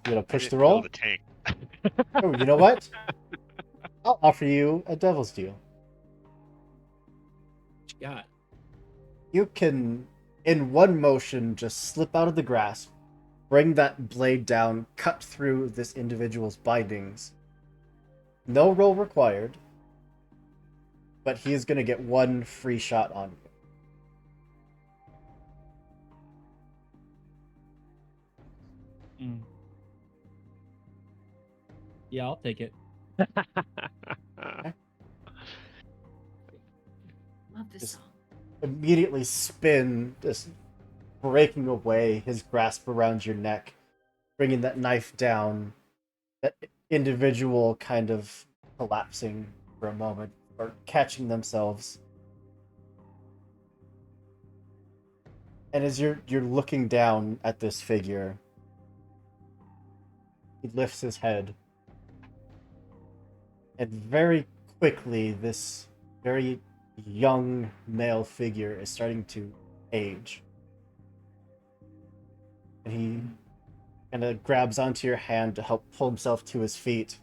gonna I push didn't the kill roll? the tank. Oh, you know what? I'll offer you a devil's deal. What you got? You can, in one motion, just slip out of the grasp, bring that blade down, cut through this individual's bindings. No roll required, but he is going to get one free shot on you. Yeah, I'll take it. Love this Just- song. Immediately spin, just breaking away his grasp around your neck, bringing that knife down, that individual kind of collapsing for a moment, or catching themselves. And as you're looking down at this figure, he lifts his head. And very quickly, this very young male figure is starting to age. And he kind of grabs onto your hand to help pull himself to his feet.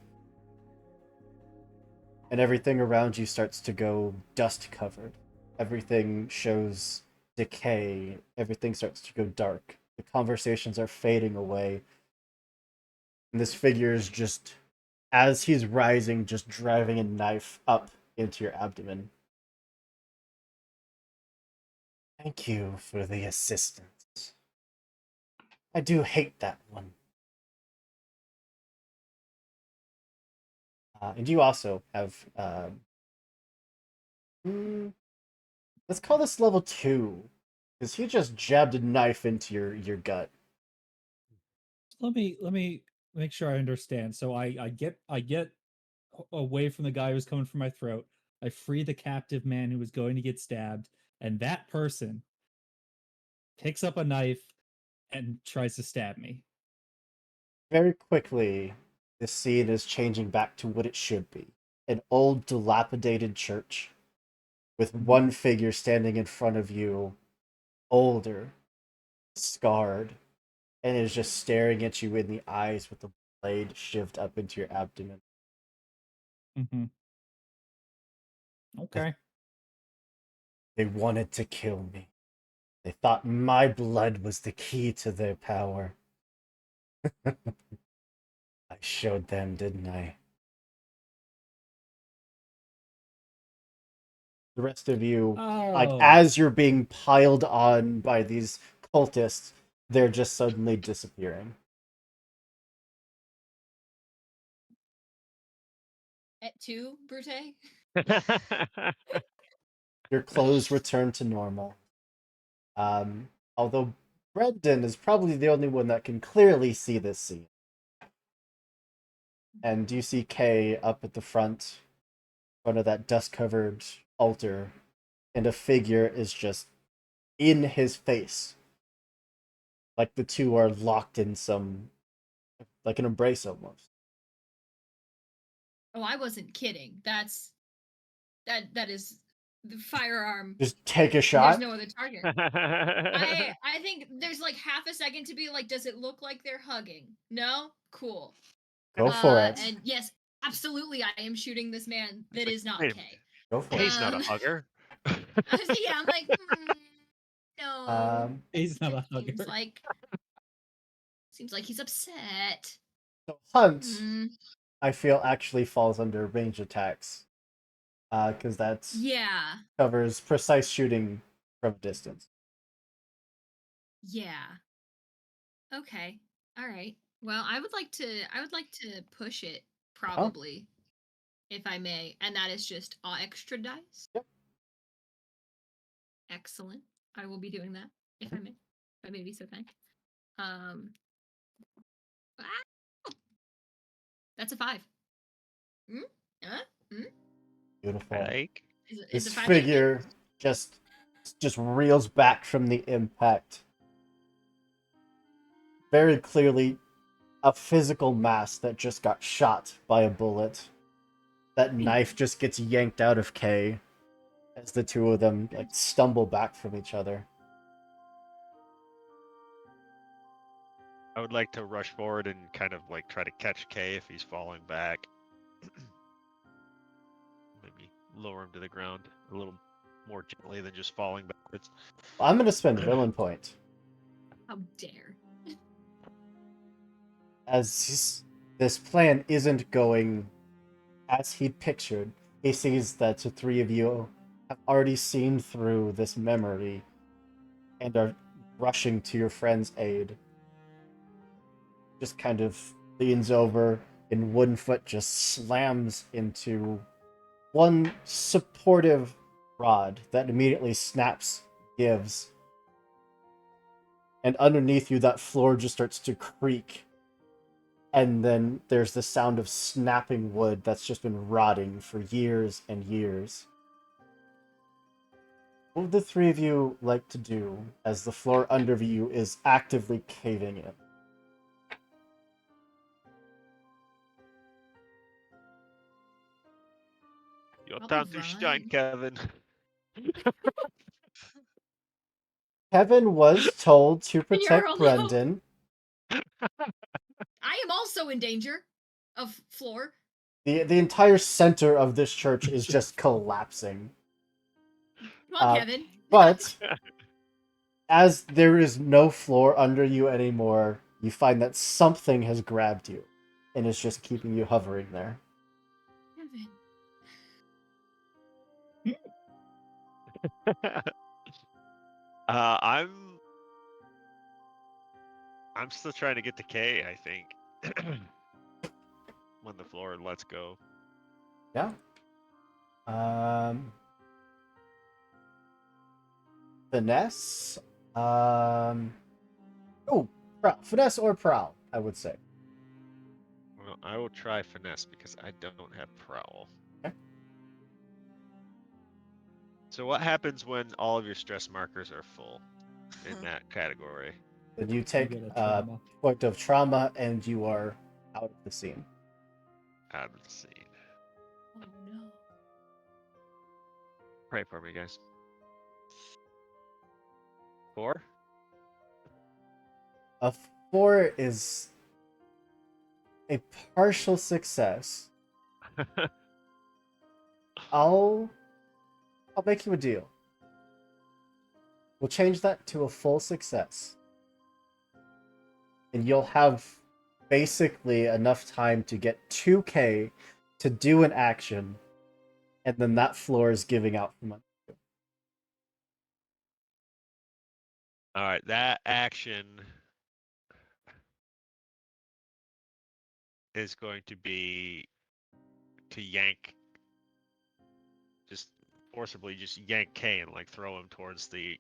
And everything around you starts to go dust covered. Everything shows decay. Everything starts to go dark. The conversations are fading away. And this figure is just, as he's rising, just driving a knife up into your abdomen. Thank you for the assistance. I do hate that one. And you also have, let's call this level 2, because he just jabbed a knife into your gut. Let me make sure I understand. So I get away from the guy who's coming for my throat. I free the captive man who was going to get stabbed, and that person picks up a knife and tries to stab me. Very quickly, the scene is changing back to what it should be. An old, dilapidated church with one figure standing in front of you, older, scarred, and is just staring at you in the eyes with the blade shoved up into your abdomen. Mm-hmm. Okay. They wanted to kill me. They thought my blood was the key to their power. I showed them, didn't I? The rest of you, like, Oh. as you're being piled on by these cultists, they're just suddenly disappearing. At 2, Brute? Your clothes return to normal. Although Brendan is probably the only one that can clearly see this scene. And you see Kay up at the front of that dust-covered altar, and a figure is just in his face. Like the two are locked in some, like an embrace almost. Oh, I wasn't kidding. That is the firearm. Just take a There's shot. no other target. I think there's like half a second to be like, does it look like they're hugging? No? Cool. Go for it. And yes, absolutely, I am shooting this man that is not Wait a Kay. Go for Kay's it. not a hugger. Yeah, I'm like, no. He's not a Seems hugger. like he's upset. So Hunt, Mm, I feel actually falls under range attacks. Because that yeah. covers precise shooting from a distance. Yeah. Okay. All right. Well, I would like to push it probably, if I may, and that is just extra dice. Yep. Excellent. I will be doing that if I may. If I may be so kind. That's a 5. Mm? Mm? Beautiful. Like, Is This a 5 figure just reels back from the impact. Very clearly a physical mass that just got shot by a bullet. That knife just gets yanked out of Kay as the two of them like stumble back from each other. I would like to rush forward and kind of like try to catch Kay if he's falling back. Maybe lower him to the ground a little more gently than just falling backwards. I'm gonna spend villain point. How dare. As this plan isn't going as he pictured, he sees that the three of you have already seen through this memory and are rushing to your friend's aid. Just kind of leans over and one foot just slams into one supportive rod that immediately snaps, gives. And underneath you, that floor just starts to creak. And then there's the sound of snapping wood that's just been rotting for years and years. What would the three of you like to do as the floor under you is actively caving in? Your Probably time to shine, run. Kevin. Kevin was told to You're protect alone. Brendan. I am also in danger of floor. The entire center of this church is just collapsing. Come on, Kevin. But as there is no floor under you anymore, you find that something has grabbed you and is just keeping you hovering there. Kevin. I'm still trying to get to Kay, I think. When the floor lets go. Yeah. Finesse. Finesse or prowl, I would say. Well, I will try finesse because I don't have prowl. Okay. So what happens when all of your stress markers are full in that category? Then you You take get a a trauma. point of trauma, and you are out of the scene. Out of the scene. Oh no. Pray for me, guys. 4? A 4 is a partial success. I'll make you a deal. We'll change that to a full success. And you'll have basically enough time to get 2k to do an action, and then that floor is giving out from under you. All right, that action is going to be to yank, just forcibly, just yank K and like throw him towards the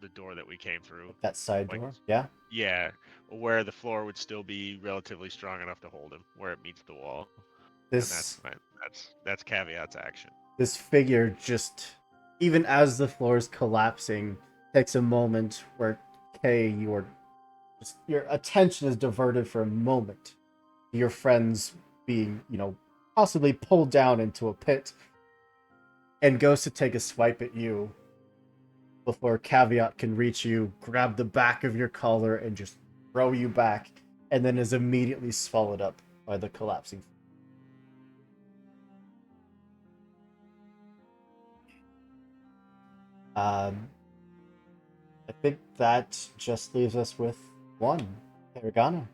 the door that we came through. That side Like, door. Yeah. yeah, where the floor would still be relatively strong enough to hold him, where it meets the wall. This And that's Caveat's action. this figure just, even as the floor is collapsing, takes a moment where your attention is diverted for a moment. Your friends being, possibly pulled down into a pit, and goes to take a swipe at you before Caveat can reach you, grab the back of your collar, and just throw you back, and then is immediately swallowed up by the collapsing. I think that just leaves us with one, Paragana.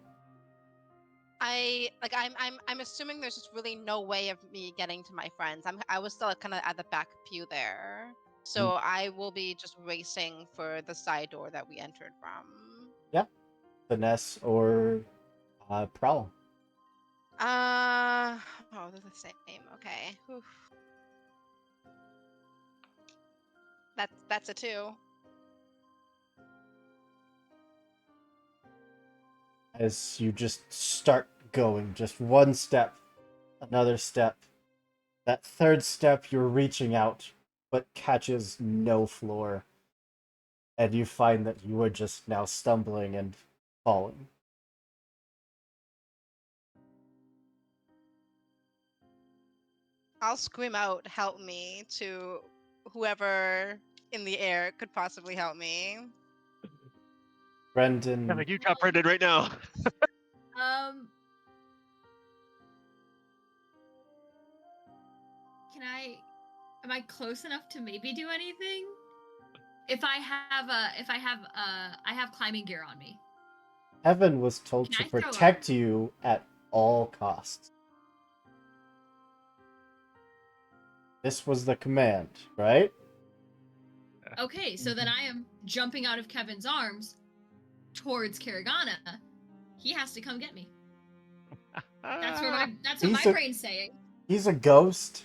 I'm assuming there's just really no way of me getting to my friends. I was still kind of at the back pew there. So I will be just racing for the side door that we entered from. Yeah, Finesse or Prowl. Oh, they're the same. Okay. Whew. That's a 2. As you just start going, just one step, another step. That third step, you're reaching out, but catches no floor. And you find that you are just now stumbling and falling. I'll scream out, "Help me," to whoever in the air could possibly help me. Brendan, Like you got Brendan right now. Um. Can I? Am I close enough to maybe do anything? I have climbing gear on me. Heaven was told Can to I throw protect you at all costs. This was the command, right? Okay, so then I am jumping out of Kevin's arms towards Karagana. He has to come get me. That's what my brain's saying. He's a ghost.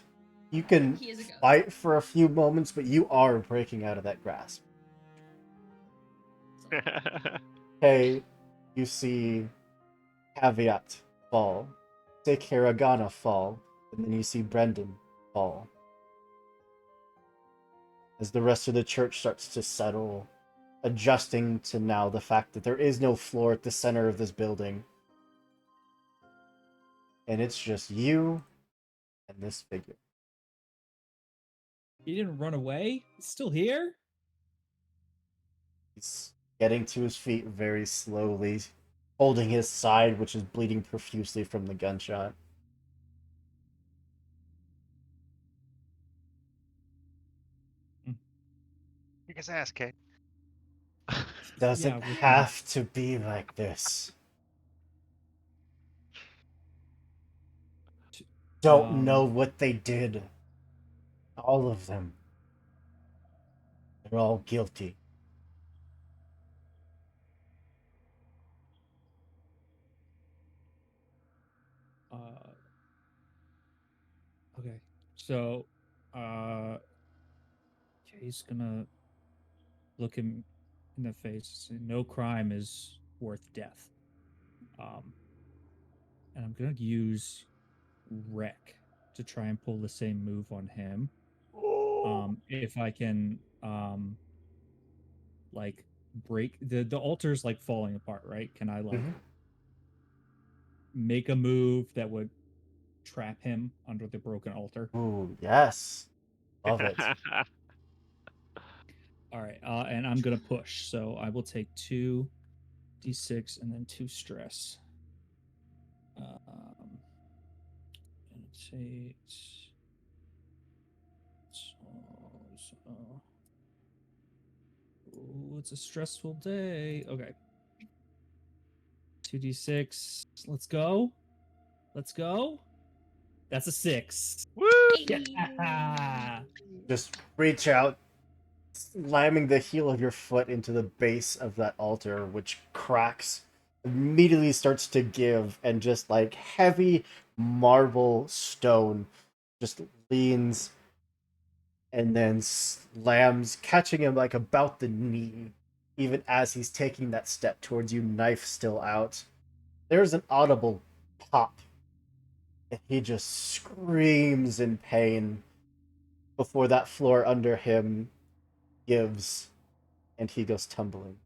You can He is a ghost. fight for a few moments, but you are breaking out of that grasp. Hey, you see Caveat fall, see Karagana fall, and then you see Brendan fall. As the rest of the church starts to settle, adjusting to now the fact that there is no floor at the center of this building. And it's just you and this figure. He didn't run away. He's still here. He's getting to his feet very slowly, holding his side, which is bleeding profusely from the gunshot. Kick his ass, K. Doesn't Yeah, have to be like this. Don't know what they did. All of them. They're all guilty. Okay. So, Kay's gonna look him in the face and say, "No crime is worth death." And I'm gonna use Wreck to try and pull the same move on him. If I can, like break the altar's like falling apart, right? Can I like Mhm. make a move that would trap him under the broken altar? Ooh, yes. Love it. All right, and I'm gonna push, so I will take 2d6 and then 2 stress. And it takes so. Ooh, it's a stressful day. Okay. 2d6. Let's go. Let's go. That's a 6. Woo! Yeah. Just reach out, slamming the heel of your foot into the base of that altar, which cracks, immediately starts to give, and just like heavy marble stone just leans and then slams, catching him like about the knee, even as he's taking that step towards you, knife still out. There's an audible pop, and he just screams in pain before that floor under him gives and he goes tumbling.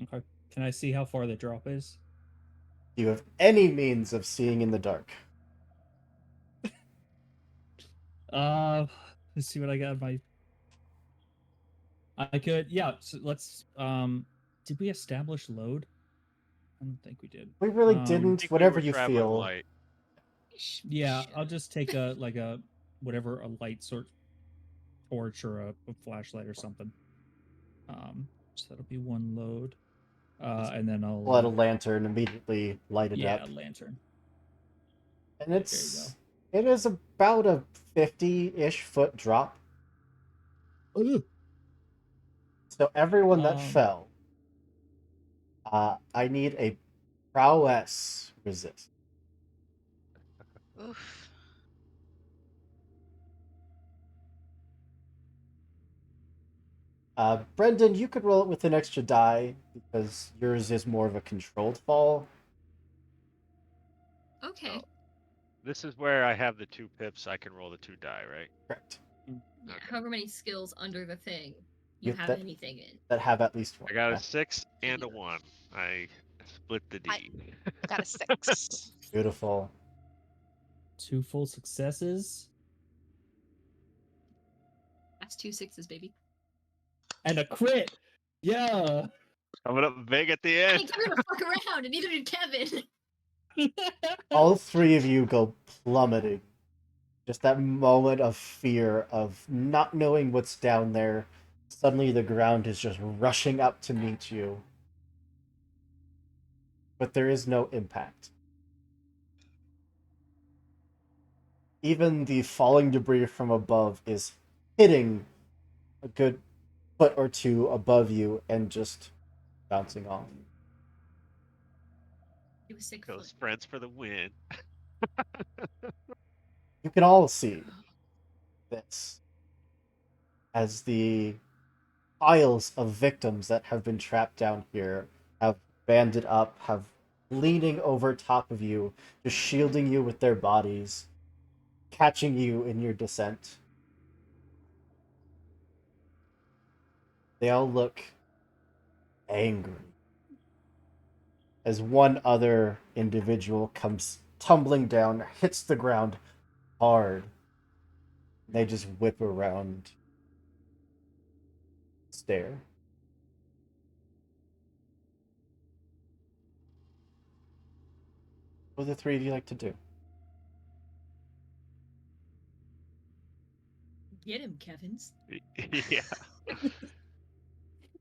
Okay. Can I see how far the drop is? Do you have any means of seeing in the dark? Let's see what I got in my. I could, yeah. So let's. Did we establish load? I don't think we did. We really I didn't. think we Whatever were you traveling feel. light. Yeah, I'll just take a like a whatever a light sort torch or a flashlight or something. So that'll be one load. And then Pull out a I'll lantern, immediately light it yeah, up. lantern. And There you go. it is about a 50-ish foot drop. Ooh. So everyone that Um, fell, I need a prowess resist. Oof. Brendan, you could roll it with an extra die because yours is more of a controlled fall. Okay. Oh. This is where I have the 2 pips. I can roll the 2 die, right? Correct. Yeah, Okay. however many skills under the thing you You- have that- anything in. That have at least one. I got a Yeah. 6 and a 1. I split the I- D. Got a 6. Beautiful. 2 full successes That's 2 6s, baby. and a crit. Yeah. Coming up big at the I end. ain't Kevin to fuck around, and neither did Kevin. All three of you go plummeting. Just that moment of fear of not knowing what's down there. Suddenly the ground is just rushing up to meet you. But there is no impact. Even the falling debris from above is hitting a good foot or two above you and just bouncing off. It was sick Goes foot. friends for the win. You can all see this as the piles of victims that have been trapped down here have banded up, have leaning over top of you, just shielding you with their bodies, catching you in your descent. They all look angry as one other individual comes tumbling down, hits the ground hard. They just whip around, stare. What do the three of you like to do? Get him, Kevins. Yeah.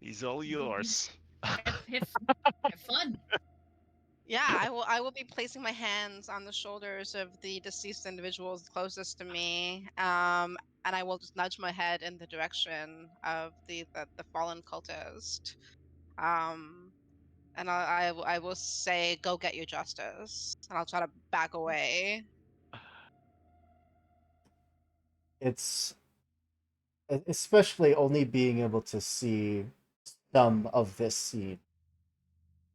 He's all yours. Have fun. Yeah, I will be placing my hands on the shoulders of the deceased individuals closest to me, and I will just nudge my head in the direction of the fallen cultist, and I will say, "Go get your justice," and I'll try to back away. It's especially only being able to see some of this scene.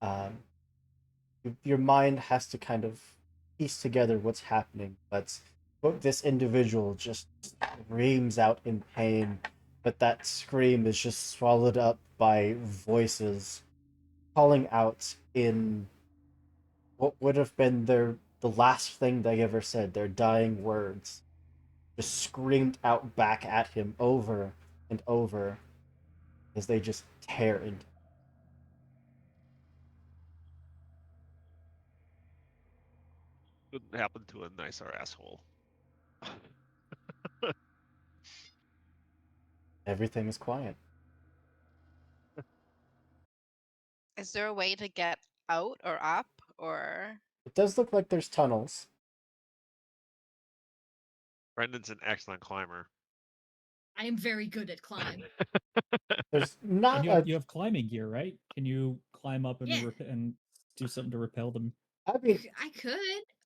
Um, your mind has to kind of piece together what's happening, but this individual just screams out in pain but that scream is just swallowed up by voices calling out in what would have been the last thing they ever said, their dying words, just screamed out back at him over and over as they just tear into. Couldn't happen to a nicer asshole. Everything is quiet. Is there a way to get out or up or? It does look like there's tunnels. Brendan's an excellent climber. I am very good at climb. There's And not a. you have climbing gear, right? Can you climb up and Yeah. and do something to repel them? I mean, I could,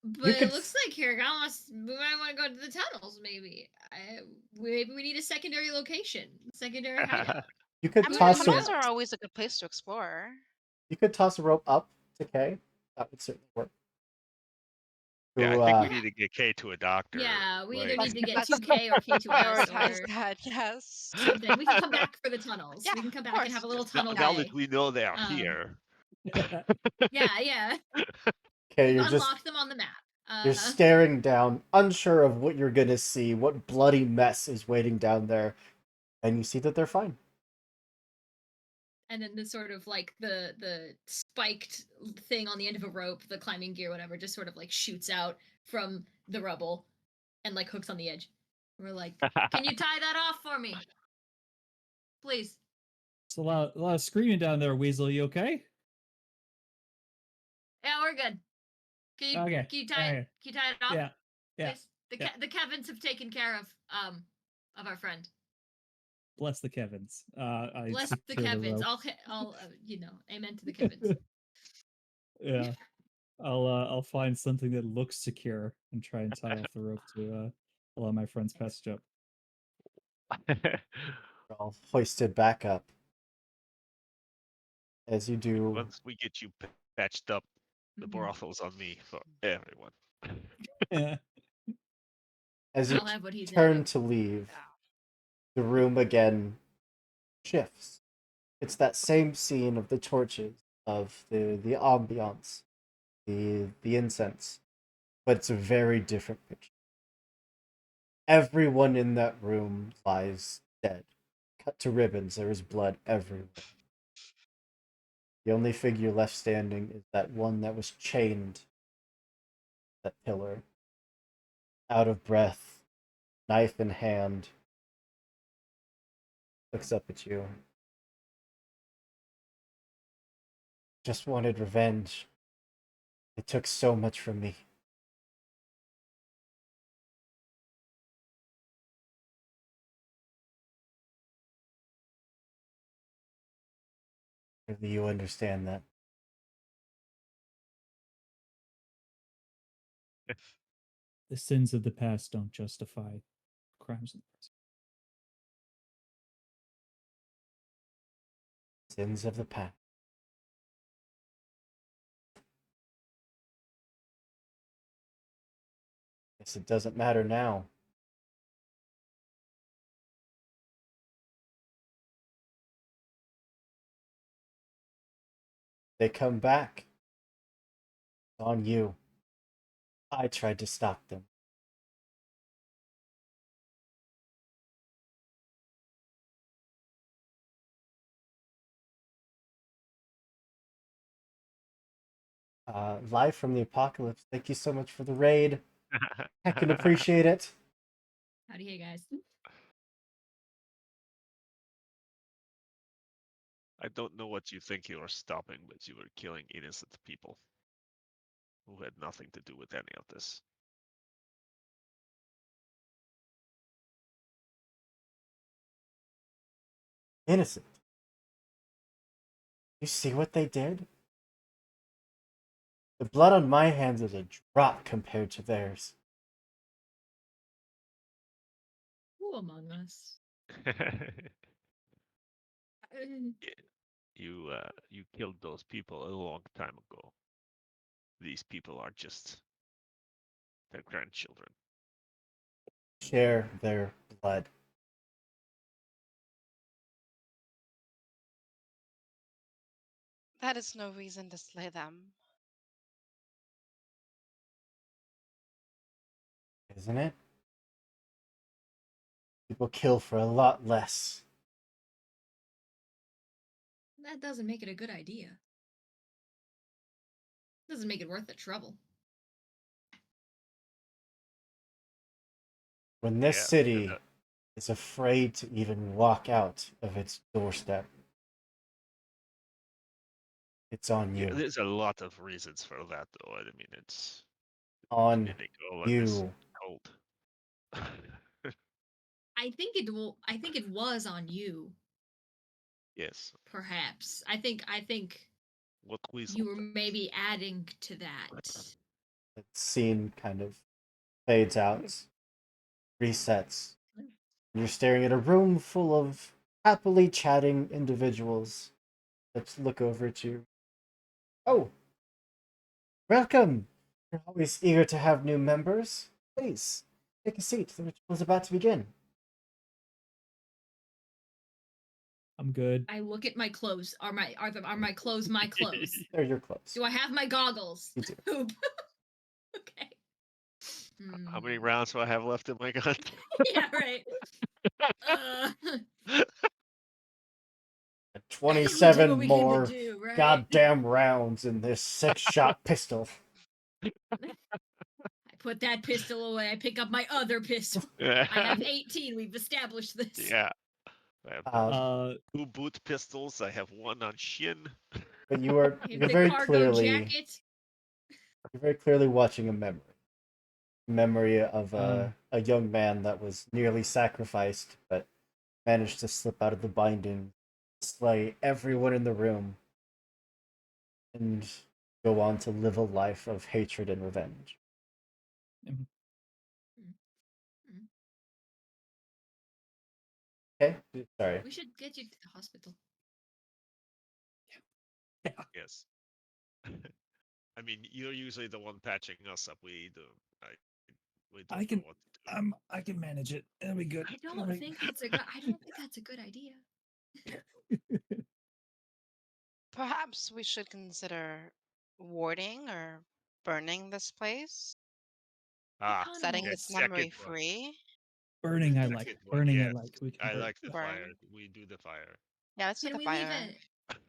but You it could looks like here, we might want to go to the tunnels. Maybe maybe we need a secondary location, secondary hideout. you could I mean, toss tunnels a are always a good place to explore. you could toss a rope up to Kay. That would certainly work. Yeah, Who, I think we Yeah. need to get Kay to a doctor. Yeah, we either like- need to get Let's 2K or K to us Prioritize or that, yes. something. We can come back for the tunnels. Yeah, We can come of back and course. have a little now, tunnel now day. that we know they are Um, here. Yeah. Kay, We've you're just unlocked them on the map. you're staring down, unsure of what you're gonna see, what bloody mess is waiting down there, and you see that they're fine. And then the sort of like the spiked thing on the end of a rope, the climbing gear, whatever, just sort of like shoots out from the rubble and like hooks on the edge. We're like, can you tie that off for me, please? It's a lot of screaming down there, Weasel. You okay? Yeah, we're good. Can you Okay. can you tie okay. it? Can you tie it off? Yeah. Yeah. Please? The yeah. the Kevins have taken care of our friend. Bless the Kevins. I Bless the secure Kevins. rope. I'll amen to the Kevins. Yeah. I'll find something that looks secure and try and tie off the rope to allow my friend's passage up. They're all hoisted back up. As you do, Once we get you patched up, the Mhm. brothel's on me for everyone. Yeah. as you I'll have what he's turn into. to leave, the room again shifts. It's that same scene of the torches, of the ambiance, the incense, but it's a very different picture. Everyone in that room lies dead, cut to ribbons. There is blood everywhere. The only figure left standing is that one that was chained to that pillar, out of breath, knife in hand, looks up at you. Just wanted revenge. It took so much from me. Surely you understand that. The sins of the past don't justify crimes in the present. Sins of the past. Guess it doesn't matter now. They come back. It's on you. I tried to stop them. Live from the apocalypse. Thank you so much for the raid. I can appreciate it. Howdy, hey guys. I don't know what you think you are stopping, but you are killing innocent people who had nothing to do with any of this. Innocent. You see what they did? The blood on my hands is a drop compared to theirs. Who among us? You killed those people a long time ago. These people are just their grandchildren. Share their blood. That is no reason to slay them. Isn't it? People kill for a lot less. That doesn't make it a good idea. Doesn't make it worth the trouble. When this Yeah, city is afraid to even walk out of its doorstep, it's on yeah, you. there's a lot of reasons for that, though. I mean, it's On clinical and it's you. cold. I think it was on you, Yes. perhaps. I think What weasel? you were maybe adding to that. The scene kind of fades out, resets. You're staring at a room full of happily chatting individuals that look over at you. Oh, welcome! You're always eager to have new members. Please, take a seat. The ritual is about to begin. I'm good. I look at my clothes. Are my clothes my clothes? They're your clothes. Do I have my goggles? You do. Poop. Okay. How many Hmm. rounds do I have left in my gun? Yeah, right. Uh, 27 what we came to more do, right? goddamn rounds in this 6-shot pistol. I put that pistol away. I pick up my other pistol. I have 18. We've established this. Yeah. I have Uh, 2 boot pistols. I have 1 on Shin. but you're The very cargo clearly jacket. you're very clearly watching a memory of Uh. a young man that was nearly sacrificed, but managed to slip out of the binding, slay everyone in the room, and go on to live a life of hatred and revenge. Okay, sorry. We should get you to the hospital. Yes. I mean, you're usually the one patching us up. We don't I can- know what to do. I can manage it. It'll be good. I don't think that's a good idea. Perhaps we should consider warding or burning this place, Ah, setting Tunnels. its second memory one. free. Burning, I Second like. one, Burning, I yes. like. We can I burn. like the Burn. fire. We do the fire. Yeah, let's do Can the we leave fire.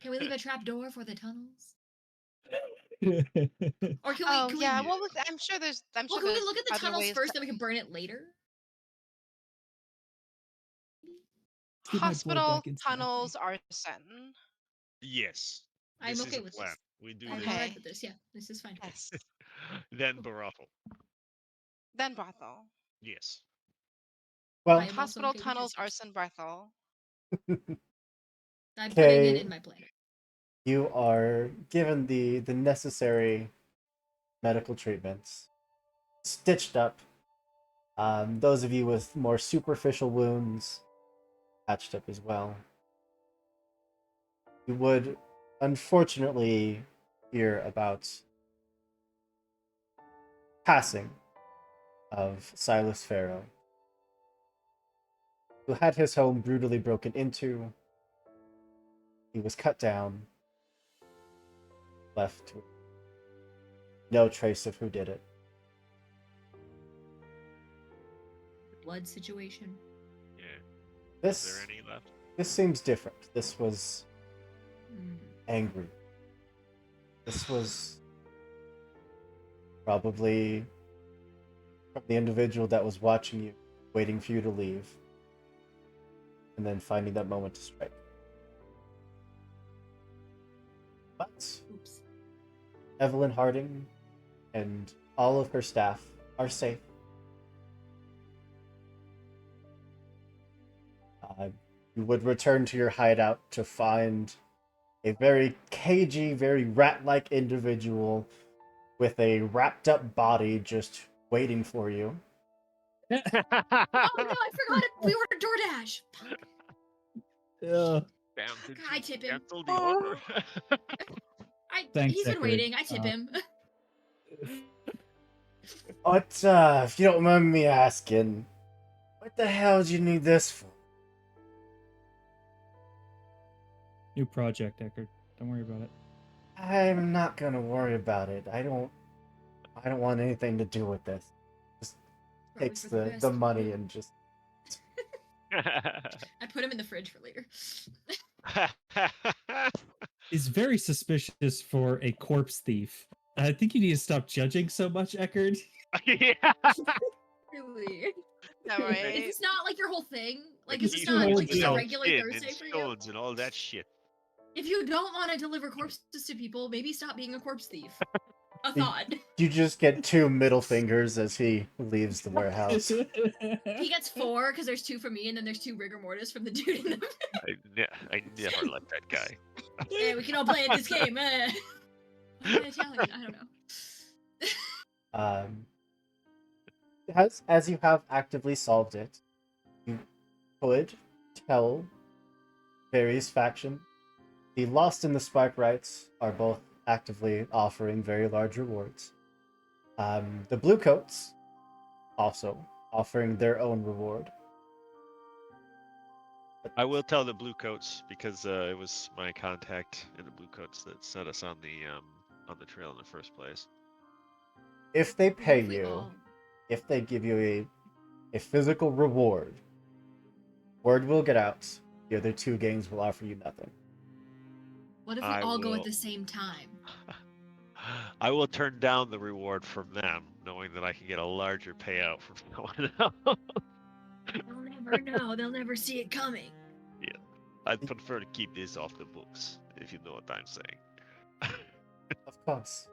Can we leave a trap door for the tunnels? it. Or can Oh we? yeah, Yeah. well, I'm sure there's. I'm Well, sure can we there's look at the other tunnels ways first, to- then we can burn it later? Get my boy Hospital back inside tunnels me. arson. Yes. I'm This okay is a with plan. this. We do I'm this. alright Okay. with this. Yeah, this is fine. Yes. Then brothel. Then brothel. Yes. Well, I am also Hospital okay with tunnels this. arson brothel. I'm putting it Okay. in my plan. you are given the necessary medical treatments, stitched up. Those of you with more superficial wounds, patched up as well. You would unfortunately hear about passing of Silas Pharaoh, who had his home brutally broken into. He was cut down, left with no trace of who did it. Blood situation. Yeah. Is This there any left? this seems different. This was Hmm. angry. This was probably from the individual that was watching you, waiting for you to leave, and then finding that moment to strike. But Oops. Evelyn Harding and all of her staff are safe. You would return to your hideout to find a very cagey, very rat-like individual with a wrapped-up body just waiting for you. Oh no, I forgot it. We were DoorDash. Fuck. Yeah. Damn, did I you tip him. cancel the order? Thanks, He's been Deckard. waiting. I tip him. What, if you don't mind me asking, what the hell do you need this for? New project, Deckard. Don't worry about it. I'm not gonna worry about it. I don't want anything to do with this. Just Probably takes for the the best. money and just I put him in the fridge for later. Is very suspicious for a corpse thief. I think you need to stop judging so much, Eckerd. Yeah. Really? Yeah, Is right. this not like your whole thing? Like, It's is this your not whole like just a deal. regular Skin Thursday and for you? stones and all that shit. If you don't want to deliver corpses to people, maybe stop being a corpse thief. A You- thought. you just get 2 middle fingers as he leaves the warehouse. He gets 4 because there's 2 from me, and then there's 2 rigor mortis from the dude in the. I never liked that guy. Yeah, we can all play at this game. Why am I Italian? I don't know. Um, as you have actively solved it, you could tell various factions. The Lost and the Sparkrights are both actively offering very large rewards. The Bluecoats also offering their own reward. I will tell the Bluecoats because it was my contact in the Bluecoats that set us on the trail in the first place. If they pay If we you, all- if they give you a physical reward, word will get out. The other 2 games will offer you nothing. What if we I all go will- at the same time? I will turn down the reward from them, knowing that I can get a larger payout from someone else. They'll never know. They'll never see it coming. I'd prefer to keep this off the books, if you know what I'm saying. Of course.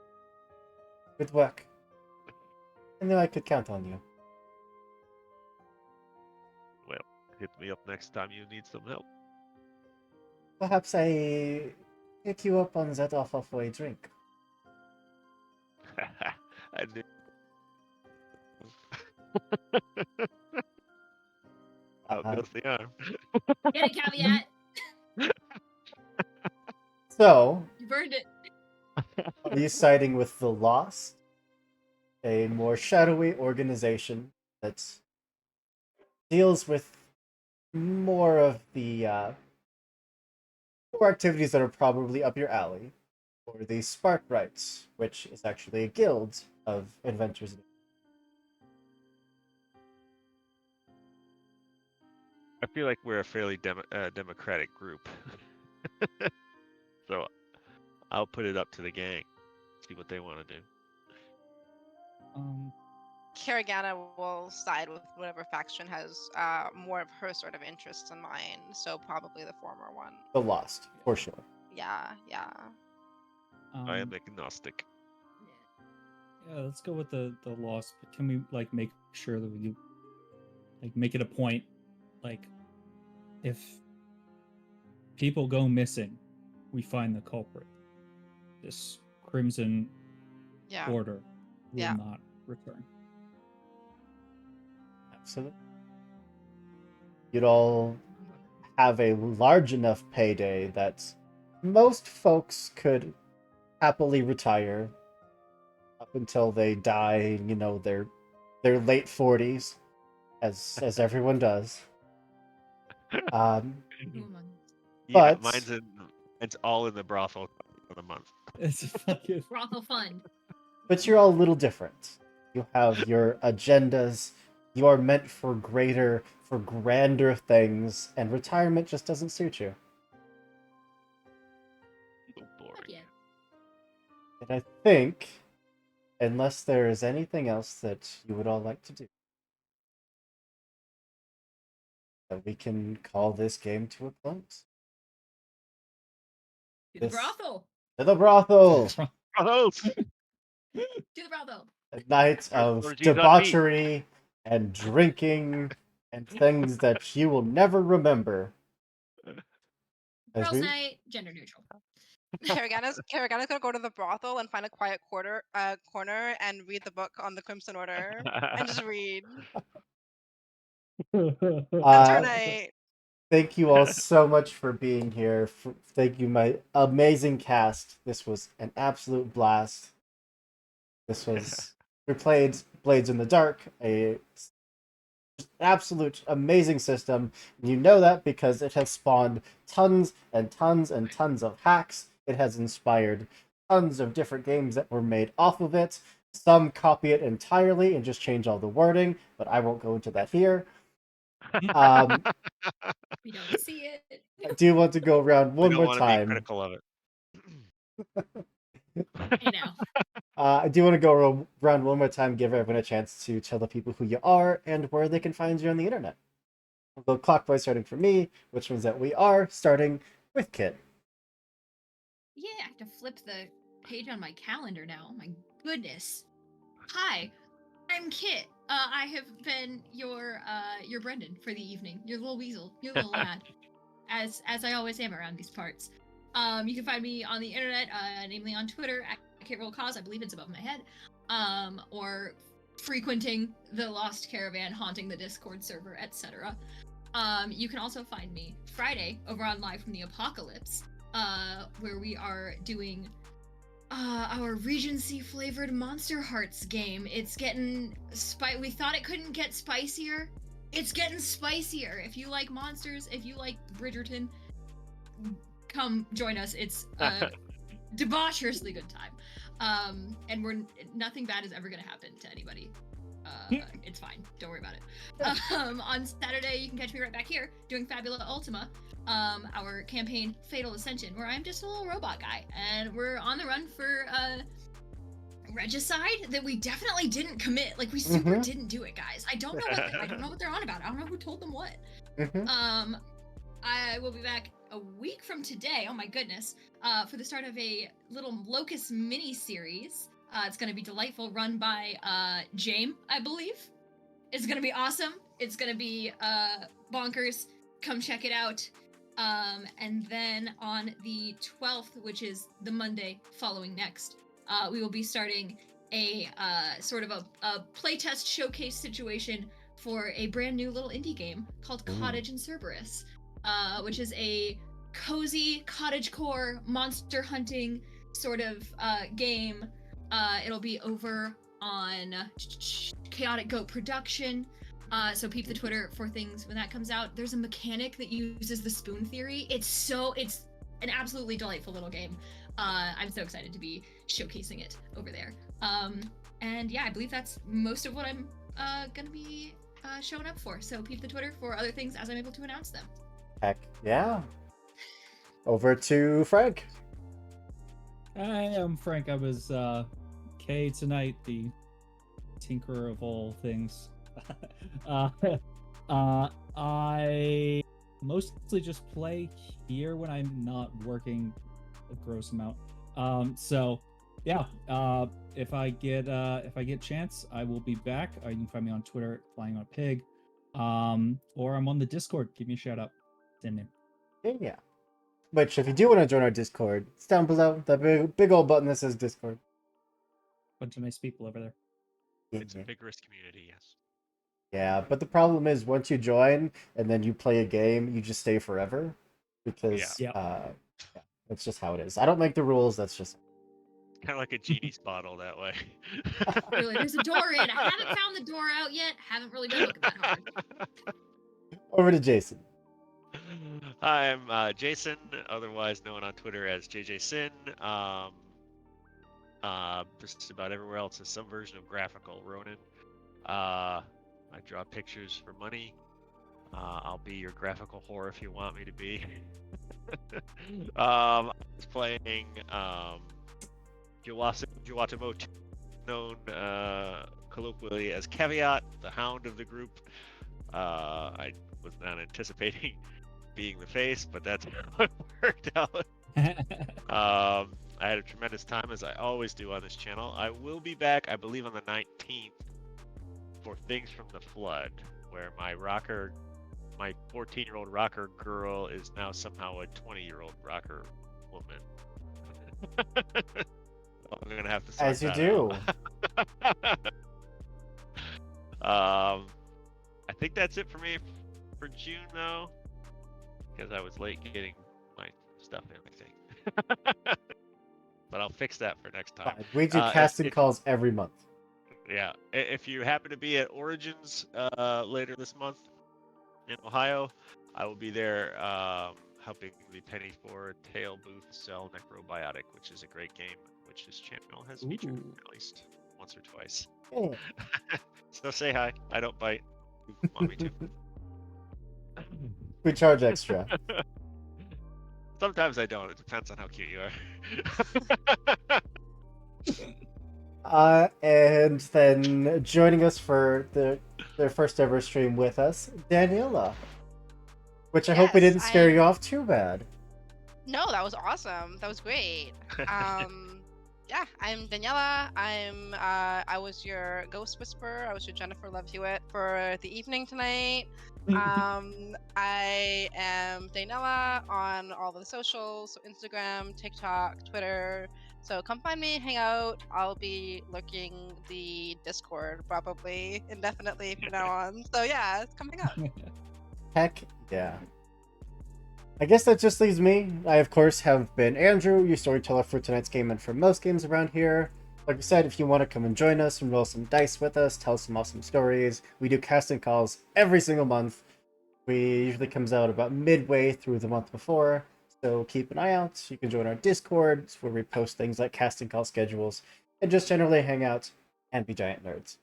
Good work. I knew I could count on you. Hit me up next time you need some help. Perhaps I pick you up on that offer for a drink. I knew. Oh, Uh-huh. goes the arm. Get a caveat. So, You burned it. are you siding with the Lost? A more shadowy organization that deals with more of the more activities that are probably up your alley, or the Sparkrights, which is actually a guild of adventurers. I feel like we're a fairly democratic group. So I'll put it up to the gang. See what they want to do. Karagana will side with whatever faction has more of her sort of interests in mind. So probably the former one. The Lost, for sure. Yeah, yeah. I am agnostic. Yeah, let's go with the lost. But can we like make sure that we do like make it a point, like if people go missing, we find the culprit. This Crimson Yeah. Order will Yeah. not return. Absolutely. You'd all have a large enough payday that most folks could happily retire up until they die, you know, their late 40s, as everyone does. Yeah, But- mine's all in the brothel for the month. It's a fucking Brothel fund. But you're all a little different. You have your agendas. You are meant for grander things, and retirement just doesn't suit you. So boring. Yeah. And I think, unless there is anything else that you would all like to do, that we can call this game to a close. To the This- brothel. To the brothel! Brothels! To the brothel. A night of orgies on me. debauchery and drinking and things that you will never remember. As Girls' we- night, gender neutral. Karagana's gonna go to the brothel and find a quiet corner and read the book on the Crimson Order and just read. That's her Uh, night. Thank you all so much for being here. Thank you, my amazing cast. This was an absolute blast. We played Blades in the Dark, a absolute amazing system. You know that because it has spawned tons and tons and tons of hacks. It has inspired tons of different games that were made off of it. Some copy it entirely and just change all the wording, but I won't go into that here. Um, We don't see it. I do want to go around We one don't more want to be time. critical of it. Hey now. I do want to go around one more time, give everyone a chance to tell the people who you are and where they can find you on the internet. We'll go clockwise starting for me, which means that we are starting with Kit. Yeah, I have to flip the page on my calendar now. Oh my goodness. Hi, I'm Kit. I have been your Brendan for the evening. Your little weasel, your little lad, as I always am around these parts. You can find me on the internet, namely on Twitter at KitRollCause. I believe it's above my head. Or frequenting the Lost Caravan, haunting the Discord server, etc. You can also find me Friday over on Live from the Apocalypse, where we are doing our Regency flavored Monster Hearts game. It's getting we thought it couldn't get spicier. It's getting spicier. If you like monsters, if you like Bridgerton, come join us. It's a debaucherously good time. And nothing bad is ever gonna happen to anybody. It's fine. Don't worry about it. On Saturday, you can catch me right back here doing Fabula Ultima, our campaign Fatal Ascension, where I'm just a little robot guy, and we're on the run for regicide that we definitely didn't commit. Like we super didn't do it, guys. I don't know what they're on about. I don't know who told them what. I will be back a week from today. Oh my goodness! For the start of a little Locust mini series. It's going to be delightful, run by James, I believe. It's going to be awesome. It's going to be bonkers. Come check it out. And then on the 12th, which is the Monday following next, we will be starting a sort of a playtest showcase situation for a brand new little indie game called Cottage in Cerberus, which is a cozy cottagecore monster hunting sort of game. It'll be over on Chaotic Goat Production. So peep the Twitter for things when that comes out. There's a mechanic that uses the spoon theory. It's an absolutely delightful little game. I'm so excited to be showcasing it over there. And yeah, I believe that's most of what I'm gonna be showing up for. So peep the Twitter for other things as I'm able to announce them. Heck yeah. Over to Frank. I am Frank. I was K tonight, the tinkerer of all things. I mostly just play here when I'm not working a gross amount. So yeah, if I get chance, I will be back. You can find me on Twitter, Flying on a Pig, or I'm on the Discord. Give me a shout out. Send name. Yeah. Which, if you do want to join our Discord, it's down below. That big old button that says Discord. Bunch of nice people over there. It's a vigorous community, yes. Yeah, but the problem is once you join and then you play a game, you just stay forever because that's just how it is. I don't make the rules. That's just Kind of like a genie's bottle that way. Really, there's a door in. I haven't found the door out yet. Haven't really been looking that hard. over to Jason. Hi, I'm Jason, otherwise known on Twitter as JJSin. Just about everywhere else is some version of graphical Ronin. I draw pictures for money. I'll be your graphical whore if you want me to be. I was playing Juwatamo, known colloquially as Caveat, the hound of the group. I was not anticipating being the face, but that's how it worked out. I had a tremendous time, as I always do on this channel. I will be back, I believe, on the 19th for Things from the Flood, where my 14-year-old rocker girl is now somehow a 20-year-old rocker woman. I'm gonna have to sort As you that do. out. I think that's it for me for June, though, because I was late getting my stuff in, I think. But I'll fix that for next time. Fine. We do casting calls every month. Yeah, if you happen to be at Origins later this month in Ohio, I will be there helping the Penny for Tail booth sell Necrobiotic, which is a great game. which this channel has featured Ooh. at least once or twice. Yeah. So say hi. I don't bite. You want me to? We charge extra. Sometimes I don't. It depends on how cute you are. And then joining us for their first ever stream with us, Daniela. Which I hope we Yes, didn't scare I'm- you off too bad. No, that was awesome. That was great. Yeah, I'm Daniela. I was your ghost whisperer. I was your Jennifer Love Hewitt for the evening tonight. I am Daniela on all the socials, so Instagram, TikTok, Twitter. So come find me, hang out. I'll be lurking the Discord probably indefinitely from now on. So yeah, come hang out. Heck yeah. I guess that just leaves me. I, of course, have been Andrew, your storyteller for tonight's game and for most games around here. Like I said, if you want to come and join us and roll some dice with us, tell some awesome stories, we do casting calls every single month. We usually comes out about midway through the month before, so keep an eye out. You can join our Discord, where we post things like casting call schedules, and just generally hang out and be giant nerds.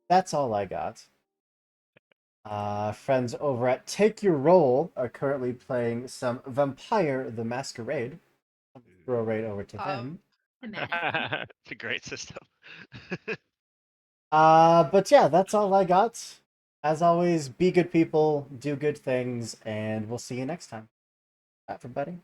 That's all I got. Friends over at Take Your Roll are currently playing some Vampire the Masquerade. Throw right over to them. Thematic. It's a great system. But yeah, that's all I got. As always, be good people, do good things, and we'll see you next time. Everybody.